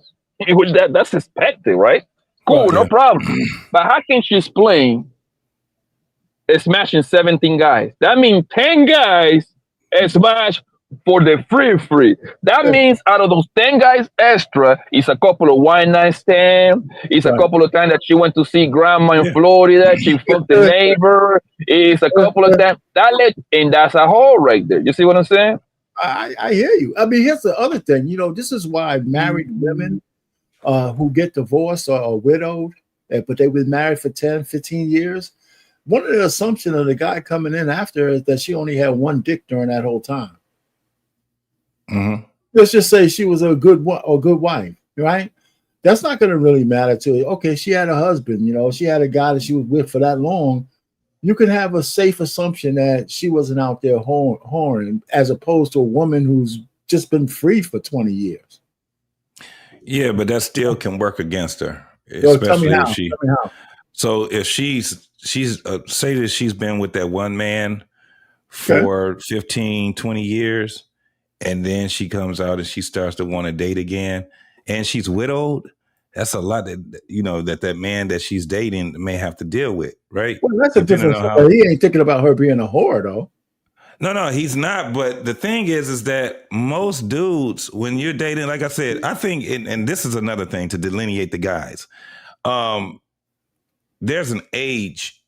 That's expected, right? Cool, Right. no problem. But how can she explain smashing 17 guys? That means 10 guys smash for the free. That means out of those 10 guys extra, it's a couple of one night stand. It's a couple of times that she went to see grandma in Florida. She fucked the neighbor. It's a couple of times. And that's a hole right there. You see what I'm saying? I hear you. I mean, here's the other thing. This is why married women who get divorced or are widowed, but they were married for 10, 15 years. One of the assumptions of the guy coming in after is that she only had one dick during that whole time. Mm-hmm. Let's just say she was a good wife, right? That's not going to really matter to you. Okay, she had a husband, she had a guy that she was with for that long. You can have a safe assumption that she wasn't out there whoring, as opposed to a woman who's just been free for 20 years. Yeah, but that still can work against her, especially if she. Tell me how. So if she's say that she's been with that one man for 15, 20 years, and then she comes out and she starts to want to date again, and she's widowed, that's a lot that that man that she's dating may have to deal with, right? Well, that's a difference. He ain't thinking about her being a whore, though. No, he's not. But the thing is that most dudes, when you're dating, like I said, I think, and this is another thing to delineate the guys. There's an age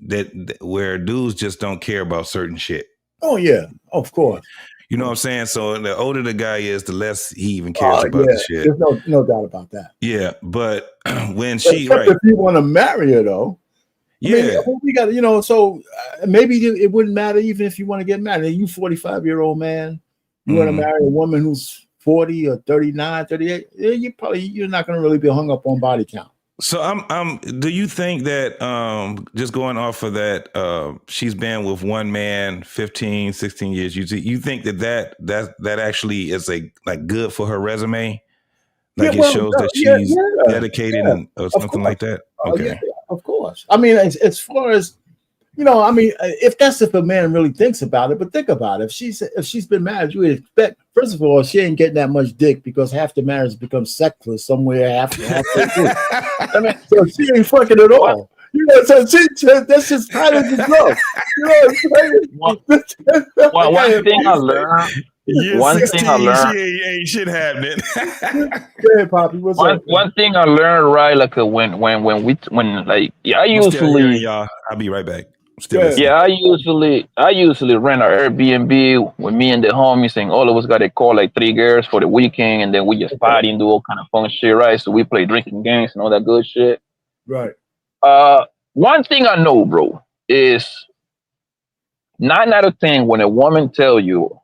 where dudes just don't care about certain shit. Oh yeah, of course. You know what I'm saying? So the older the guy is, the less he even cares about the shit. There's no doubt about that. Yeah, but when if you want to marry her, though, yeah, we got so maybe it wouldn't matter even if you want to get married. You 45-year-old man, you want to marry a woman who's 40 or 39, 38. You're not going to really be hung up on body count. So do you think that just going off of that, she's been with one man 15, 16 years, you think that actually is good for her resume? Like it shows that she's dedicated or something like that? Okay. Of course. I mean, as far as if a man really thinks about it, but think about it. If she's been married, you would expect, first of all, she ain't getting that much dick because half the marriage becomes sexless somewhere after. So she ain't fucking at all. So that's just kind of the growth. One thing I learned. She ain't shit happening. Go ahead, Poppy. What's up? One thing I learned, right? Like I usually, y'all. I'll be right back. I usually rent an Airbnb with me and the homies, and all of us got to call like 3 girls for the weekend, and then we just party and do all kind of fun shit, right? So we play drinking games and all that good shit. Right. One thing I know, bro, is 9 out of 10 when a woman tell you,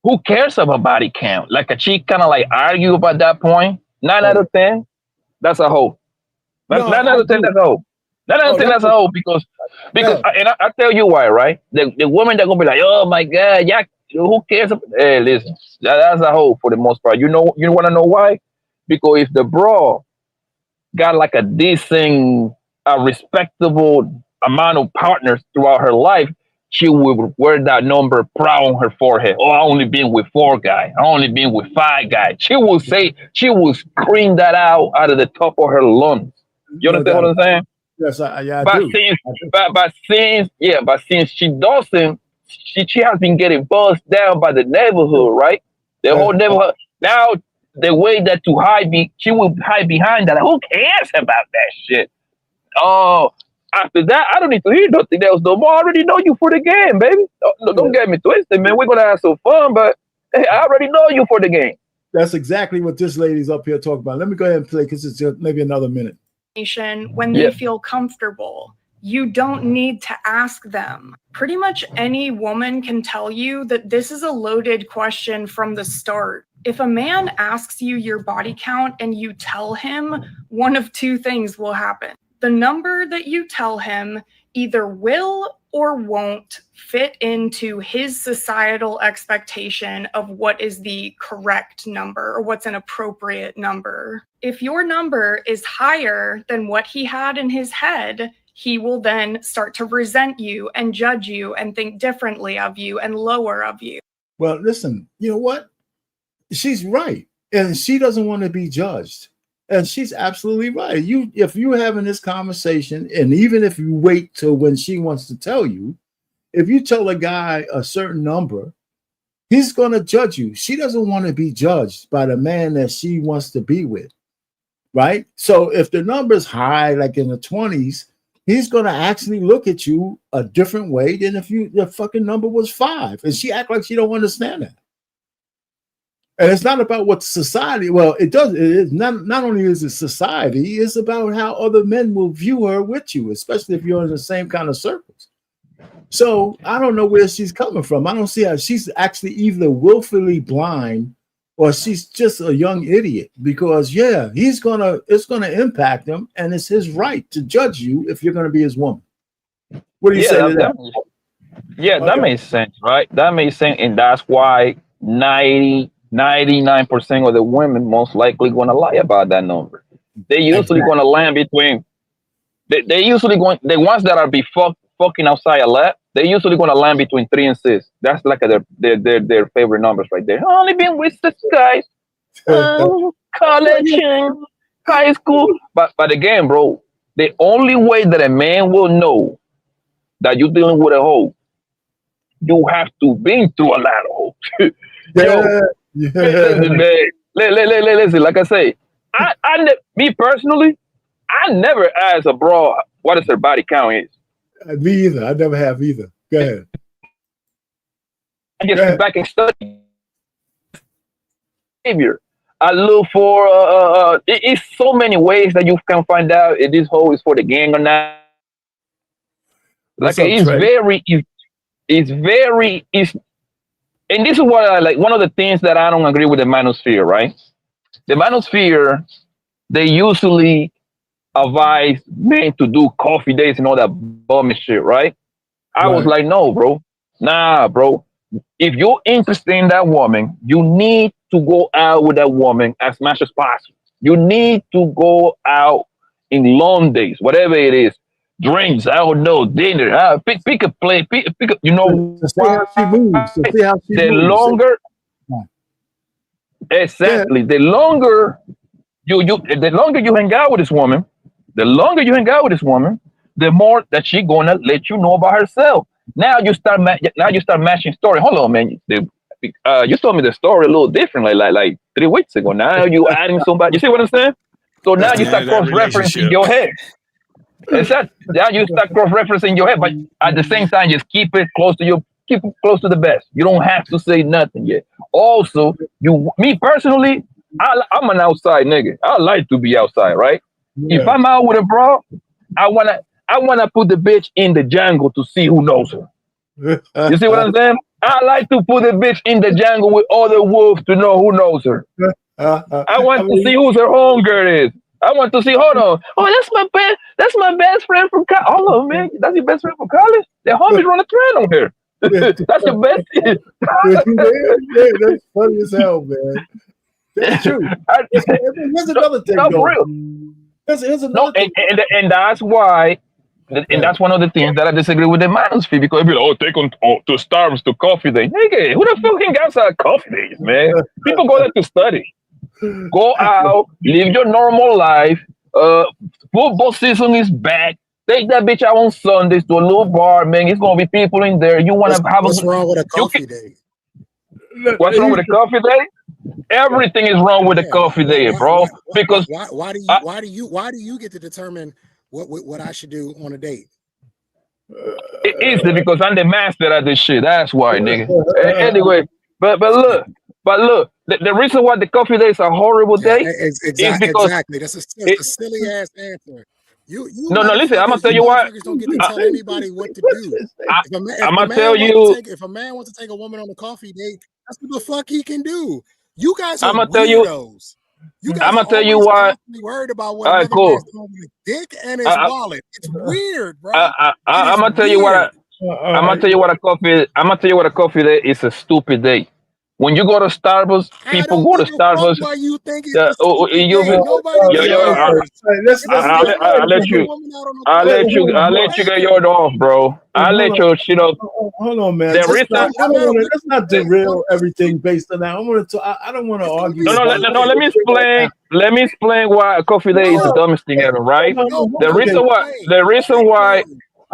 who cares about body count? Like a chick kind of like argue about that point. 9 out of 10, that's a hoe. 9 out of 10, that's a hoe. 9 out of 10, that's a hoe because and I tell you why, right? The woman that gonna be like, oh my god, yeah, who cares? Hey, listen, that's a hoe for the most part. You want to know why? Because if the bro got like a decent, respectable amount of partners throughout her life, she will wear that number proud on her forehead. Oh, I only been with 4 guys. I only been with 5 guys. She will scream that out of the top of her lungs. You understand what I'm saying? Yes, I but do. Since she doesn't, she has been getting buzzed down by the neighborhood, right? The whole neighborhood. Now, the way that she will hide behind that. Who cares about that shit? Oh, after that, I don't need to hear nothing else no more. I already know you for the game, baby. Don't get me twisted, man. We're gonna have some fun, but hey, I already know you for the game. That's exactly what this lady's up here talking about. Let me go ahead and play because it's maybe another minute. When they feel comfortable You don't need to ask them. Pretty much any woman can tell you that this is a loaded question from the start. If a man asks you your body count and you tell him, one of two things will happen. The number that you tell him either will or won't fit into his societal expectation of what is the correct number or what's an appropriate number. If your number is higher than what he had in his head, he will then start to resent you and judge you and think differently of you and lower of you. Well, listen, you know what? She's right. And she doesn't want to be judged. And she's absolutely right. If you're having this conversation, and even if you wait till when she wants to tell you, if you tell a guy a certain number, he's going to judge you. She doesn't want to be judged by the man that she wants to be with, right? So if the number's high, like in the 20s, he's going to actually look at you a different way than if the fucking number was 5. And she act like she don't understand that. And it's not about what society, well, it does. It is not only is it society, it's about how other men will view her with you, especially if you're in the same kind of circles. So I don't know where she's coming from. I don't see how she's actually either willfully blind or she's just a young idiot, because it's gonna impact him, and it's his right to judge you if you're gonna be his woman. What do you say to that? That makes sense, right? That makes sense, and that's why 99% of the women most likely going to lie about that number. They usually going to land between. They usually going, the ones that are fucking outside a lot. They usually going to land between 3 and 6. That's like their favorite numbers right there. Only been with 6 guys, college, and high school. But again, bro, the only way that a man will know that you're dealing with a hoe, you have to been through a lot of hoes. Listen, man. Listen, like I say, me personally, I never asked a bro what is her body count is. Me either. I never have either. Go ahead. I just sit back and study behavior. I look for it's so many ways that you can find out if this hoe is for the gang or not. Like it's very, and this is what I like. One of the things that I don't agree with the manosphere, right? The manosphere, they usually advise men to do coffee dates and all that bum shit, right? I was like, no, bro. Nah, bro. If you're interested in that woman, you need to go out with that woman as much as possible. You need to go out in long days, whatever it is. Drinks, I don't know, dinner. Pick a place, pick a, you know. To see how she moves. To see how she the moves. Longer, exactly. The longer you hang out with this woman, the more that she gonna let you know about herself. Now you start matching story. Hold on, man. You told me the story a little different, like 3 weeks ago. Now you adding somebody. You see what I'm saying? So now you start cross-referencing your head. Now you start cross-referencing your head, but at the same time, just keep it close to the best. You don't have to say nothing yet. Also, me personally, I'm an outside nigga. I like to be outside, right? Yeah. If I'm out with a bro, I wanna put the bitch in the jungle to see who knows her. You see what I'm saying? I like to put the bitch in the jungle with other wolves to know who knows her. I want to see who's her homegirl is. I want to see. Hold on. Oh, that's my best friend from college. Hold on, man. That's your best friend from college. The homies run a thread on here. That's your best. That's funny as hell, man. That's true. Here's another thing, though. Here's another thing. And that's why. And that's one of the things that I disagree with the manosphere, because if you take on to Starbucks to coffee day, nigga, who the fuck can go outside coffee days, man? People go there to study. Go out, live your normal life. Football season is back. Take that bitch out on Sundays to a little bar, man. It's gonna be people in there. You want to have what's wrong with a coffee day? What's wrong with a coffee day? Everything is wrong with a coffee day, bro. Because why do you get to determine what I should do on a date? It's because I'm the master at this shit. That's why, nigga. Anyway, but look. The reason why the coffee day is a horrible day is because exactly. That's a silly ass answer. No, listen, I'm gonna tell you what. Don't get to tell anybody what to do. I'm gonna tell you. If a man wants to take a woman on a coffee date, that's what the fuck he can do. You guys are I'm gonna tell you. weirdos. You guys I'm gonna are tell you always what. constantly worried about what All right, another cool. man's doing with his dick and his wallet. It's weird, bro. I'm gonna tell you what. I'm gonna tell you what a coffee. I'm gonna tell you what a coffee date is. A stupid date. When you go to Starbucks, people go to Starbucks. Why you think it's a stupid date? Nobody I'll let you get yours off, bro. I'll let you shit up. Hold on, man. Let's not derail everything based on that. I don't want to argue. No. Let me explain. Let me explain why a coffee date is the dumbest thing ever. Right? The reason why.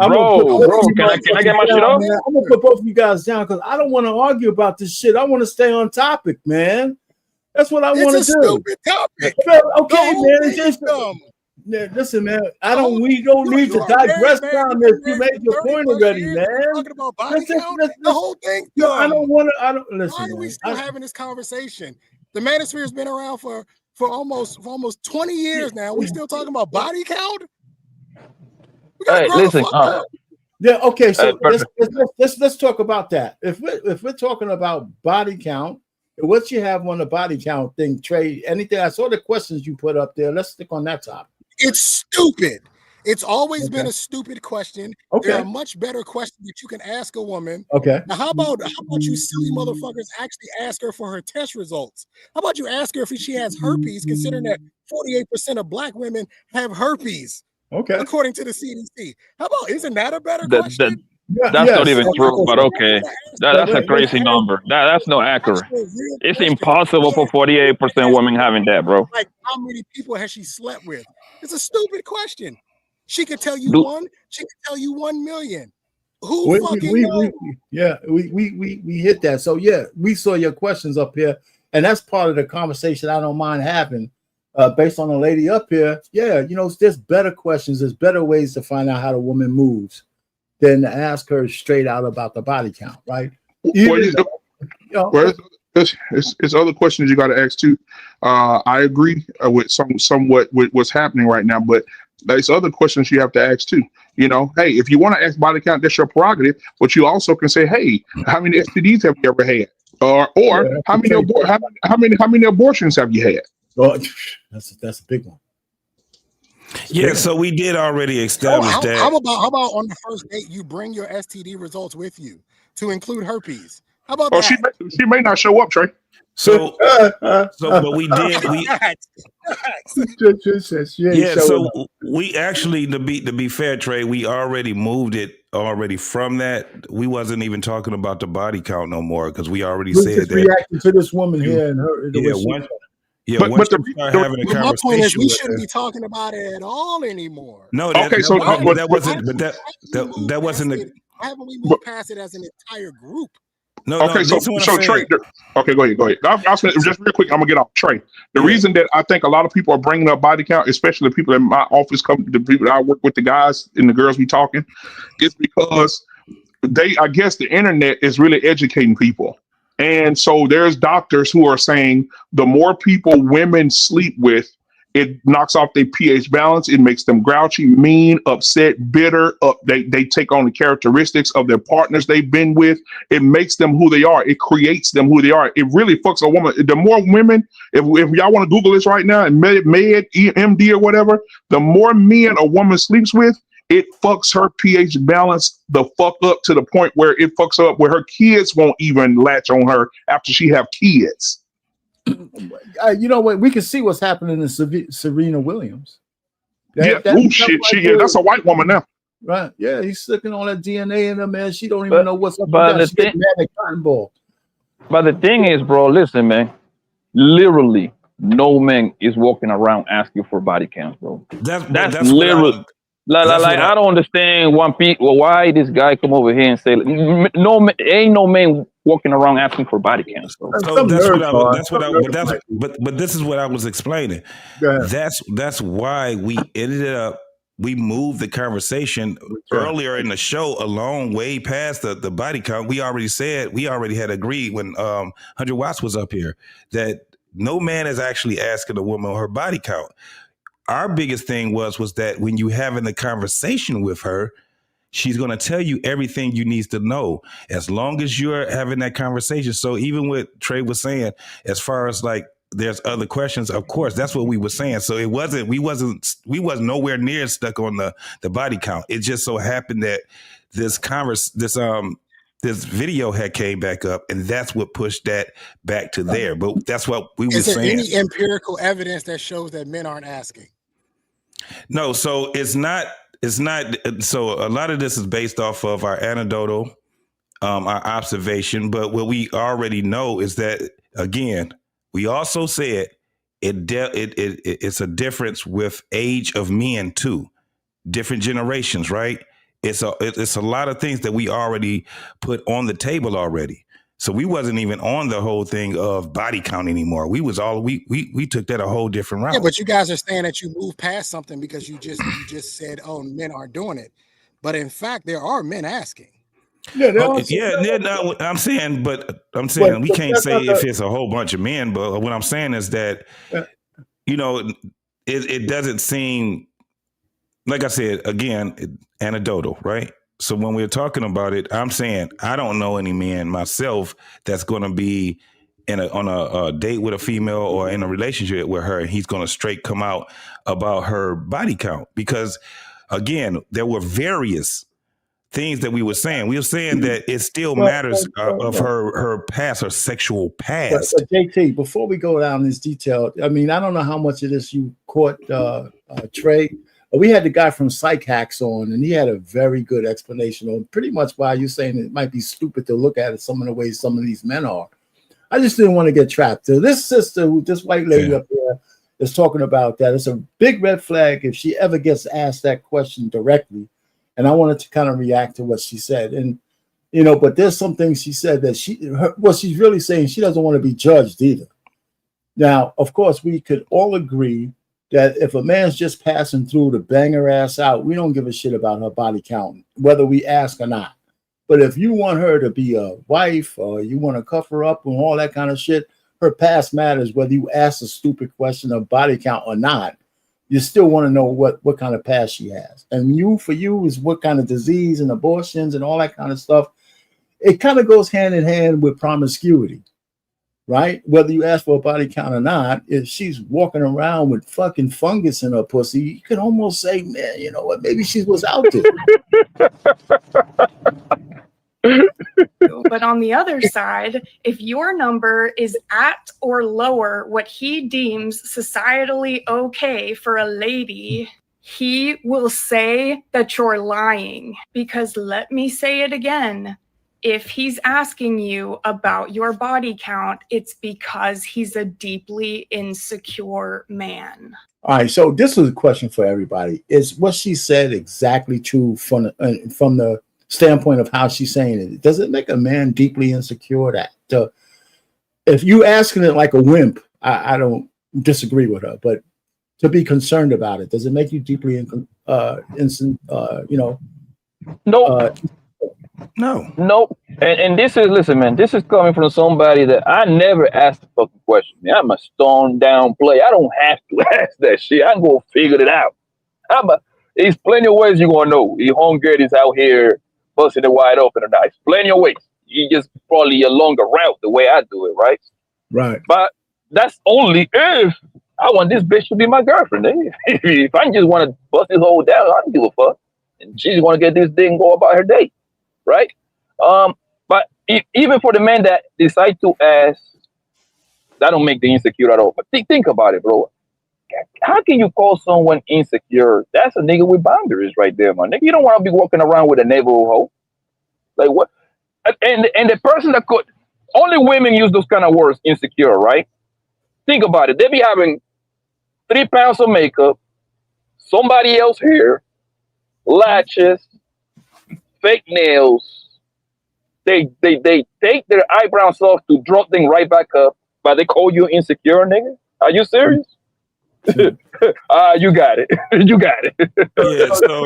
Bro, can I get my shit off? I'm gonna put both of you guys down because I don't want to argue about this shit. I want to stay on topic, man. That's what I want to do. Stupid topic. Okay, man. It's just listen, man. We don't need to digress down this. You made your point already, man. Talking about body count, the whole thing. I don't want to. Listen. Why are we still having this conversation? The manosphere has been around for almost 20 years now. We still talking about body count? Hey, listen. Yeah. Okay. So let's talk about that. If we're talking about body count, what you have on the body count thing, Trey? Anything? I saw the questions you put up there. Let's stick on that topic. It's stupid. It's always been a stupid question. There are much better questions that you can ask a woman. Okay. Now, how about you silly motherfuckers actually ask her for her test results? How about you ask her if she has herpes, considering that 48% of Black women have herpes? Okay. According to the CDC. How about, isn't that a better question? That's not even true, but okay. That's a crazy number. That's not accurate. It's impossible for 48% women having that, bro. Like, how many people has she slept with? It's a stupid question. She could tell you one. She could tell you 1 million. Who fucking knows? We hit that. So yeah, we saw your questions up here, and that's part of the conversation I don't mind having. Based on the lady up here, there's better questions, there's better ways to find out how the woman moves than to ask her straight out about the body count, right? There's other questions you got to ask too. I agree with somewhat with what's happening right now, but there's other questions you have to ask too. Hey, if you want to ask body count, that's your prerogative. But you also can say, hey, how many STDs have you ever had, or how many abortions have you had? Oh, that's a big one. Yeah, so we did already establish that. How about on the first date you bring your STD results with you to include herpes? How about that? She may not show up, Trey. So but we did. So we actually, to be fair, Trey, we already moved it from that. We wasn't even talking about the body count no more because we already said that. Reacting to this woman here and her. Once you start having a conversation, my point is we shouldn't be talking about it at all anymore. No, that wasn't. But that wasn't the. Why haven't we moved past it as an entire group? So Trey. Okay, go ahead. Just real quick. I'm gonna get off Trey. The reason that I think a lot of people are bringing up body count, especially the people in my office, the people that I work with, the guys and the girls we talking, is because I guess the internet is really educating people. And so there's doctors who are saying the more people women sleep with, it knocks off their pH balance. It makes them grouchy, mean, upset, bitter. They take on the characteristics of their partners they've been with. It makes them who they are. It creates them who they are. It really fucks a woman. The more women, if y'all want to Google this right now, and MD or whatever, the more men a woman sleeps with, it fucks her pH balance the fuck up to the point where it fucks her up where her kids won't even latch on her after she have kids. You know what? We can see what's happening in Serena Williams. That's a white woman now. Right? Yeah, he's sticking all that DNA in her, man. She don't even know what's up with that. She's getting mad at cotton ball. But the thing is, bro, listen, man. Literally, no man is walking around asking for body counts, bro. That's literally. I don't understand why this guy come over here and say ain't no man walking around asking for body counts. So but this is what I was explaining. That's why we we moved the conversation earlier in the show a long way past the body count. We already had agreed when 100 Watts was up here that no man is actually asking a woman her body count. our biggest thing was that when you having the conversation with her, she's going to tell you everything you need to know as long as you're having that conversation. So even what Trey was saying, as far as like there's other questions, of course, that's what we were saying. So we wasn't nowhere near stuck on the body count. It just so happened that this video had came back up, and that's what pushed that back to there. But that's what we were saying. Is there any empirical evidence that shows that men aren't asking? No, so it's not. So a lot of this is based off of our anecdotal, our observation. But what we already know is that, again, we also said it's a difference with age of men too, different generations, right? It's a lot of things that we already put on the table already. So we wasn't even on the whole thing of body count anymore. We took that a whole different route. Yeah, but you guys are saying that you moved past something because you just said, "Oh, men aren't doing it," but in fact, there are men asking. I'm saying we can't say if it's a whole bunch of men, but what I'm saying is that it doesn't seem, like I said, again, anecdotal, right? So when we're talking about it, I'm saying I don't know any man myself that's going to be on a date with a female or in a relationship with her, and he's going to straight come out about her body count, because again, there were various things that we were saying. We were saying that it still matters of her past, her sexual past. But JT, before we go down this detail, I mean, I don't know how much of this you caught, Trey. We had the guy from Psych Hacks on, and he had a very good explanation on pretty much why you're saying it might be stupid to look at it some of the ways some of these men are. I just didn't want to get trapped. So this white lady up there is talking about that. It's a big red flag if she ever gets asked that question directly. And I wanted to kind of react to what she said. And, but there's some things she said that what she's really saying, she doesn't want to be judged either. Now, of course, we could all agree that if a man's just passing through to bang her ass out, we don't give a shit about her body count, whether we ask or not. But if you want her to be a wife or you want to cuff her up and all that kind of shit, her past matters, whether you ask a stupid question of body count or not. You still want to know what kind of past she has. And for you is what kind of disease and abortions and all that kind of stuff. It kind of goes hand in hand with promiscuity. Right? Whether you ask for a body count or not, if she's walking around with fucking fungus in her pussy, you can almost say, man, you know what? Maybe she was out there. But on the other side, if your number is at or lower what he deems societally okay for a lady, he will say that you're lying. Because let me say it again. If he's asking you about your body count, it's because he's a deeply insecure man. All right, so this is a question for everybody. Is what she said exactly true from the standpoint of how she's saying it? Does it make a man deeply insecure? If you asking it like a wimp, I don't disagree with her, but to be concerned about it, does it make you deeply Nope. And this is, listen, man, this is coming from somebody that I never asked the fucking question. Man, I'm a stone down play. I don't have to ask that shit. I can go figure it out. There's plenty of ways you're gonna know your homegirl is out here busting it wide open or not. It's plenty of ways. You just probably a longer route the way I do it, right? Right. But that's only if I want this bitch to be my girlfriend. If I just want to bust this whole down, I don't give a fuck. And she just want to get this thing and go about her day. Right? But even for the men that decide to ask, that don't make the insecure at all. But think about it, bro. How can you call someone insecure? That's a nigga with boundaries right there, man. Nigga, you don't want to be walking around with a neighborhood hoe. Like what? And the person that could, only women use those kind of words, insecure, right? Think about it. They be having 3 pounds of makeup, somebody else here, lashes, fake nails. They take their eyebrows off to drop them right back up, but they call you insecure, nigga. Are you serious? You got it. You got it. Yeah, so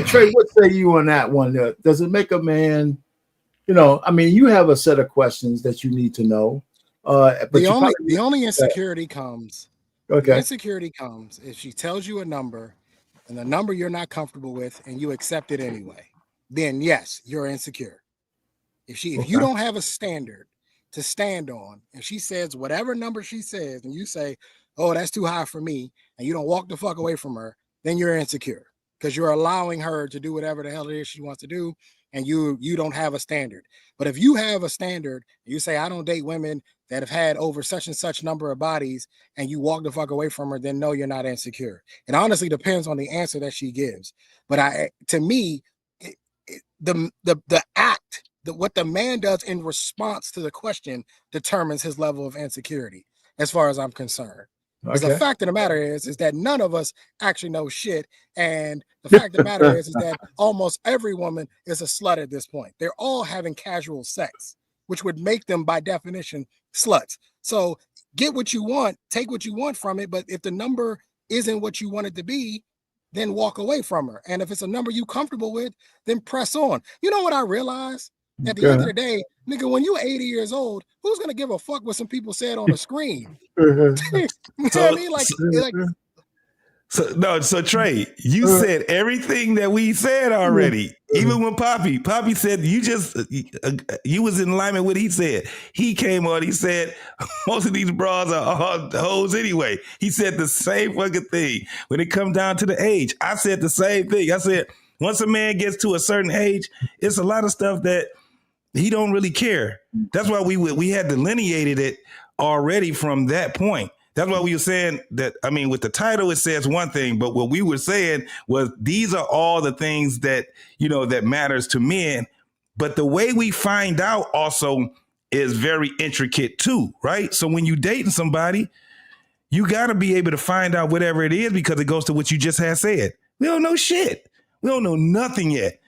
Trey, what say you on that one? Does it make a man? I mean, you have a set of questions that you need to know. But the only insecurity comes Okay. Insecurity comes if she tells you a number and the number you're not comfortable with and you accept it anyway. Then yes, you're insecure. If you don't have a standard to stand on, and she says whatever number she says, and you say, "Oh, that's too high for me," and you don't walk the fuck away from her, then you're insecure because you're allowing her to do whatever the hell it is she wants to do, and you don't have a standard. But if you have a standard, you say, "I don't date women that have had over such and such number of bodies," and you walk the fuck away from her, then no, you're not insecure. It honestly depends on the answer that she gives. But to me, the act, what the man does in response to the question determines his level of insecurity, as far as I'm concerned. Because the fact of the matter is that none of us actually know shit. And the fact of the matter is that almost every woman is a slut at this point. They're all having casual sex, which would make them by definition sluts. So get what you want, take what you want from it. But if the number isn't what you want it to be, then walk away from her. And if it's a number you comfortable with, then press on. You know what I realized? At the end of the day, nigga, when you're 80 years old, who's gonna give a fuck what some people said on the screen? You know what I mean? So Trey, you said everything that we said already. Even when Poppy said you was in alignment with what he said. He came on, he said most of these bras are all hoes anyway. He said the same fucking thing. When it comes down to the age, I said the same thing. I said once a man gets to a certain age, it's a lot of stuff that he don't really care. That's why we had delineated it already from that point. That's why we were saying that, I mean, with the title, it says one thing, but what we were saying was these are all the things that, that matters to men. But the way we find out also is very intricate too, right? So when you dating somebody, you got to be able to find out whatever it is, because it goes to what you just had said. We don't know shit. We don't know nothing yet.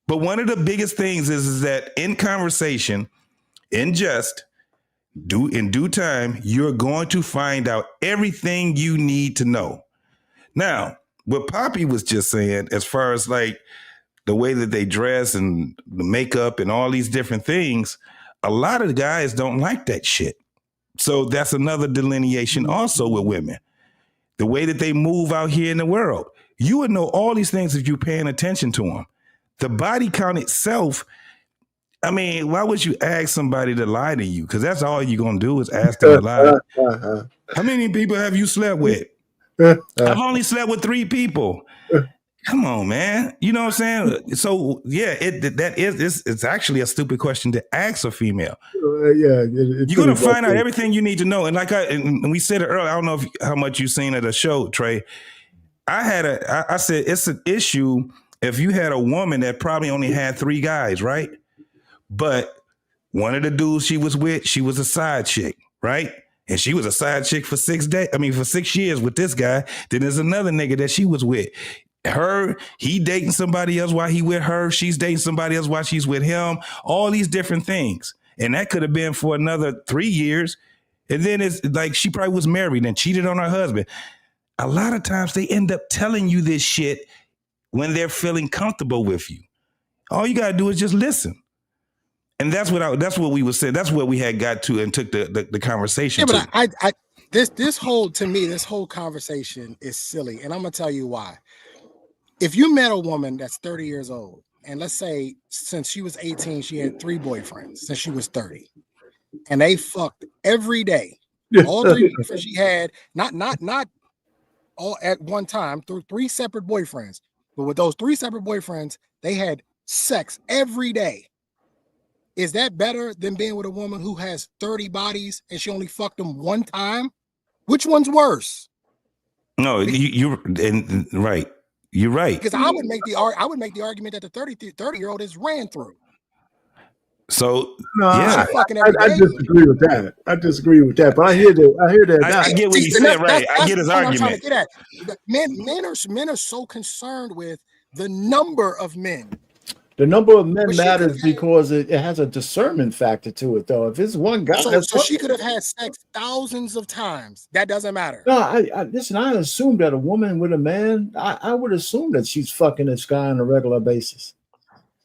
But one of the biggest things is that in conversation, in due time, you're going to find out everything you need to know. Now, what Poppy was just saying, as far as like the way that they dress and the makeup and all these different things, a lot of the guys don't like that shit. So that's another delineation also with women. The way that they move out here in the world. You would know all these things if you're paying attention to them. The body count itself, I mean, why would you ask somebody to lie to you? Because that's all you're going to do is ask them to lie. How many people have you slept with? I've only slept with 3 people. Come on, man. You know what I'm saying? So, yeah, it's actually a stupid question to ask a female. You're going to find out everything you need to know. And like and we said it earlier, I don't know how much you've seen at a show, Trey. I said it's an issue if you had a woman that probably only had 3 guys, right? But one of the dudes she was with, she was a side chick, right? And she was a side chick for 6 years with this guy. Then there's another nigga that she was with. He dating somebody else while he with her. She's dating somebody else while she's with him. All these different things. And that could have been for another 3 years. And then it's like she probably was married and cheated on her husband. A lot of times they end up telling you this shit when they're feeling comfortable with you. All you got to do is just listen. And that's what we were saying. That's what we had got to and took the conversation. Yeah, but this whole conversation is silly. And I'm going to tell you why. If you met a woman that's 30 years old, and let's say since she was 18, she had 3 boyfriends since she was 30, and they fucked every day. All 3 boyfriends she had, not all at one time, through 3 separate boyfriends. But with those 3 separate boyfriends, they had sex every day. Is that better than being with a woman who has 30 bodies and she only fucked them 1 time? Which one's worse? No, you're right. You're right. Because I would make the argument that the 30-year-old is ran through. So no, yeah, I disagree with that. But I hear that. I get what he said. Right, I get his argument. I'm trying to get at. Men are so concerned with the number of men. The number of men matters because it has a discernment factor to it, though. If it's one guy, so she could have had sex thousands of times. That doesn't matter. No, listen. I assume that a woman with a man, I would assume that she's fucking this guy on a regular basis.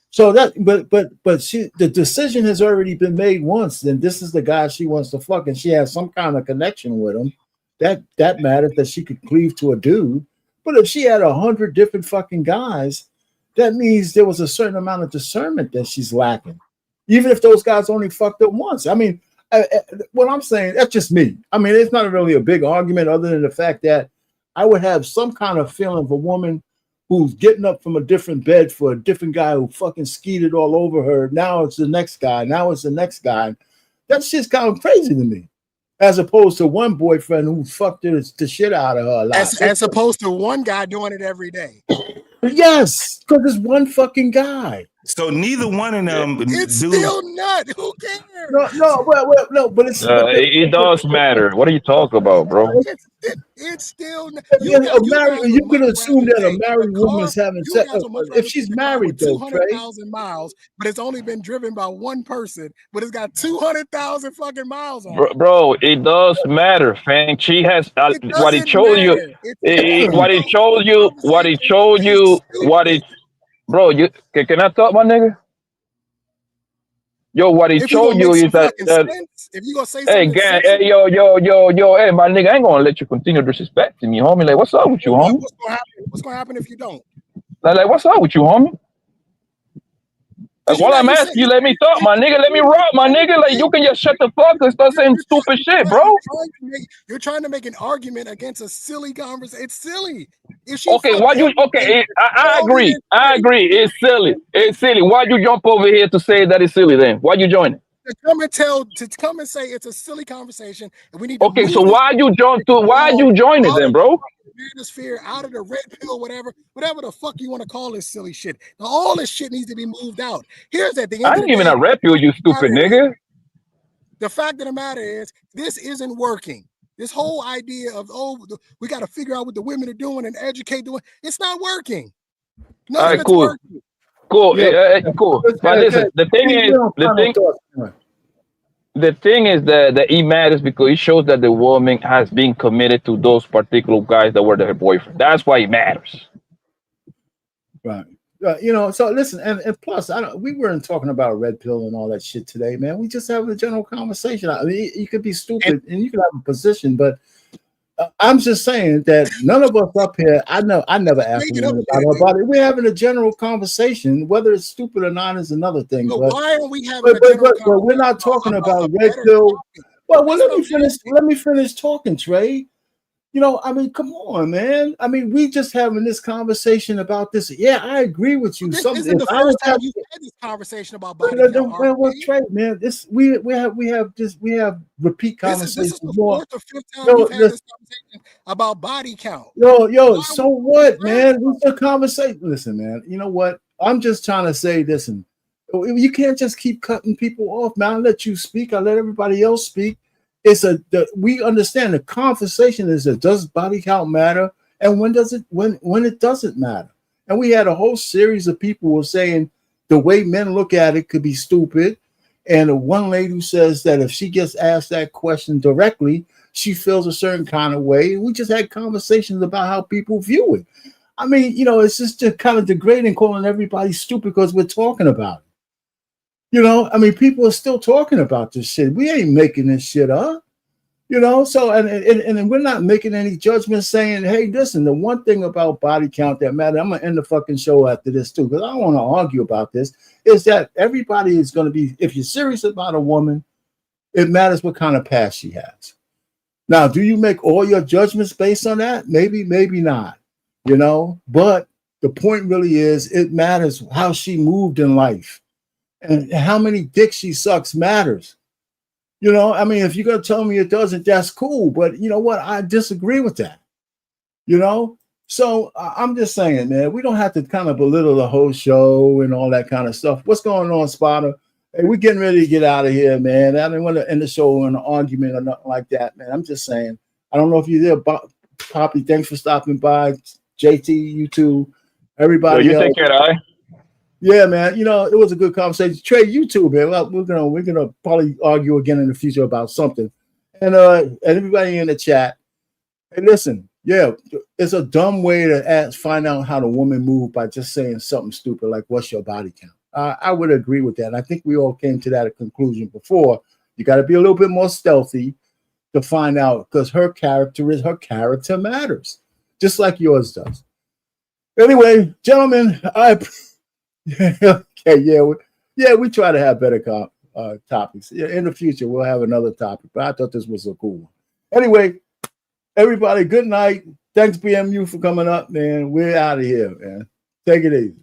So that, but the decision has already been made once. Then this is the guy she wants to fuck, and she has some kind of connection with him. that matters, that she could cleave to a dude. But if she had 100 different fucking guys, that means there was a certain amount of discernment that she's lacking, even if those guys only fucked up once. I mean, what I'm saying, that's just me. I mean, it's not really a big argument other than the fact that I would have some kind of feeling of a woman who's getting up from a different bed for a different guy who fucking skeeted all over her. Now it's the next guy. Now it's the next guy. That shit's kind of crazy to me. As opposed to one boyfriend who fucked the shit out of her a lot. As opposed to one guy doing it every day. Yes, because it's one fucking guy. So neither one of them. It's still not. Who cares? No, but it's. It does matter. What are you talking about, bro? It's still. You could assume that a married woman's having sex. If she's married, though, 200,000 miles, but it's only been driven by one person, but it's got 200,000 fucking miles on it. Bro, it does matter, fam. She has what it showed you. What it showed you. What it showed you. What it. Bro, you can I talk, my nigga? Yo, what he showed you is that if you gonna say hey, gang, hey, yo, hey, my nigga, I ain't gonna let you continue disrespecting me, homie. Like, what's up with you, homie? What's gonna happen if you don't? Like, what's up with you, homie? Like, while I'm asking you, let me talk, my nigga. Let me rock, my nigga. Like, you can just shut the fuck and start saying stupid shit, bro. You're trying to make an argument against a silly conversation. It's silly. Okay, why you? Okay, I agree. I agree. It's silly. It's silly. Why you jump over here to say that it's silly? Then why you join it? To come and say it's a silly conversation, and we need. Okay, so why you jump to? Why you join it then, bro? Manosphere, out of the red pill, whatever the fuck you want to call this silly shit. Now, all this shit needs to be moved out. Here's at the end. I ain't even a red pill, you stupid nigga. The fact of the matter is, this isn't working. This whole idea of we got to figure out what the women are doing and educate doing. It's not working. All right, cool. Cool. Yeah. Cool. But listen, the thing is that it matters because it shows that the woman has been committed to those particular guys that were her boyfriend. That's why it matters. Right. So listen, and plus, we weren't talking about red pill and all that shit today, man. We just having a general conversation. I mean, you could be stupid and you could have a position, but I'm just saying that none of us up here, I never asked them about it. We're having a general conversation. Whether it's stupid or not is another thing. But why are we having but we're not talking about red pill. Well, let me finish talking, Trey. I mean, come on, man. I mean, we just having this conversation about this. Yeah, I agree with you. This isn't the first time you've had this conversation about body count. Well, Trey, man, we have repeat conversations. This is the fourth or fifth time we've had this conversation about body count. Yo, so what, man? What's the conversation? Listen, man. You know what? I'm just trying to say this, and you can't just keep cutting people off, man. I let you speak. I let everybody else speak. We understand the conversation is that does body count matter, and when it doesn't matter. And we had a whole series of people who were saying the way men look at it could be stupid. And one lady who says that if she gets asked that question directly, she feels a certain kind of way. And we just had conversations about how people view it. I mean, it's just kind of degrading calling everybody stupid because we're talking about it. I mean, people are still talking about this shit. We ain't making this shit up, So, and we're not making any judgments saying, hey, listen, the one thing about body count that matters, I'm going to end the fucking show after this too, because I don't want to argue about this, is that everybody is going to be, if you're serious about a woman, it matters what kind of past she has. Now, do you make all your judgments based on that? Maybe, maybe not, but the point really is it matters how she moved in life. And how many dicks she sucks matters. I mean, if you're going to tell me it doesn't, that's cool. But you know what? I disagree with that. So I'm just saying, man, we don't have to kind of belittle the whole show and all that kind of stuff. What's going on, Spotter? Hey, we're getting ready to get out of here, man. I didn't want to end the show in an argument or nothing like that, man. I'm just saying. I don't know if you're there, Poppy. Thanks for stopping by. JT, you too. Everybody. You take care, all right? Yeah, man. It was a good conversation. Trey, you too, man. Well, we're gonna probably argue again in the future about something. And everybody in the chat, hey, listen, yeah, it's a dumb way to find out how the woman moved by just saying something stupid like "What's your body count?" I would agree with that. I think we all came to that conclusion before. You got to be a little bit more stealthy. to find out, because her character matters, just like yours does. Anyway, gentlemen, we try to have better topics. In the future, we'll have another topic, but I thought this was a cool one. Anyway, everybody, good night. Thanks, BMU, for coming up, man. We're out of here, man. Take it easy.